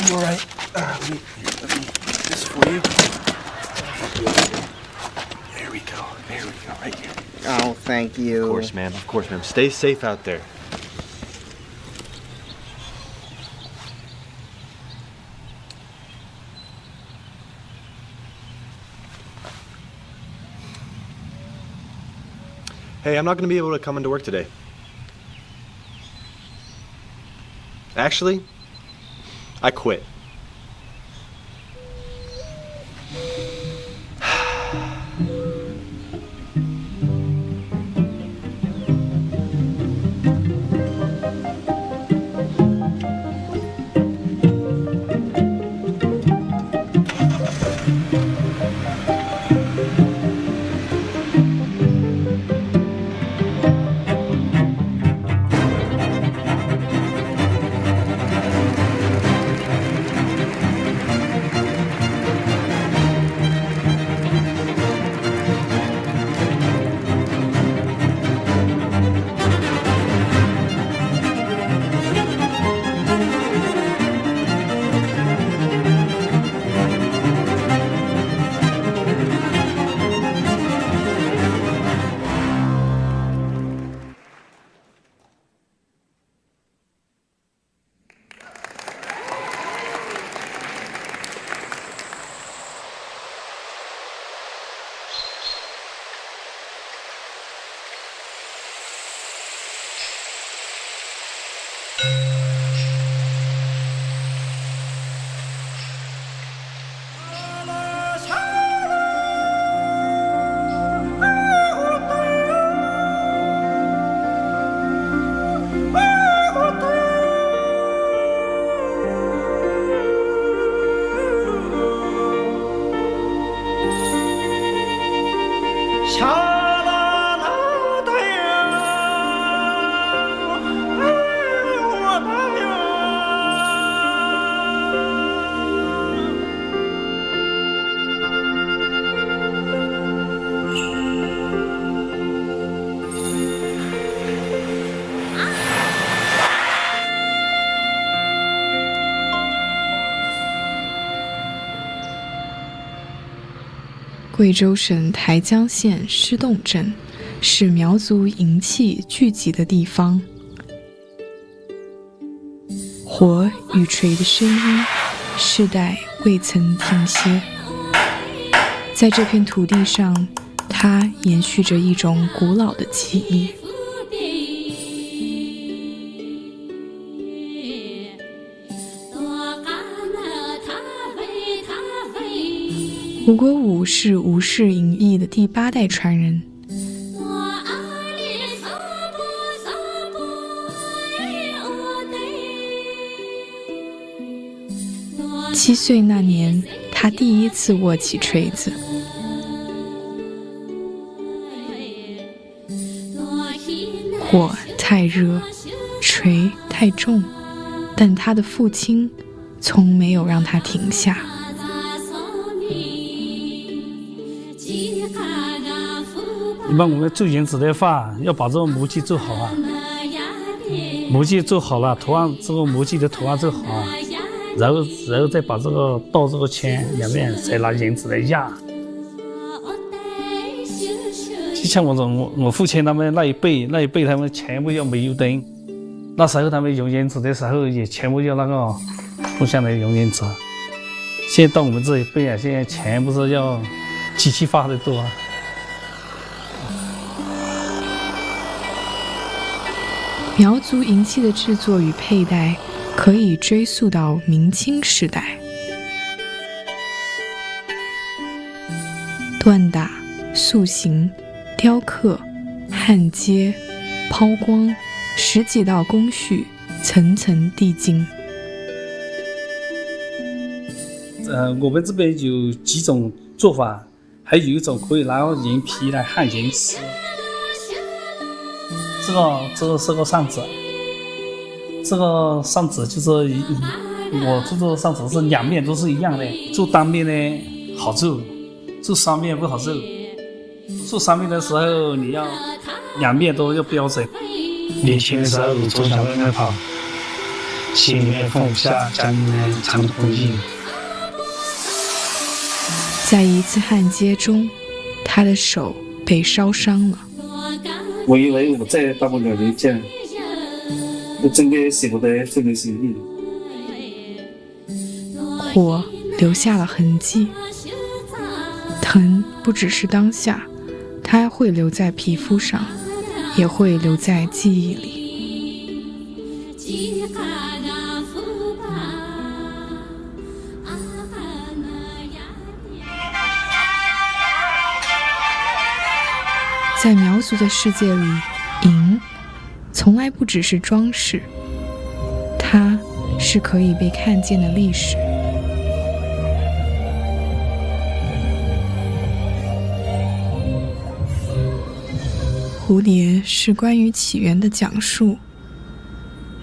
you all right? Let me get this for you. There we go, right here. Oh, thank you. Of course, ma'am, Stay safe out there. Hey, I'm not gonna be able to come into work today. Actually, I quit. 贵州省台江县施洞镇，是苗族银器聚集的地方。火与锤的声音，世代未曾停歇。在这片土地上，它延续着一种古老的记忆。吴国武是吴氏银艺的第8代传人。7岁那年，他第一次握起锤子。火太热，锤太重，但他的父亲从没有让他停下。一般我们做银子的话，要把这个模具做好啊，模具做好了，图案这个模具的图案做好啊，然后再把这个倒这个圈两面，再拿银子来压。就像我父亲他们那一辈他们全部要煤油灯，那时候他们用银子的时候也全部要那个互相的用银子。现在到我们这一辈啊，现在全部是要机器化的多。苗族银器的制作与佩戴可以追溯到明清时代。锻打、塑形、雕刻、焊接、抛光，10几道工序，层层递进。我们这边有几种做法，还有一种可以拿银皮来焊银丝。这个是个扇子，这个扇子就是我做这个扇子是两面都是一样的，做单面呢好做，做三面不好做。做三面的时候你要两面都要标准。年轻的时候总想往外跑，心里面放不下家里面藏的东西。在一次焊接中，他的手被烧伤了。我以为我再大不了就这样，我真的舍不得这门生意。火留下了痕迹，疼不只是当下，它还会留在皮肤上，也会留在记忆里。在苗族的世界里，银从来不只是装饰，它是可以被看见的历史。蝴蝶是关于起源的讲述，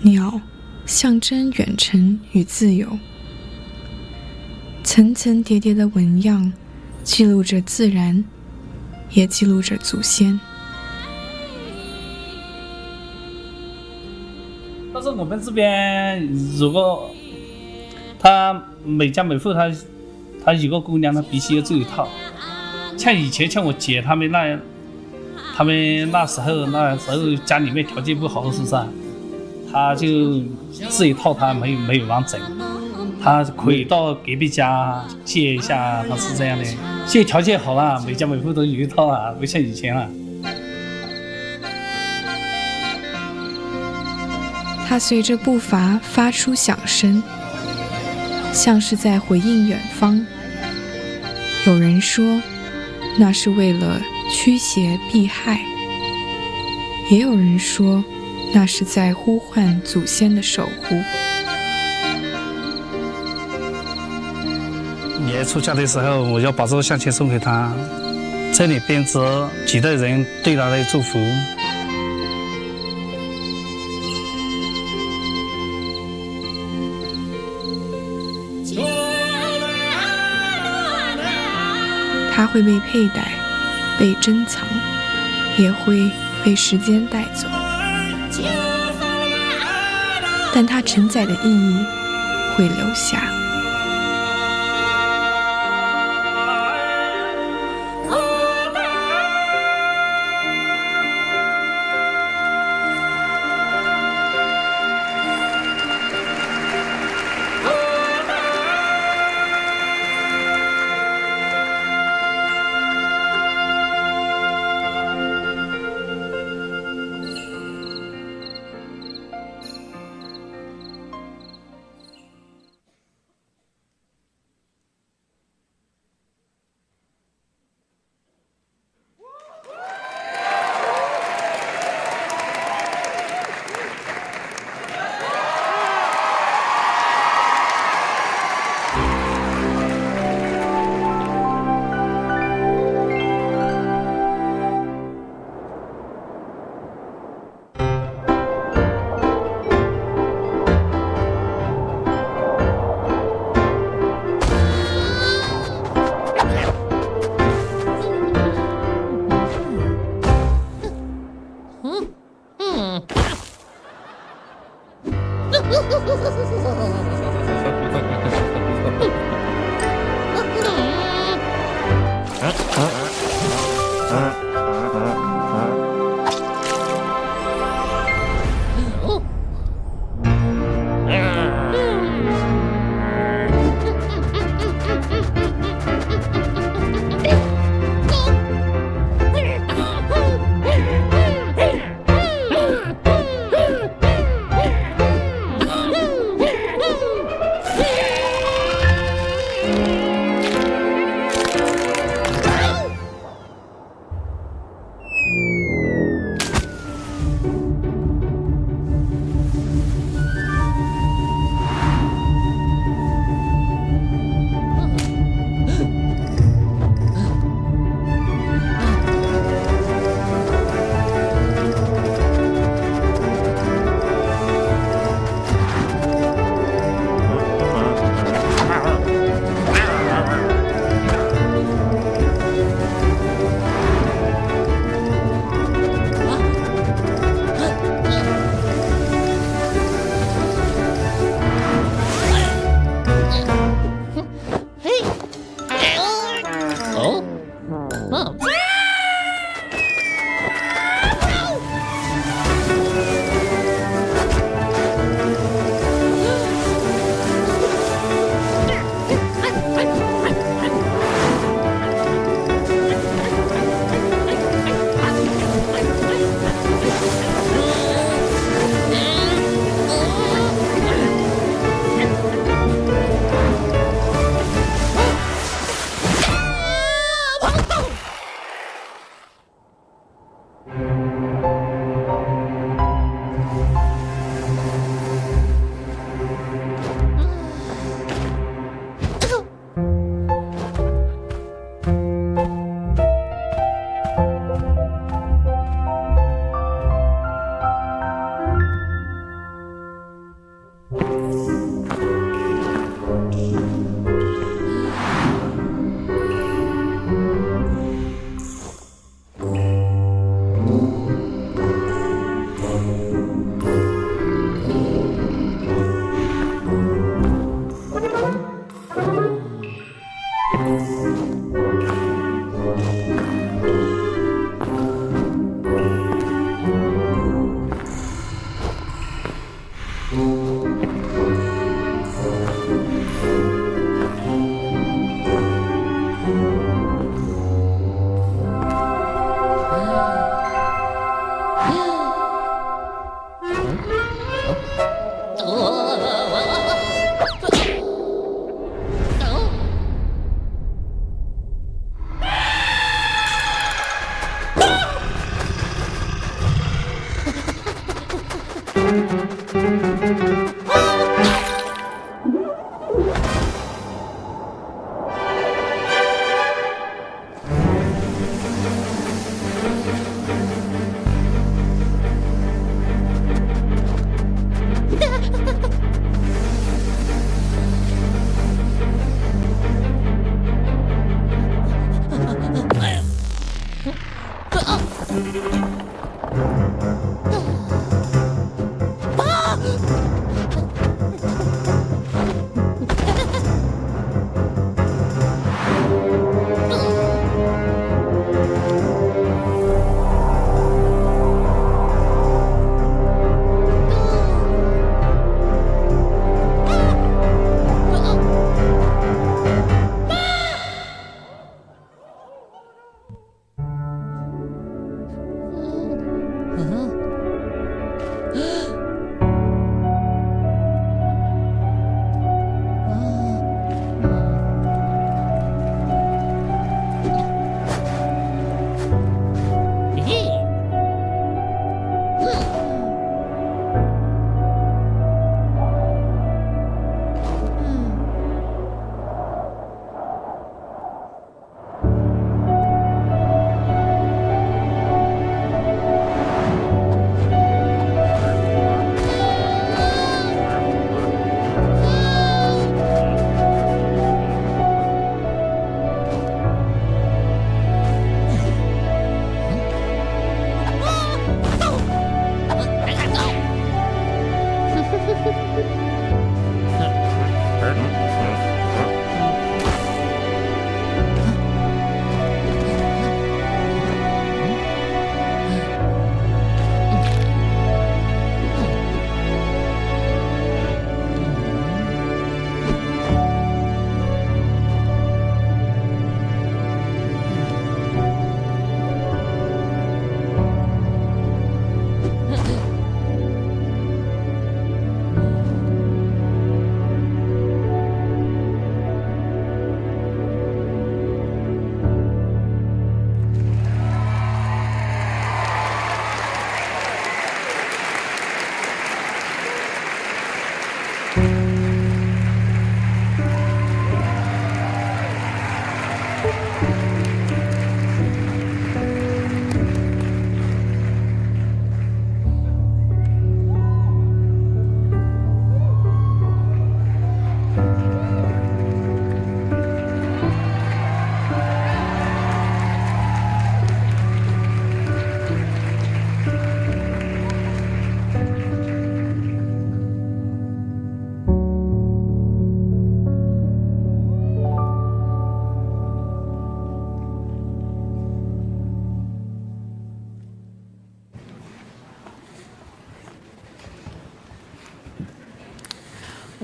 鸟象征远程与自由，层层叠叠的纹样记录着自然，也记录着祖先。但是我们这边，如果他每家每户他一个姑娘，她必须要做一套。像以前像我姐他们那时候家里面条件不好，是不是？他就这一套他没有完整，他可以到隔壁家借一下，他是这样的。现在条件好了，每家每户都有一套了，不像以前了。它随着步伐发出响声，像是在回应远方。有人说，那是为了驱邪避害；也有人说，那是在呼唤祖先的守护。爷出家的时候，我要把这个项圈送给他，这里编织几代人对他的祝福。它会被佩戴，被珍藏，也会被时间带走，但它承载的意义会留下。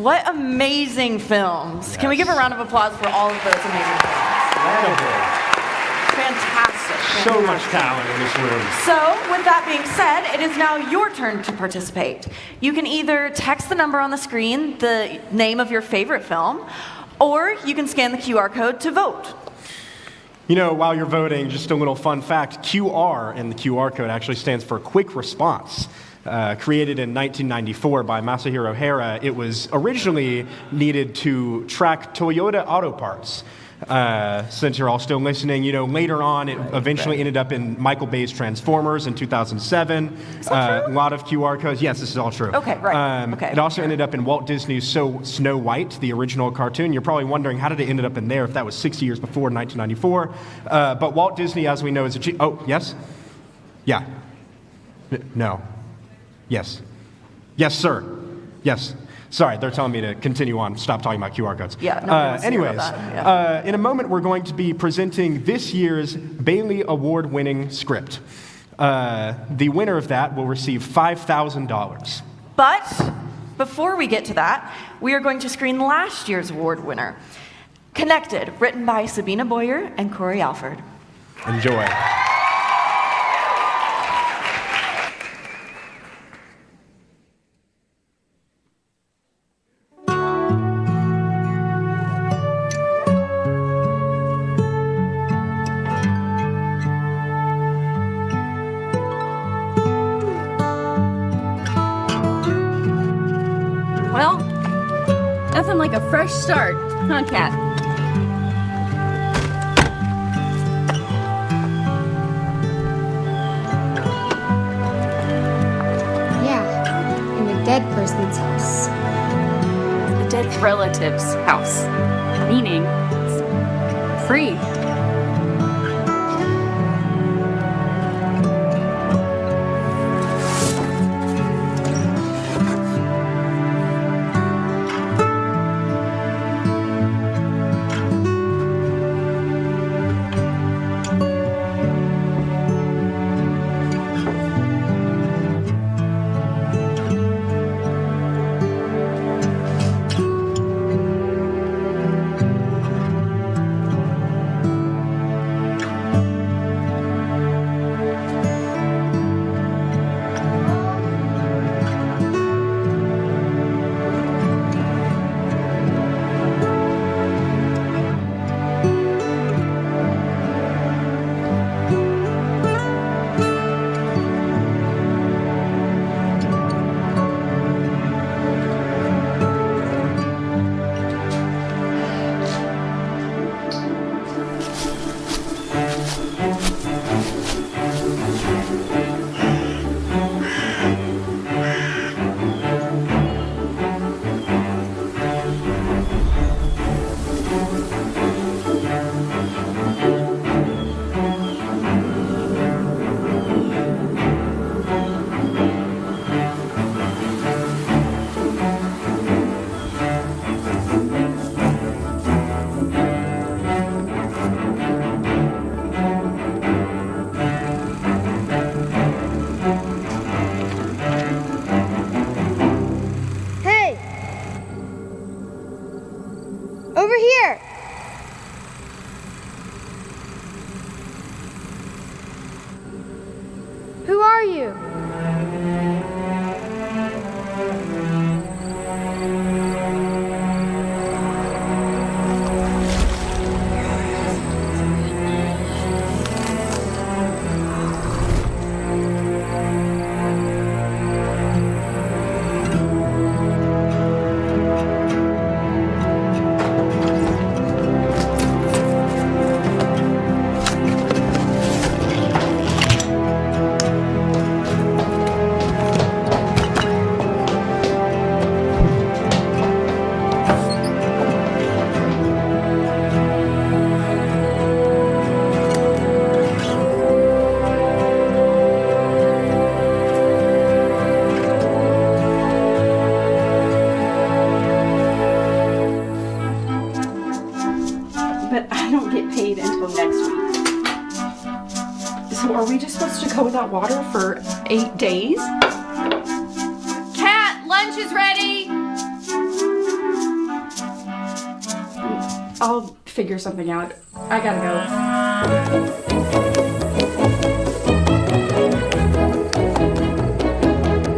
What amazing films. Can we give a round of applause for all of those amazing films? Fantastic. So much talent in this room. So, with that being said, it is now your turn to participate. You can either text the number on the screen, the name of your favorite film, or you can scan the QR code to vote. You know, while you're voting, just a little fun fact, QR in the QR code actually stands for Quick Response. Created in 1994 by Masahiro Hara, it was originally needed to track Toyota auto parts. Since you're all still listening, you know, later on it eventually ended up in Michael Bay's Transformers in 2007. A lot of QR codes. Yes, this is all true. Okay, right. It also ended up in Walt Disney's Snow White, the original cartoon. You're probably wondering, how did it end up in there if that was 60 years before 1994? But Walt Disney, as we know, is a... Oh, yes? Yeah. No. Yes. Yes, sir. Yes. Sorry, they're telling me to continue on. Stop talking about QR codes. Yeah, no one wants to hear anyways, about that. Yeah. in a moment, we're going to be presenting this year's Bailey Award-winning script. The winner of that will receive $5,000. But before we get to that, we are going to screen last year's award winner, Connected, written by Sabina Boyer and Corey Alford. Enjoy. Well, nothing like a fresh start, huh, Kat? Yeah, in a dead person's house. The dead relative's house. Meaning, it's free. Over here! Who are you? But I don't get paid until next week. So are we just supposed to go without water for 8 days? Kat, lunch is ready. I'll figure something out. I gotta go.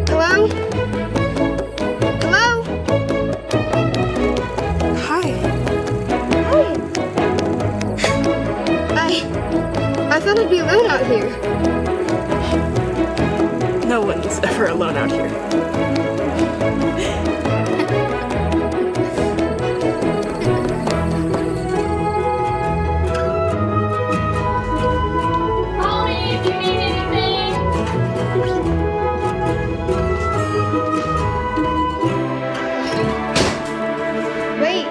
Hello? Hello? Hi. I thought I'd be alone out here. No one's ever alone out here. Call me if you need anything. Wait.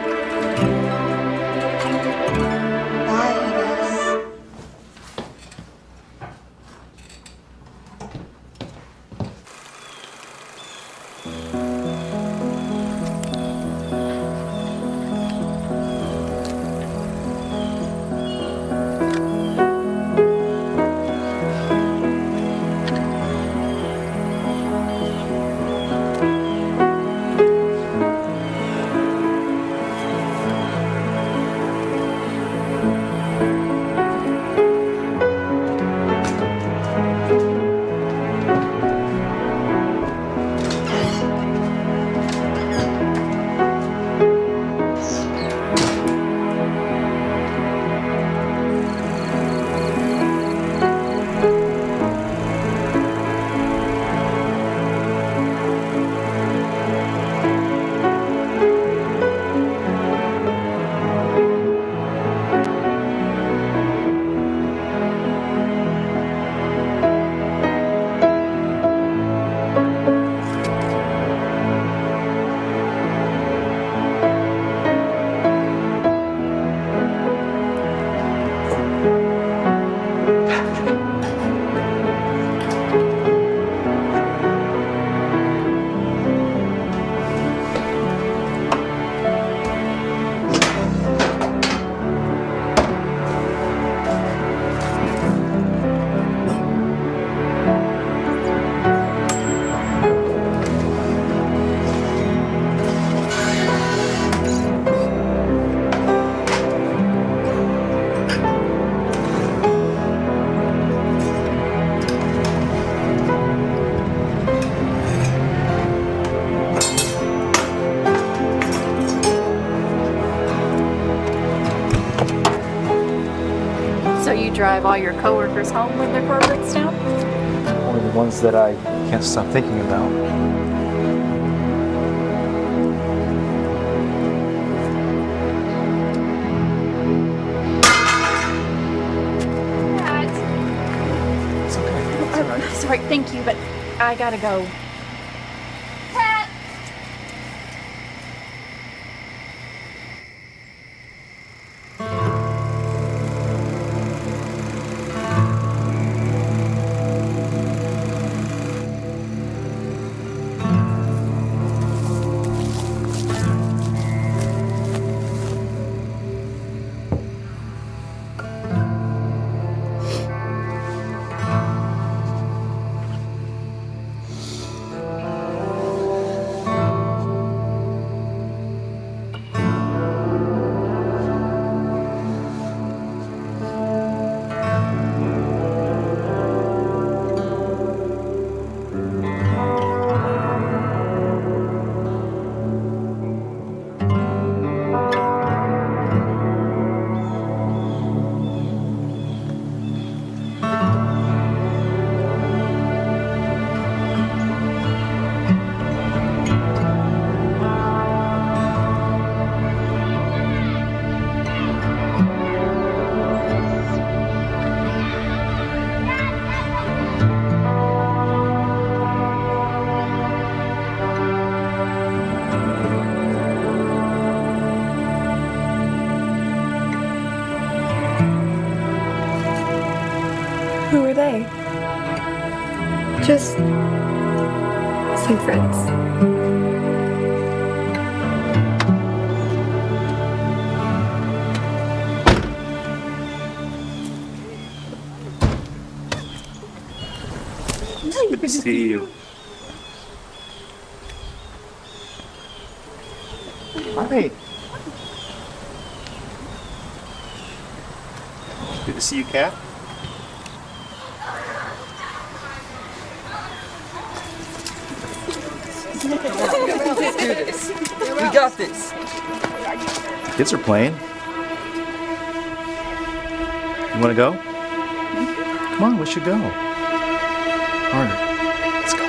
Bye, I guess. So you drive all your coworkers home when their car breaks down? Only the ones that I can't stop thinking about. It's okay. It's all right. Sorry, thank you, but I gotta go. Who are they? Just some friends. Good to see you. Hi. Good to see you, Kat. Let's do this. We got this. Kids are playing. You want to go? Come on, we should go. Harder. Let's go.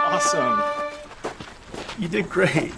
Awesome. You did great.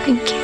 Thank you.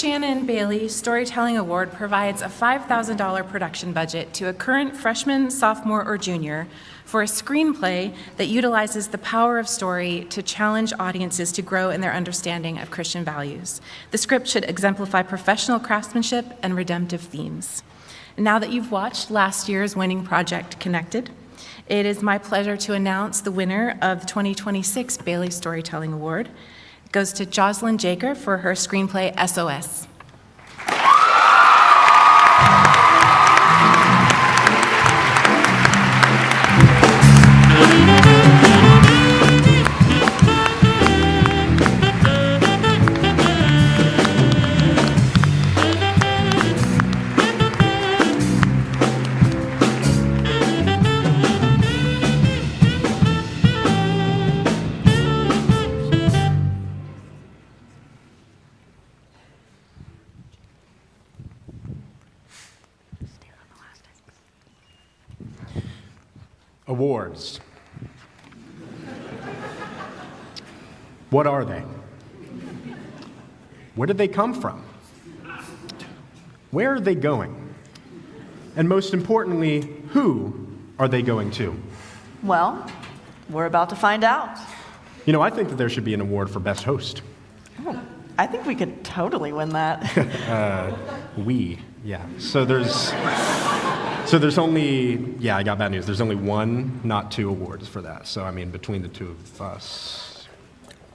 Shannon Bailey Storytelling Award provides a $5,000 production budget to a current freshman, sophomore, or junior for a screenplay that utilizes the power of story to challenge audiences to grow in their understanding of Christian values. The script should exemplify professional craftsmanship and redemptive themes. And now that you've watched last year's winning project, Connected, it is my pleasure to announce the winner of the 2026 Bailey Storytelling Award. It goes to Jocelyn Jaker for her screenplay, SOS. Awards. What are they? Where did they come from? Where are they going? And most importantly, who are they going to? Well, we're about to find out. You know, I think that there should be an award for Best Host. Oh, I think we could totally win that. Yeah. So there's only, yeah, I got bad news. There's only one, not two awards for that. So, I mean, between the two of us.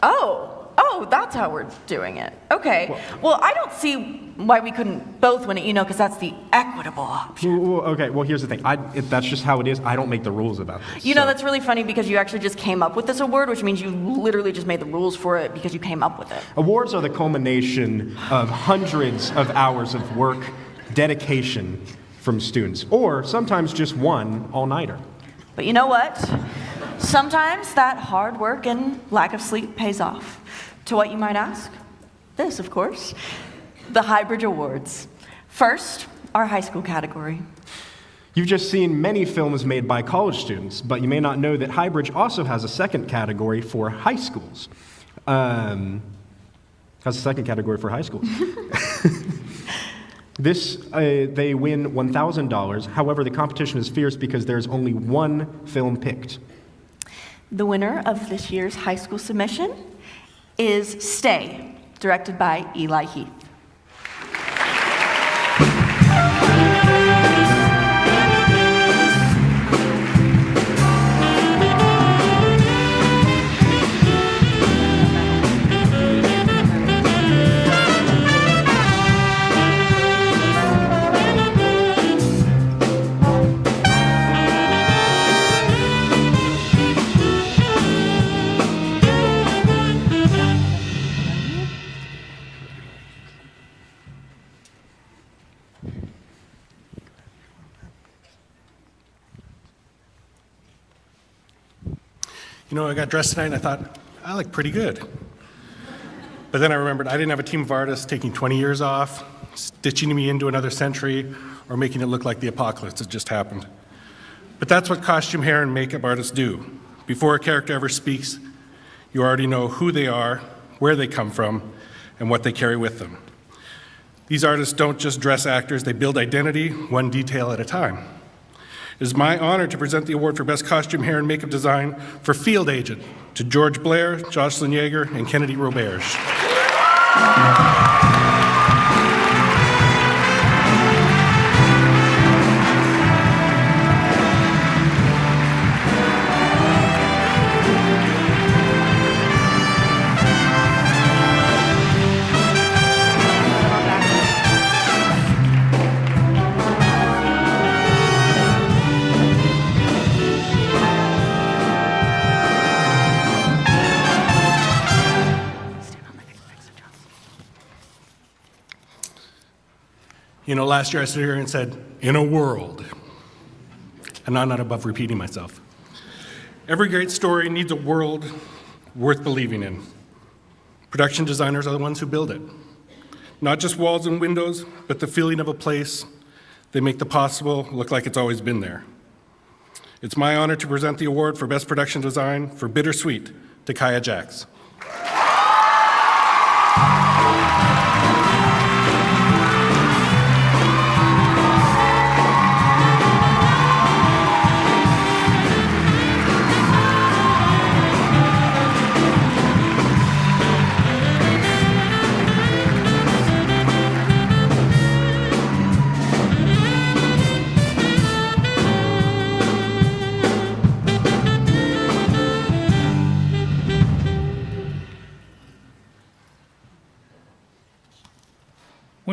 Oh, that's how we're doing it. Okay. Well, I don't see why we couldn't both win it, because that's the equitable option. Okay, well, here's the thing. That's just how it is. I don't make the rules about this. That's really funny because you actually just came up with this award, which means you literally just made the rules for it because you came up with it. Awards are the culmination of hundreds of hours of work, dedication from students, or sometimes just one all-nighter. But you know what? Sometimes that hard work and lack of sleep pays off. To what you might ask? This, of course. The Highbridge Awards. First, our high school category. You've just seen many films made by college students, but you may not know that Highbridge also has a second category for high schools. Has a second category for high schools. They win $1,000. However, the competition is fierce because there's only one film picked. The winner of this year's high school submission is Stay, directed by Eli Heath. I got dressed tonight and I thought, I look pretty good. But then I remembered I didn't have a team of artists taking 20 years off, stitching me into another century, or making it look like the apocalypse had just happened. But that's what costume, hair, and makeup artists do. Before a character ever speaks, you already know who they are, where they come from, and what they carry with them. These artists don't just dress actors, they build identity one detail at a time. It is my honor to present the award for Best Costume, Hair, and Makeup Design for Field Agent to George Blair, Jocelyn Yeager, and Kennedy Roberge. Last year I stood here and said, in a world, and I'm not above repeating myself. Every great story needs a world worth believing in. Production designers are the ones who build it. Not just walls and windows, but the feeling of a place. They make the possible look like it's always been there. It's my honor to present the award for Best Production Design for Bittersweet to Kaya Jax.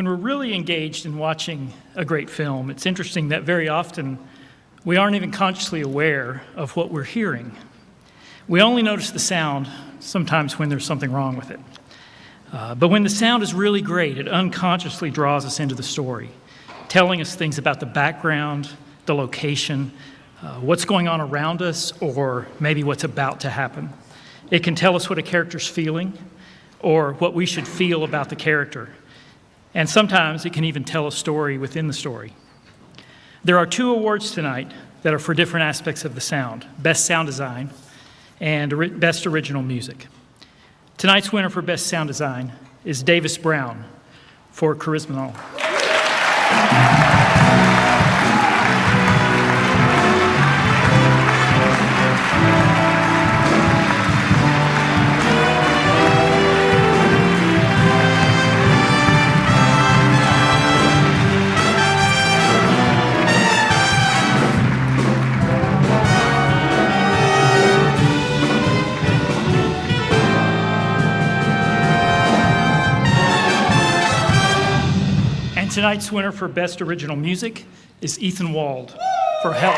when we're really engaged in watching a great film, it's interesting that very often we aren't even consciously aware of what we're hearing. We only notice the sound sometimes when there's something wrong with it. But when the sound is really great, it unconsciously draws us into the story, telling us things about the background, the location, what's going on around us, or maybe what's about to happen. It can tell us what a character's feeling, or what we should feel about the character. And sometimes it can even tell a story within the story. There are 2 awards tonight that are for different aspects of the sound: Best Sound Design and Best Original Music. Tonight's winner for Best Sound Design is Davis Brown for Charisma. Tonight's winner for Best Original Music is Ethan Wald for Help.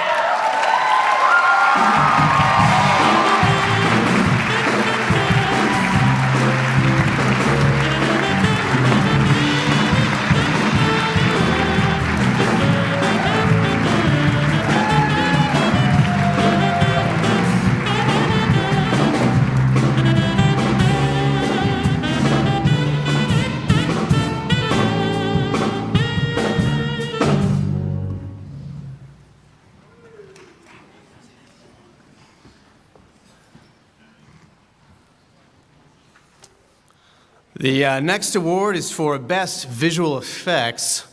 The next award is for Best Visual Effects.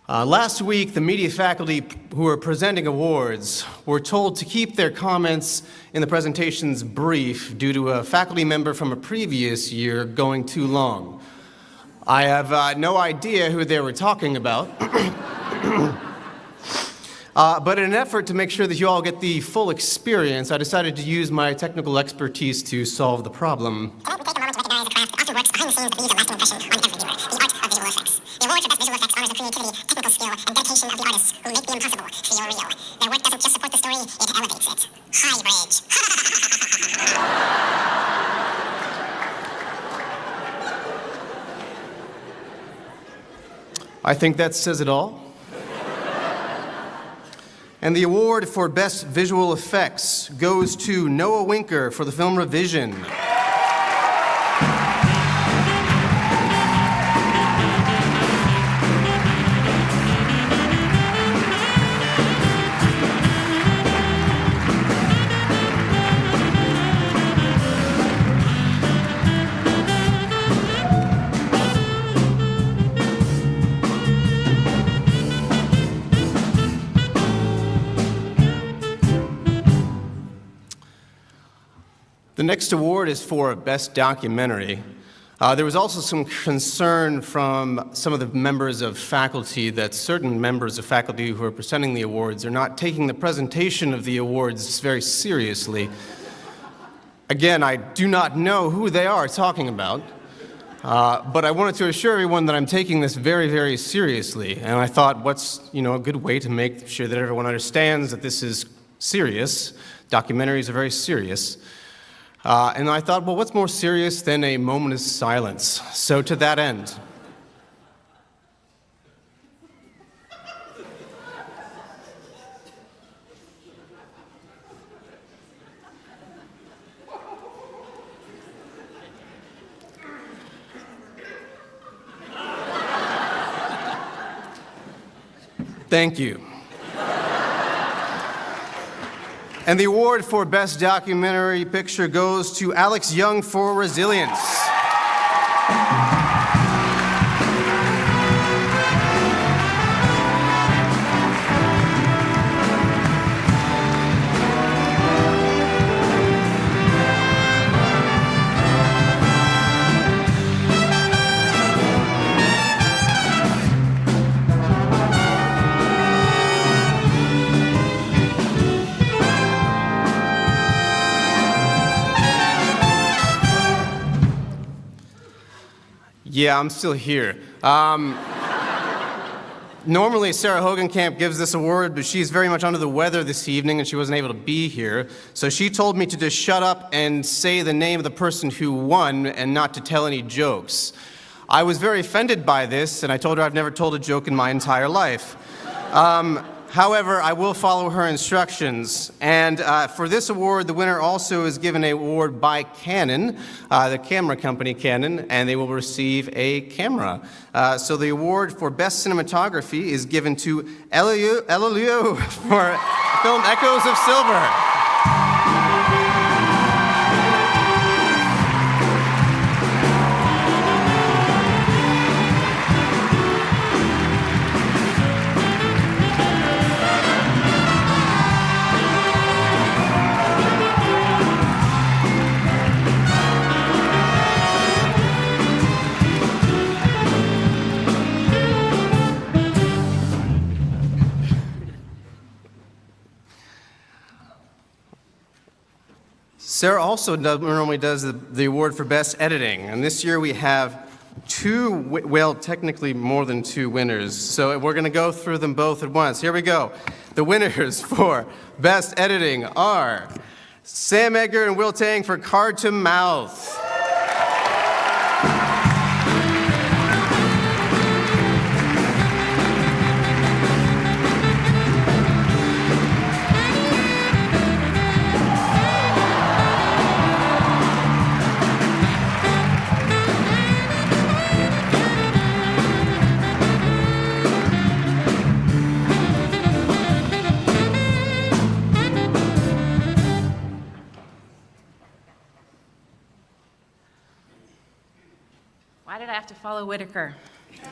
Last week, the media faculty who are presenting awards were told to keep their comments in the presentations brief due to a faculty member from a previous year going too long. I have no idea who they were talking about. But in an effort to make sure that you all get the full experience, I decided to use my technical expertise to solve the problem. I think that says it all. And the award for Best Visual Effects goes to Noah Winker for the film Revision. The next award is for Best Documentary. There was also some concern from some of the members of faculty that certain members of faculty who are presenting the awards are not taking the presentation of the awards very seriously. Again, I do not know who they are talking about, but I wanted to assure everyone that I'm taking this very, very seriously. And I thought, what's a good way to make sure that everyone understands that this is serious? Documentaries are very serious. And I thought, well, what's more serious than a moment of silence? So to that end, thank you. And the award for Best Documentary Picture goes to Alex Young for Resilience. Yeah, I'm still here. Normally, Sarah Hogenkamp gives this award, but she's very much under the weather this evening and she wasn't able to be here. So she told me to just shut up and say the name of the person who won and not to tell any jokes. I was very offended by this, and I told her I've never told a joke in my entire life. However, I will follow her instructions. And for this award, the winner also is given an award by Canon, the camera company Canon, and they will receive a camera. So the award for Best Cinematography is given to Elaliu for film Echoes of Silver. Sarah also normally does the award for Best Editing, and this year we have technically more than two winners, so we're going to go through them both at once. Here we go. The winners for Best Editing are Sam Edgar and Will Tang for Card to Mouth. Why did I have to follow Whitaker? I'm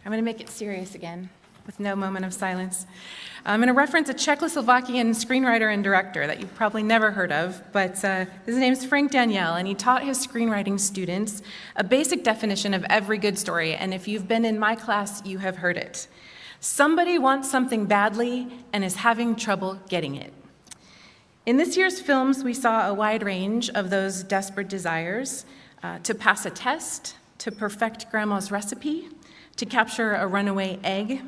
going to make it serious again, with no moment of silence. I'm going to reference a Czechoslovakian screenwriter and director that you've probably never heard of, but his name's Frank Daniel, and he taught his screenwriting students a basic definition of every good story, and if you've been in my class, you have heard it. Somebody wants something badly and is having trouble getting it. In this year's films, we saw a wide range of those desperate desires, to pass a test, to perfect grandma's recipe, to capture a runaway egg.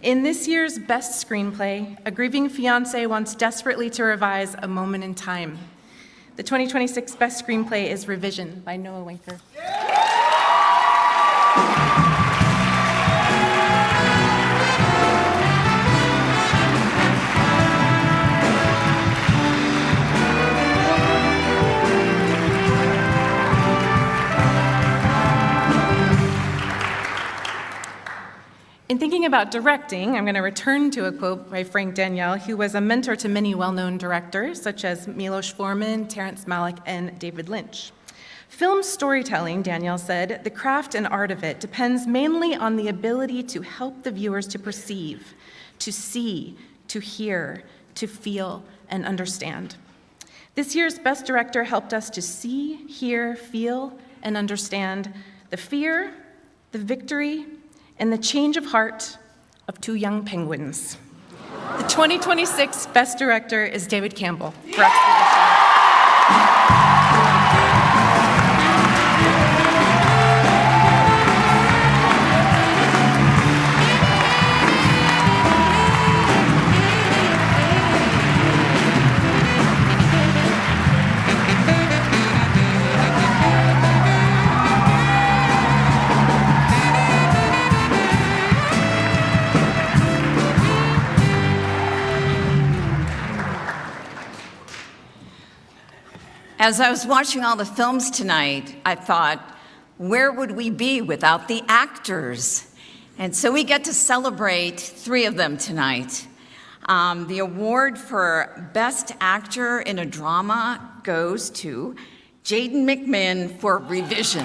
In this year's Best Screenplay, a grieving fiancé wants desperately to revise A Moment in Time. The 2026 Best Screenplay is Revision by Noah Winker. In thinking about directing, I'm going to return to a quote by Frank Daniel, who was a mentor to many well-known directors, such as Milos Forman, Terrence Malick, and David Lynch. Film storytelling, Daniel said, the craft and art of it depends mainly on the ability to help the viewers to perceive, to see, to hear, to feel, and understand. This year's Best Director helped us to see, hear, feel, and understand the fear, the victory, and the change of heart of two young penguins. The 2026 Best Director is David Campbell for Expedition. As I was watching all the films tonight, I thought, where would we be without the actors? And so we get to celebrate 3 of them tonight. The award for Best Actor in a Drama goes to Jaden McMinn for Revision.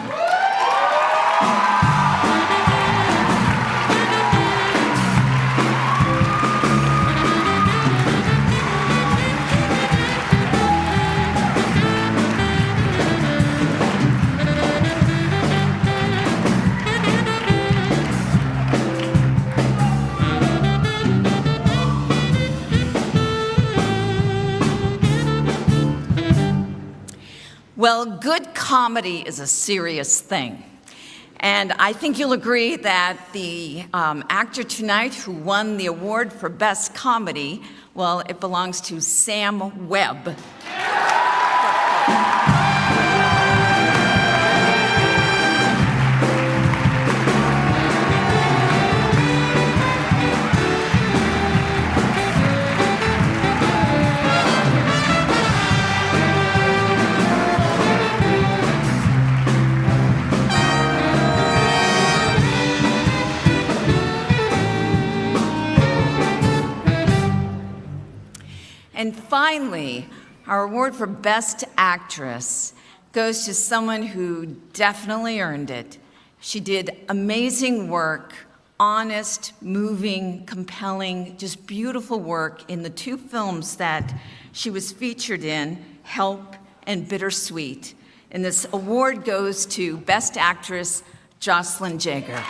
Well, good comedy is a serious thing. And I think you'll agree that the actor tonight who won the award for Best Comedy, well, it belongs to Sam Webb. And finally, our award for Best Actress goes to someone who definitely earned it. She did amazing work, honest, moving, compelling, just beautiful work in the two films that she was featured in, Help and Bittersweet. And this award goes to Best Actress, Jocelyn Jager.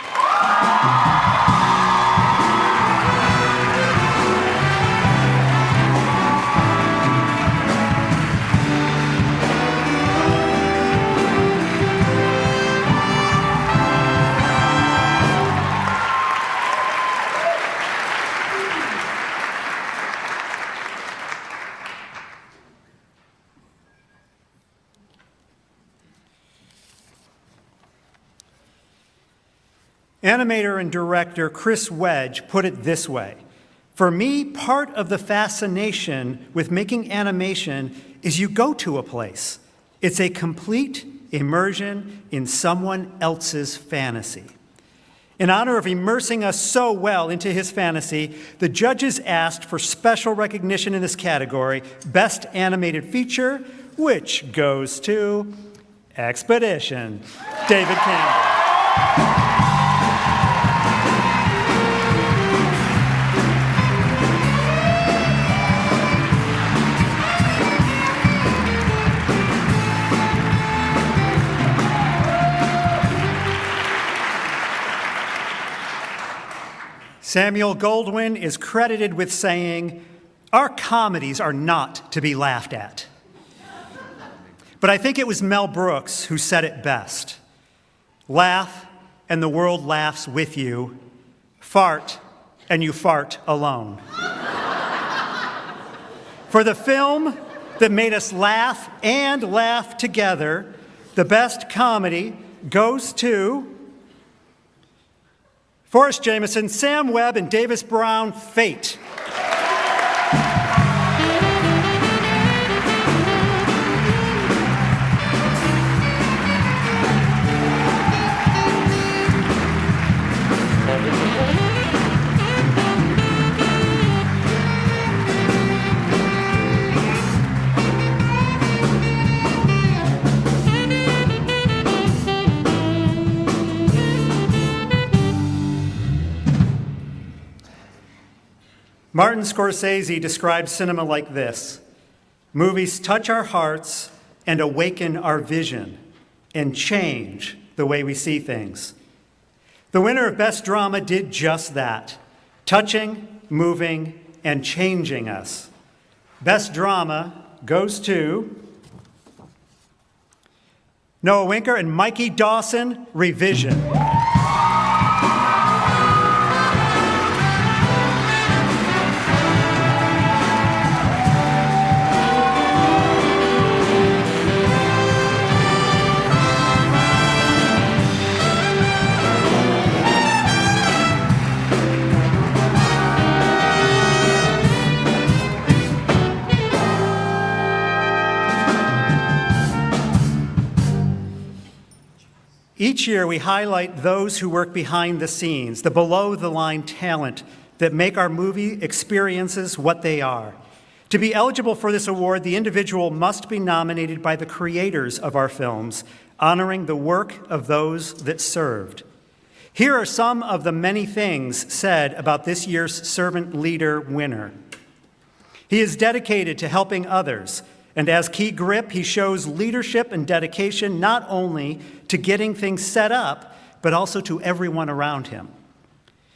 Animator and director Chris Wedge put it this way: "For me, part of the fascination with making animation is you go to a place. It's a complete immersion in someone else's fantasy." In honor of immersing us so well into his fantasy, the judges asked for special recognition in this category, Best Animated Feature, which goes to Expedition, David Campbell. Samuel Goldwyn is credited with saying, "Our comedies are not to be laughed at." But I think it was Mel Brooks who said it best. Laugh, and the world laughs with you. Fart, and you fart alone. For the film that made us laugh and laugh together, the best comedy goes to Forrest Jameson, Sam Webb, and Davis Brown, Fate. Martin Scorsese describes cinema like this: "Movies touch our hearts and awaken our vision and change the way we see things." The winner of Best Drama did just that, touching, moving, and changing us. Best Drama goes to Noah Winker and Mikey Dawson, Revision. Each year, we highlight those who work behind the scenes, the below-the-line talent that make our movie experiences what they are. To be eligible for this award, the individual must be nominated by the creators of our films, honoring the work of those that served. Here are some of the many things said about this year's Servant Leader winner. He is dedicated to helping others, and as key grip, he shows leadership and dedication not only to getting things set up, but also to everyone around him.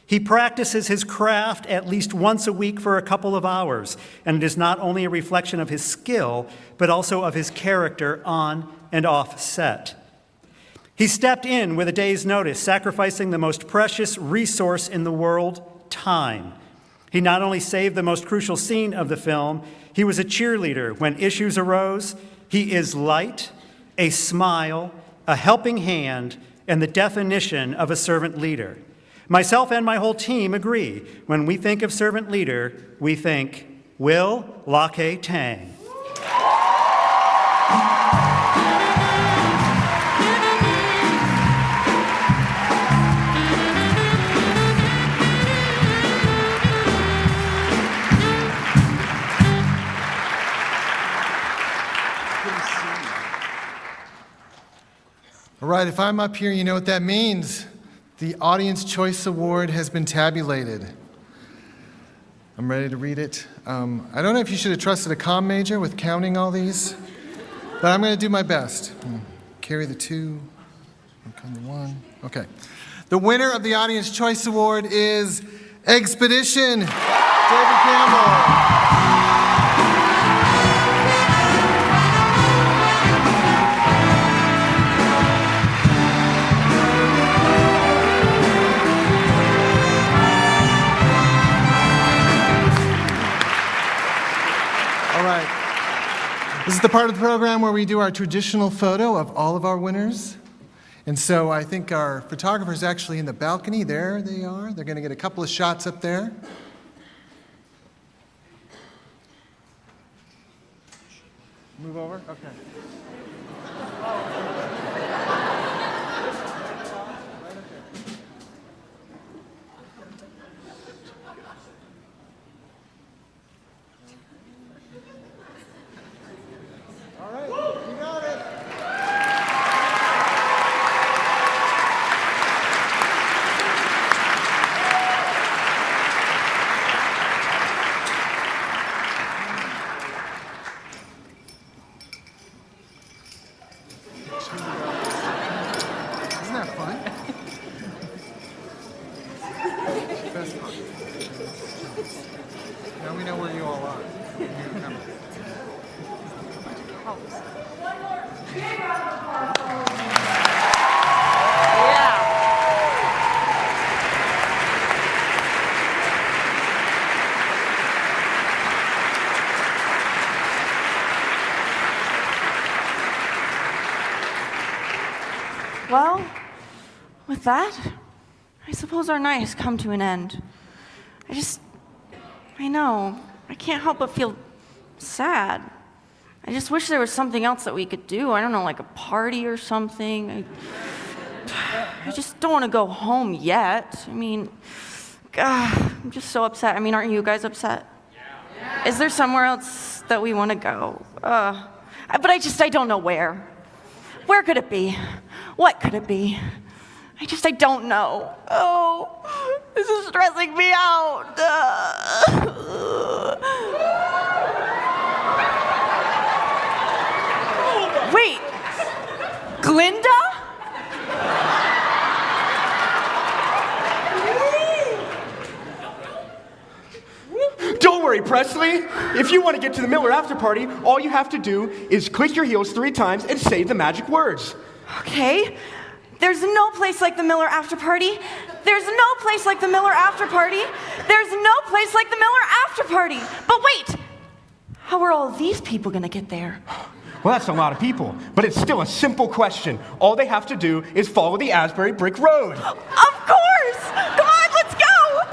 He practices his craft at least once a week for a couple of hours, and it is not only a reflection of his skill, but also of his character on and off set. He stepped in with a day's notice, sacrificing the most precious resource in the world, time. He not only saved the most crucial scene of the film, he was a cheerleader when issues arose. He is light, a smile, a helping hand, and the definition of a servant leader. Myself and my whole team agree. When we think of servant leader, we think Will Locke Tang. All right, if I'm up here, you know what that means. The Audience Choice Award has been tabulated. I'm ready to read it. I don't know if you should have trusted a comm major with counting all these, but I'm going to do my best. Carry the 2, come the 1. Okay. The winner of the Audience Choice Award is Expedition, David Campbell. This is the part of the program where we do our traditional photo of all of our winners. And so I think our photographer is actually in the balcony. There they are. They're going to get a couple of shots up there. Move over? Okay. Now we know where you all are. You're coming. Well, with that, I suppose our night has come to an end. I know, I can't help but feel sad. I just wish there was something else that we could do. I don't know, like a party or something. I just don't want to go home yet. I mean, God, I'm just so upset. I mean, aren't you guys upset? Yeah. Is there somewhere else that we want to go? But I don't know where. Where could it be? What could it be? I don't know. Oh, this is stressing me out. Wait, Glinda? Don't worry, Presley. If you want to get to the Miller after party, all you have to do is click your heels 3 times and say the magic words. Okay. There's no place like the Miller after party. There's no place like the Miller after party. There's no place like the Miller after party. But wait, how are all these people gonna get there? Well, that's a lot of people, but it's still a simple question. All they have to do is follow the Asbury Brick Road. Of course! Come on, let's go!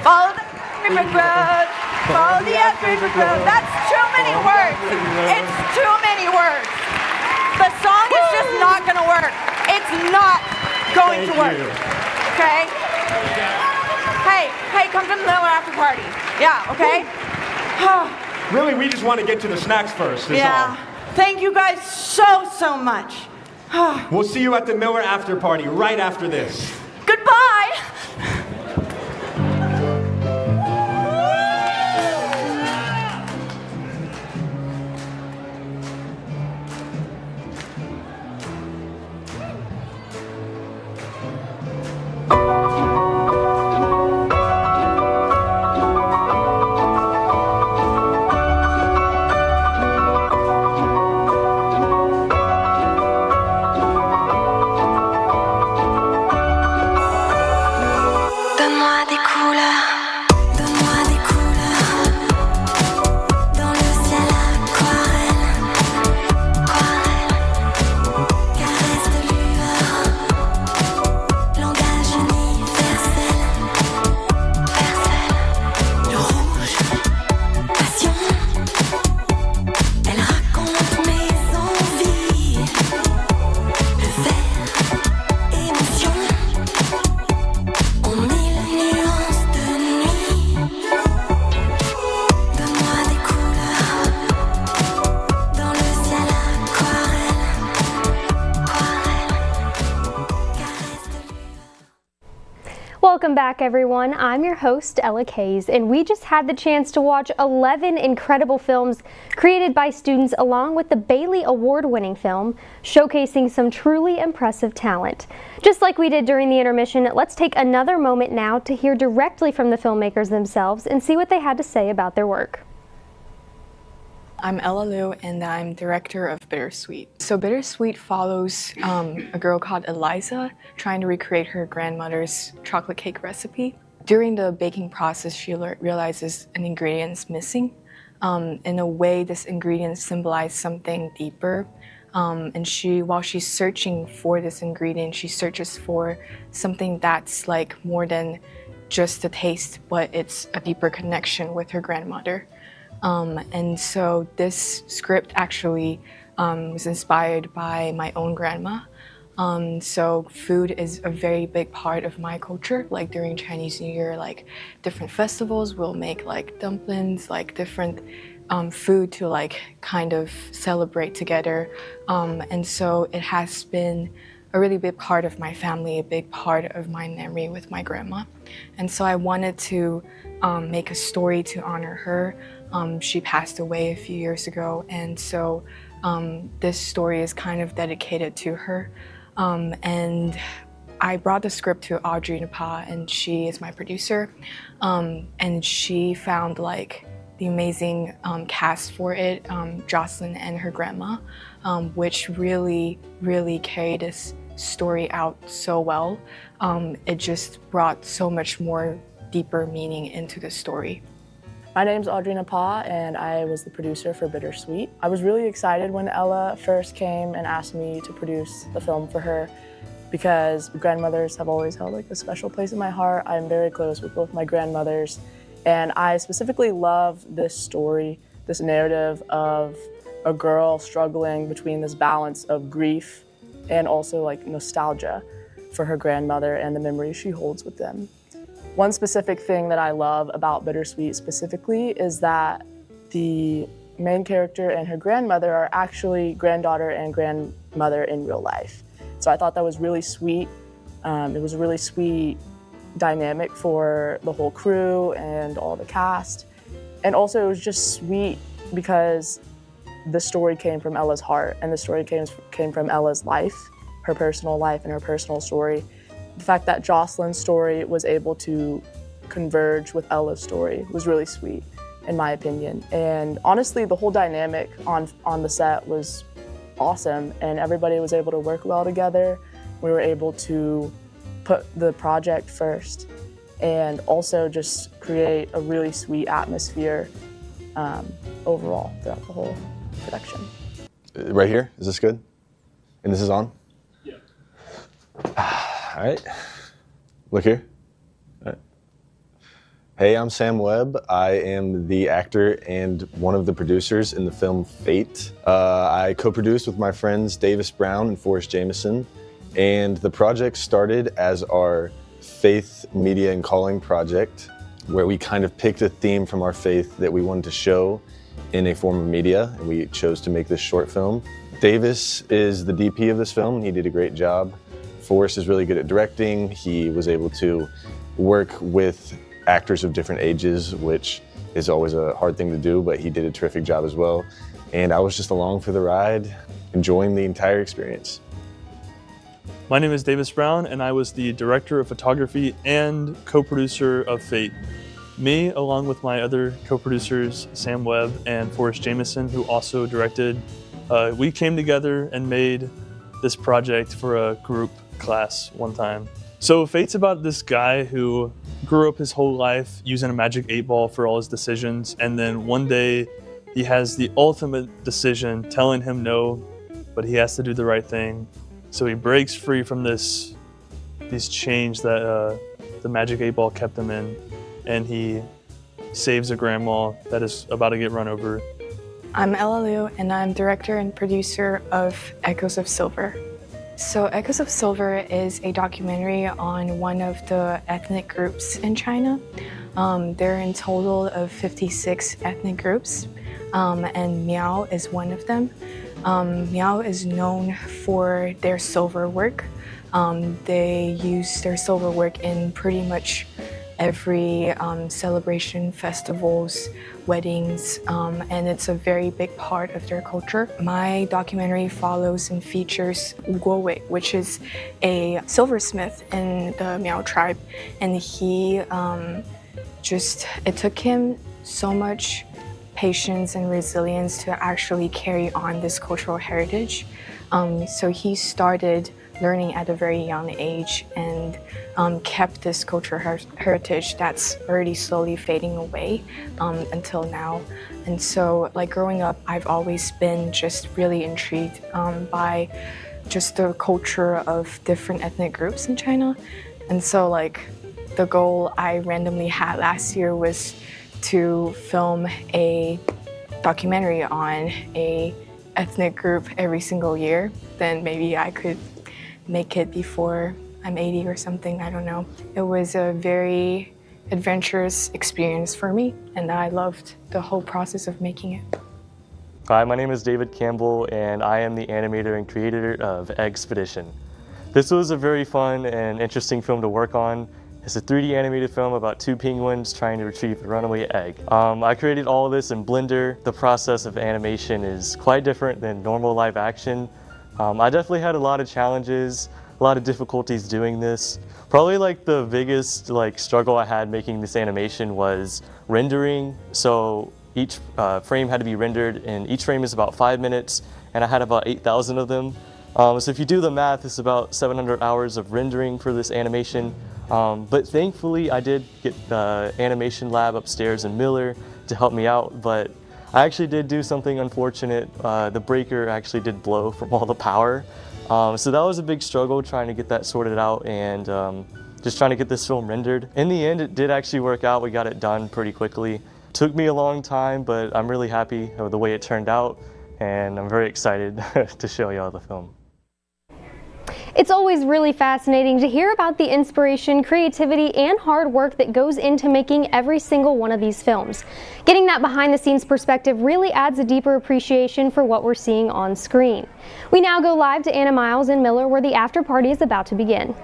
Follow the Asbury Brick Road. Follow the Asbury Brick Road. That's too many words. It's too many words. The song is just not gonna work. It's not going to work. Okay? Hey, come to the Miller after party. Yeah, okay? Really, we just want to get to the snacks first, is all. Thank you guys so much. We'll see you at the Miller after party right after this. Goodbye! Donne-moi des couleurs. Donne-moi des couleurs. Dans le ciel aquarelle. Aquarelle. Caresse de lueur. Langage universel. Universel. Le rouge. Passion. Elle raconte mes envies. Le vert. Émotion. En mille nuances de nuit. Donne-moi des couleurs. Dans le ciel aquarelle. Aquarelle. Caresse de Welcome back, everyone. I'm your host, Ella Kays, and we just had the chance to watch 11 incredible films created by students along with the Bailey Award-winning film, showcasing some truly impressive talent. Just like we did during the intermission, let's take another moment now to hear directly from the filmmakers themselves and see what they had to say about their work. I'm Ella Liu, and I'm director of Bittersweet. So Bittersweet follows a girl called Eliza trying to recreate her grandmother's chocolate cake recipe. During the baking process, she realizes an ingredient's missing. In a way, this ingredient symbolizes something deeper. And while she's searching for this ingredient, she searches for something that's like more than just a taste, but it's a deeper connection with her grandmother. And so this script actually was inspired by my own grandma. So food is a very big part of my culture. Like during Chinese New Year, like different festivals will make like dumplings, like different food to like kind of celebrate together. And so it has been a really big part of my family, a big part of my memory with my grandma. And so I wanted to make a story to honor her. She passed away a few years ago, and so this story is kind of dedicated to her. And I brought the script to Audrey Napa, and she is my producer, and she found like the amazing cast for it, Jocelyn and her grandma, which really, really carried this story out so well. It just brought so much more deeper meaning into the story. My name's Audrey Napa, and I was the producer for Bittersweet. I was really excited when Ella first came and asked me to produce the film for her because grandmothers have always held like a special place in my heart. I'm very close with both my grandmothers, and I specifically love this story, this narrative of a girl struggling between this balance of grief and also like nostalgia for her grandmother and the memories she holds with them. One specific thing that I love about Bittersweet specifically is that the main character and her grandmother are actually granddaughter and grandmother in real life. So I thought that was really sweet. It was a really sweet dynamic for the whole crew and all the cast. And also it was just sweet because the story came from Ella's heart and the story came from Ella's life, her personal life and her personal story. The fact that Jocelyn's story was able to converge with Ella's story was really sweet, in my opinion. And honestly, the whole dynamic on the set was awesome, and everybody was able to work well together. We were able to put the project first and also just create a really sweet atmosphere overall throughout the whole production. Right here, is this good? And this is on? Yeah. All right, look here. All right. Hey, I'm Sam Webb. I am the actor and one of the producers in the film Fate. I co-produced with my friends Davis Brown and Forrest Jameson, and the project started as our faith, media, and calling project, where we kind of picked a theme from our faith that we wanted to show in a form of media, and we chose to make this short film. Davis is the DP of this film, and he did a great job. Forrest is really good at directing. He was able to work with actors of different ages, which is always a hard thing to do, but he did a terrific job as well. And I was just along for the ride, enjoying the entire experience. My name is Davis Brown, and I was the director of photography and co-producer of Fate. Me, along with my other co-producers, Sam Webb and Forrest Jameson, who also directed, we came together and made this project for a group class one time. So Fate's about this guy who grew up his whole life using a magic 8-ball for all his decisions, and then one day he has the ultimate decision telling him no, but he has to do the right thing. So he breaks free from these chains that the magic 8-ball kept him in, and he saves a grandma that is about to get run over. I'm Ella Liu, and I'm director and producer of Echoes of Silver. So Echoes of Silver is a documentary on one of the ethnic groups in China. There are in total of 56 ethnic groups, and Miao is one of them. Miao is known for their silver work. They use their silver work in pretty much every celebration, festivals, weddings, and it's a very big part of their culture. My documentary follows and features Wu Guowei, which is a silversmith in the Miao tribe, and he it took him so much patience and resilience to actually carry on this cultural heritage. So he started learning at a very young age and kept this cultural heritage that's already slowly fading away until now. And so, like, growing up, I've always been just really intrigued by just the culture of different ethnic groups in China. And so, like, the goal I randomly had last year was to film a documentary on a ethnic group every single year. Then maybe I could make it before I'm 80 or something, I don't know. It was a very adventurous experience for me, and I loved the whole process of making it. Hi, my name is David Campbell, and I am the animator and creator of Expedition. This was a very fun and interesting film to work on. It's a 3D animated film about two penguins trying to retrieve a runaway egg. I created all of this in Blender. The process of animation is quite different than normal live action. I definitely had a lot of challenges, a lot of difficulties doing this. Probably like the biggest struggle I had making this animation was rendering. So each frame had to be rendered, and each frame is about 5 minutes, and I had about 8,000 of them. So if you do the math, it's about 700 hours of rendering for this animation. But thankfully, I did get the animation lab upstairs in Miller to help me out, but I actually did do something unfortunate. The breaker actually did blow from all the power. So that was a big struggle trying to get that sorted out and just trying to get this film rendered. In the end, it did actually work out. We got it done pretty quickly. Took me a long time, but I'm really happy with the way it turned out, and I'm very excited to show y'all the film. It's always really fascinating to hear about the inspiration, creativity, and hard work that goes into making every single one of these films. Getting that behind-the-scenes perspective really adds a deeper appreciation for what we're seeing on screen. We now go live to Anna Miles in Miller, where the after party is about to begin.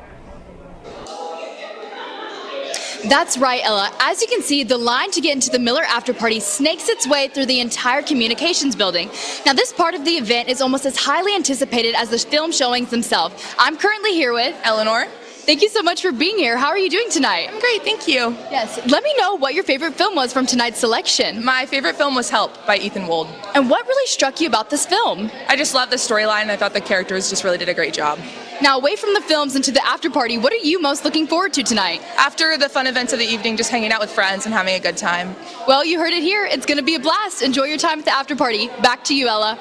That's right, Ella. As you can see, the line to get into the Miller after party snakes its way through the entire communications building. Now, this part of the event is almost as highly anticipated as the film showings themselves. I'm currently here with Eleanor. Thank you so much for being here. How are you doing tonight? I'm great, thank you. Yes. Let me know what your favorite film was from tonight's selection. My favorite film was Help by Ethan Wold. And what really struck you about this film? I just loved the storyline. I thought the characters just really did a great job. Now, away from the films and to the after party, what are you most looking forward to tonight? After the fun events of the evening, just hanging out with friends and having a good time. Well, you heard it here. It's going to be a blast. Enjoy your time at the after party. Back to you, Ella.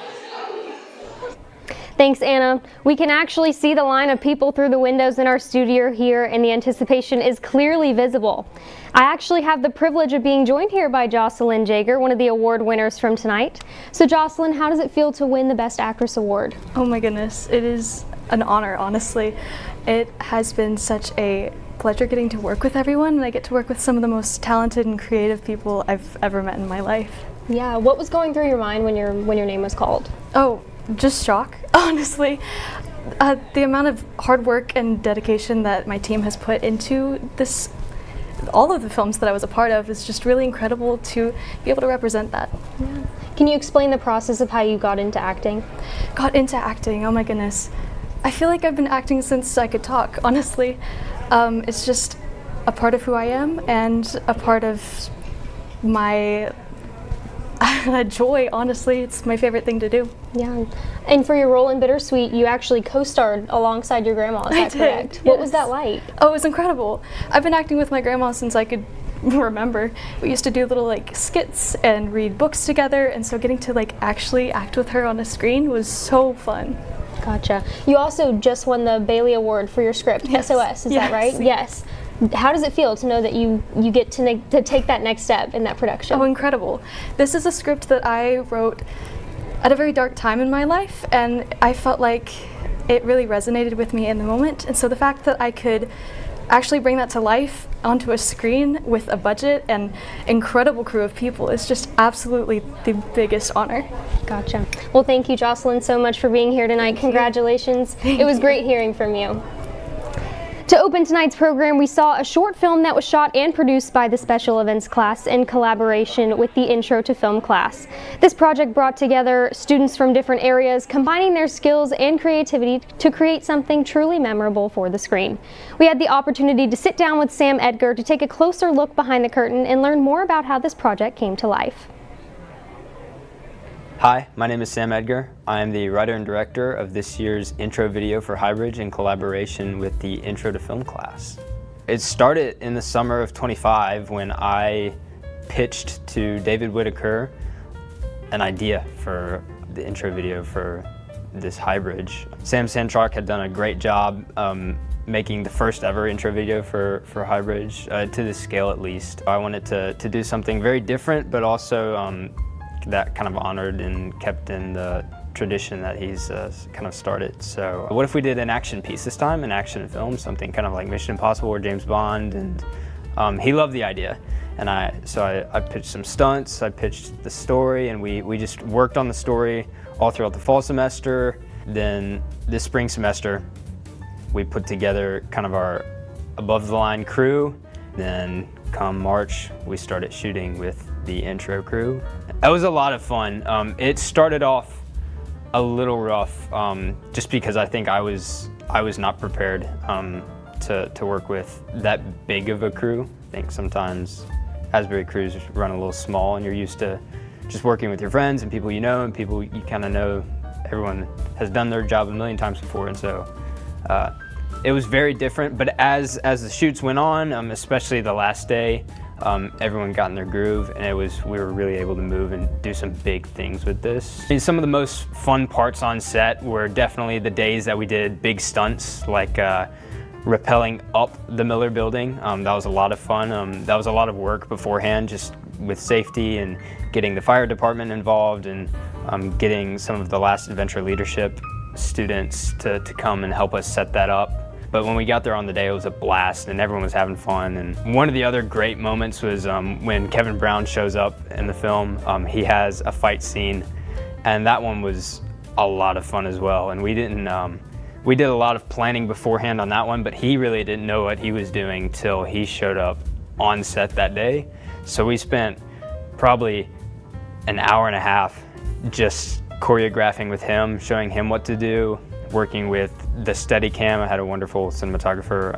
Thanks, Anna. We can actually see the line of people through the windows in our studio here, and the anticipation is clearly visible. I actually have the privilege of being joined here by Jocelyn Jaeger, one of the award winners from tonight. So Jocelyn, how does it feel to win the Best Actress Award? Oh my goodness, it is an honor, honestly. It has been such a pleasure getting to work with everyone, and I get to work with some of the most talented and creative people I've ever met in my life. Yeah, what was going through your mind when your name was called? Oh, just shock, honestly. The amount of hard work and dedication that my team has put into this, all of the films that I was a part of, is just really incredible to be able to represent that. Yeah. Can you explain the process of how you got into acting? Got into acting, oh my goodness. I feel like I've been acting since I could talk, honestly. It's just a part of who I am and a part of my a joy, honestly. It's my favorite thing to do. Yeah. And for your role in Bittersweet, you actually co-starred alongside your grandma, is that correct? Yes. What was that like? Oh, it was incredible. I've been acting with my grandma since I could remember. We used to do little like skits and read books together, and so getting to like actually act with her on a screen was so fun. Gotcha. You also just won the Bailey Award for your script, Yes. SOS, is that right? Yes. How does it feel to know that you get to take that next step in that production? Oh, incredible. This is a script that I wrote at a very dark time in my life, and I felt like it really resonated with me in the moment. And so the fact that I could actually bring that to life onto a screen with a budget and incredible crew of people is just absolutely the biggest honor. Gotcha. Well, thank you, Jocelyn, so much for being here tonight. Congratulations. It was great hearing from you. To open tonight's program, we saw a short film that was shot and produced by the Special Events class in collaboration with the Intro to Film class. This project brought together students from different areas, combining their skills and creativity to create something truly memorable for the screen. We had the opportunity to sit down with Sam Edgar to take a closer look behind the curtain and learn more about how this project came to life. Hi, my name is Sam Edgar. I am the writer and director of this year's intro video for Highbridge in collaboration with the Intro to Film class. It started in the summer of 25 when I pitched to David Whitaker an idea for the intro video for this Highbridge. Sam Santrock had done a great job making the first ever intro video for Highbridge, to this scale at least. I wanted to do something very different, but also that kind of honored and kept in the tradition that he's kind of started. So what if we did an action piece this time, an action film, something kind of like Mission Impossible or James Bond, and he loved the idea. And I pitched some stunts, I pitched the story, and we just worked on the story all throughout the fall semester. Then this spring semester, we put together kind of our above the line crew. Then come March, we started shooting with the intro crew. That was a lot of fun. It started off a little rough, just because I think I was not prepared to work with that big of a crew. I think sometimes Asbury crews run a little small, and you're used to just working with your friends and people you know, and people you kind of know. Everyone has done their job a million times before, and so it was very different. But as the shoots went on, especially the last day, everyone got in their groove, and we were really able to move and do some big things with this. I mean, some of the most fun parts on set were definitely the days that we did big stunts, like rappelling up the Miller building. That was a lot of fun. That was a lot of work beforehand, just with safety and getting the fire department involved, and getting some of the Last Adventure leadership students to come and help us set that up. But when we got there on the day, it was a blast, and everyone was having fun. And one of the other great moments was when Kevin Brown shows up in the film. He has a fight scene, and that one was a lot of fun as well. And we did a lot of planning beforehand on that one, but he really didn't know what he was doing till he showed up on set that day. So we spent probably an hour and a half just choreographing with him, showing him what to do, working with the Steadicam. I had a wonderful cinematographer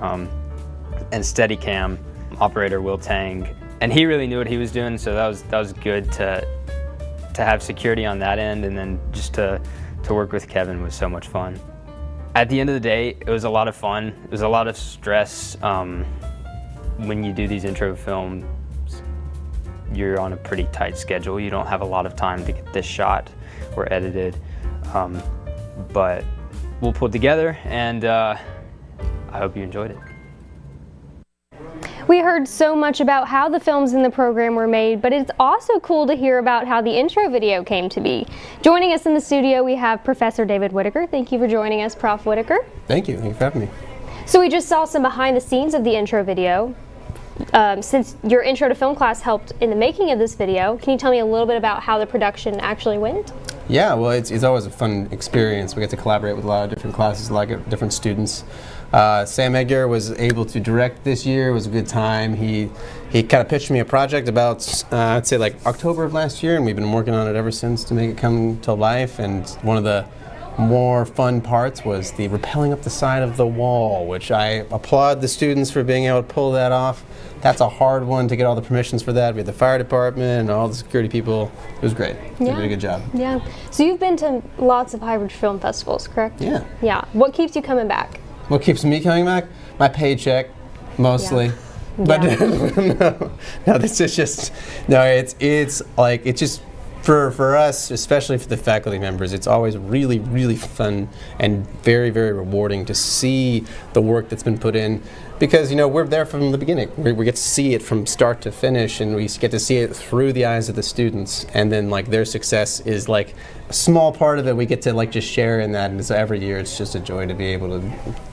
and Steadicam operator, Will Tang, and he really knew what he was doing, so that was good to have security on that end, and then just to work with Kevin was so much fun. At the end of the day, it was a lot of fun. It was a lot of stress. When you do these intro films, you're on a pretty tight schedule. You don't have a lot of time to get this shot or edited, but we'll pull it together, and I hope you enjoyed it. We heard so much about how the films in the program were made, but it's also cool to hear about how the intro video came to be. Joining us in the studio, we have Professor David Whitaker. Thank you for joining us, Prof. Whitaker. Thank you. Thank you for having me. So we just saw some behind the scenes of the intro video. Since your Intro to Film class helped in the making of this video, can you tell me a little bit about how the production actually went? Yeah, well, it's always a fun experience. We get to collaborate with a lot of different classes, a lot of different students. Sam Edgar was able to direct this year. It was a good time. He kind of pitched me a project about, I'd say like October of last year, and we've been working on it ever since to make it come to life. And one of the more fun parts was the rappelling up the side of the wall, which I applaud the students for being able to pull that off. That's a hard one to get all the permissions for that. We had the fire department and all the security people. It was great. They did a good job. Yeah. So you've been to lots of Highbridge Film Festivals, correct? Yeah. Yeah. What keeps you coming back? What keeps me coming back? My paycheck, mostly. Yeah. But no, this is just it's like it's just for us, especially for the faculty members, it's always really, really fun and very, very rewarding to see the work that's been put in, because we're there from the beginning. We get to see it from start to finish, and we get to see it through the eyes of the students, and then like their success is like a small part of it. We get to like just share in that, and so every year it's just a joy to be able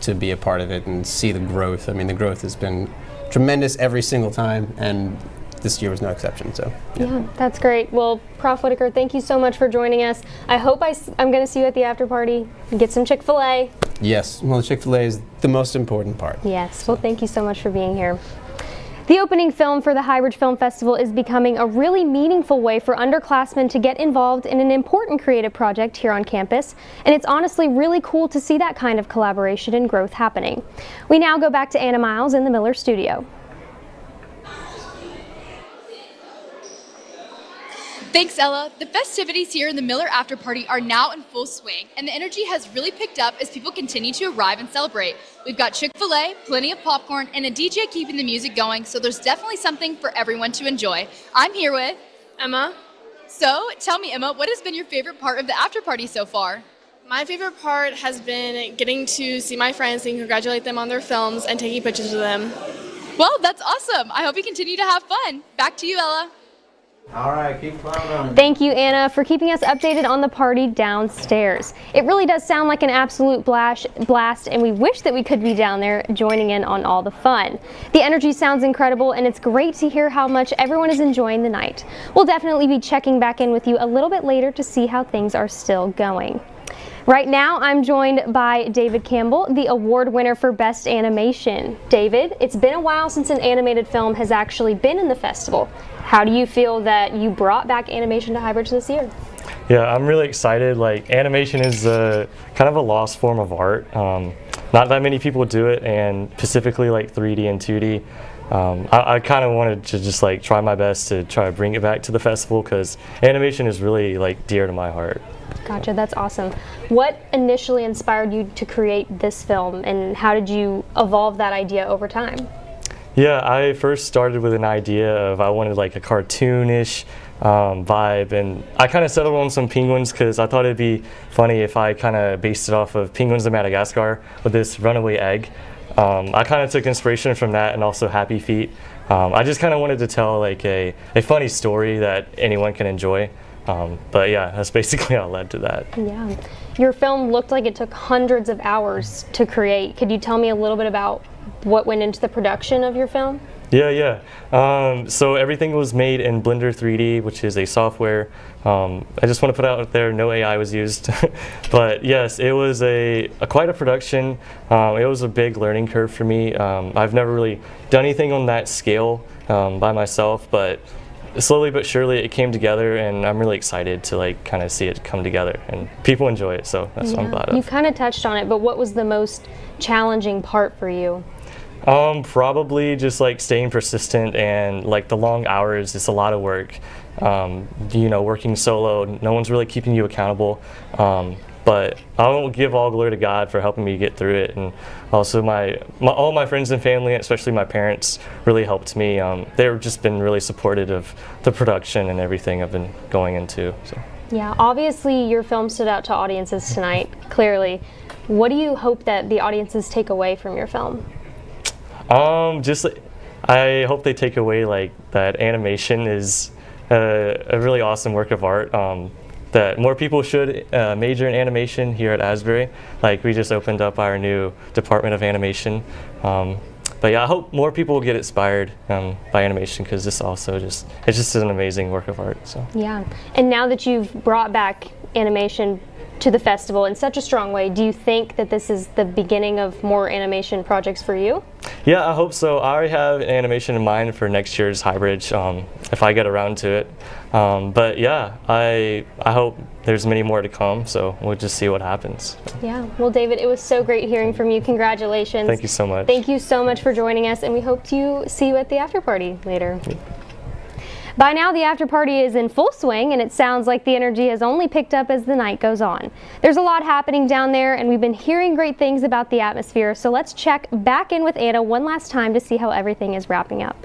to be a part of it and see the growth. I mean, the growth has been tremendous every single time, and this year was no exception. So yeah, that's great. Well, Prof. Whitaker, thank you so much for joining us. I hope I'm going to see you at the after party and get some Chick-fil-A. Yes, well, Chick-fil-A is the most important part. Yes, well, thank you so much for being here. The opening film for the Highbridge Film Festival is becoming a really meaningful way for underclassmen to get involved in an important creative project here on campus, and it's honestly really cool to see that kind of collaboration and growth happening. We now go back to Anna Miles in the Miller studio. Thanks, Ella. The festivities here in the Miller After Party are now in full swing, and the energy has really picked up as people continue to arrive and celebrate. We've got Chick-fil-A, plenty of popcorn, and a DJ keeping the music going, so there's definitely something for everyone to enjoy. I'm here with Emma. So, tell me, Emma, what has been your favorite part of the after party so far? My favorite part has been getting to see my friends and congratulate them on their films and taking pictures of them. Well, that's awesome. I hope you continue to have fun. Back to you, Ella. All right, keep plowing. Thank you, Anna, for keeping us updated on the party downstairs. It really does sound like an absolute blast, and we wish that we could be down there joining in on all the fun. The energy sounds incredible, and it's great to hear how much everyone is enjoying the night. We'll definitely be checking back in with you a little bit later to see how things are still going. Right now, I'm joined by David Campbell, the award winner for Best Animation. David, it's been a while since an animated film has actually been in the festival. How do you feel that you brought back animation to Highbridge this year? Yeah, I'm really excited. Like, animation is kind of a lost form of art. Not that many people do it, and specifically like 3D and 2D. I kind of wanted to just like try my best to try to bring it back to the festival, because animation is really like dear to my heart. Gotcha, that's awesome. What initially inspired you to create this film, and how did you evolve that idea over time? Yeah, I first started with an idea of I wanted like a cartoonish vibe, and I kind of settled on some penguins because I thought it'd be funny if I kind of based it off of Penguins of Madagascar with this runaway egg. I kind of took inspiration from that, and also Happy Feet. I just kind of wanted to tell like a funny story that anyone can enjoy. But yeah, that's basically how it led to that. Yeah. Your film looked like it took hundreds of hours to create. Could you tell me a little bit about what went into the production of your film? Yeah. So everything was made in Blender 3D, which is a software. I just want to put out there, no AI was used. But yes, it was quite a production. It was a big learning curve for me. I've never really done anything on that scale by myself, but slowly but surely it came together, and I'm really excited to like kind of see it come together, and people enjoy it, so that's what I'm glad of. You kind of touched on it, but what was the most challenging part for you? Probably just like staying persistent, and like the long hours. It's a lot of work. Working solo, no one's really keeping you accountable. But I will give all glory to God for helping me get through it, and also all my friends and family, especially my parents, really helped me. They've just been really supportive of the production and everything I've been going into. So. Yeah, obviously your film stood out to audiences tonight, clearly. What do you hope that the audiences take away from your film? I hope they take away like that animation is a really awesome work of art. That more people should major in animation here at Asbury. Like, we just opened up our new Department of Animation. But yeah, I hope more people will get inspired by animation, because this also it's just an amazing work of art. So. Yeah, and now that you've brought back animation to the festival in such a strong way, do you think that this is the beginning of more animation projects for you? Yeah, I hope so. I already have an animation in mind for next year's Highbridge, if I get around to it. But yeah, I hope there's many more to come, so we'll just see what happens. Yeah, well, David, it was so great hearing from you. Congratulations. Thank you so much. Thank you so much for joining us, and we hope to see you at the after party later. By now, the after party is in full swing, and it sounds like the energy has only picked up as the night goes on. There's a lot happening down there, and we've been hearing great things about the atmosphere, so let's check back in with Anna one last time to see how everything is wrapping up.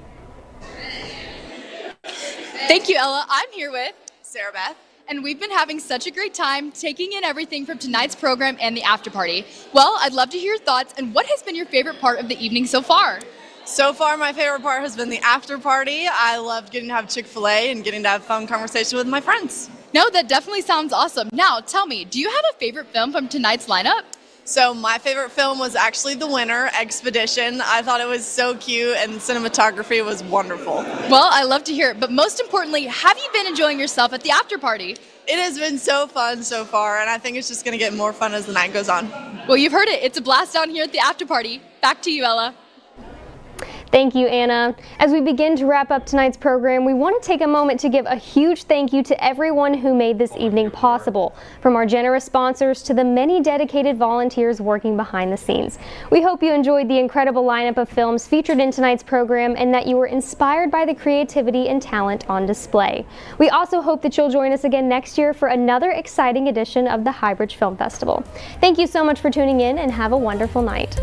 Thank you, Ella. I'm here with Sarah Beth, and we've been having such a great time taking in everything from tonight's program and the after party. Well, I'd love to hear your thoughts, and what has been your favorite part of the evening so far? So far, my favorite part has been the after party. I loved getting to have Chick-fil-A and getting to have fun conversation with my friends. No, that definitely sounds awesome. Now, tell me, do you have a favorite film from tonight's lineup? So my favorite film was actually the winner, Expedition. I thought it was so cute and cinematography was wonderful. Well, I love to hear it, but most importantly, have you been enjoying yourself at the after party? It has been so fun so far, and I think it's just going to get more fun as the night goes on. Well, you've heard it. It's a blast down here at the after party. Back to you, Ella. Thank you, Anna. As we begin to wrap up tonight's program, we want to take a moment to give a huge thank you to everyone who made this evening possible, from our generous sponsors to the many dedicated volunteers working behind the scenes. We hope you enjoyed the incredible lineup of films featured in tonight's program and that you were inspired by the creativity and talent on display. We also hope that you'll join us again next year for another exciting edition of the Highbridge Film Festival. Thank you so much for tuning in and have a wonderful night.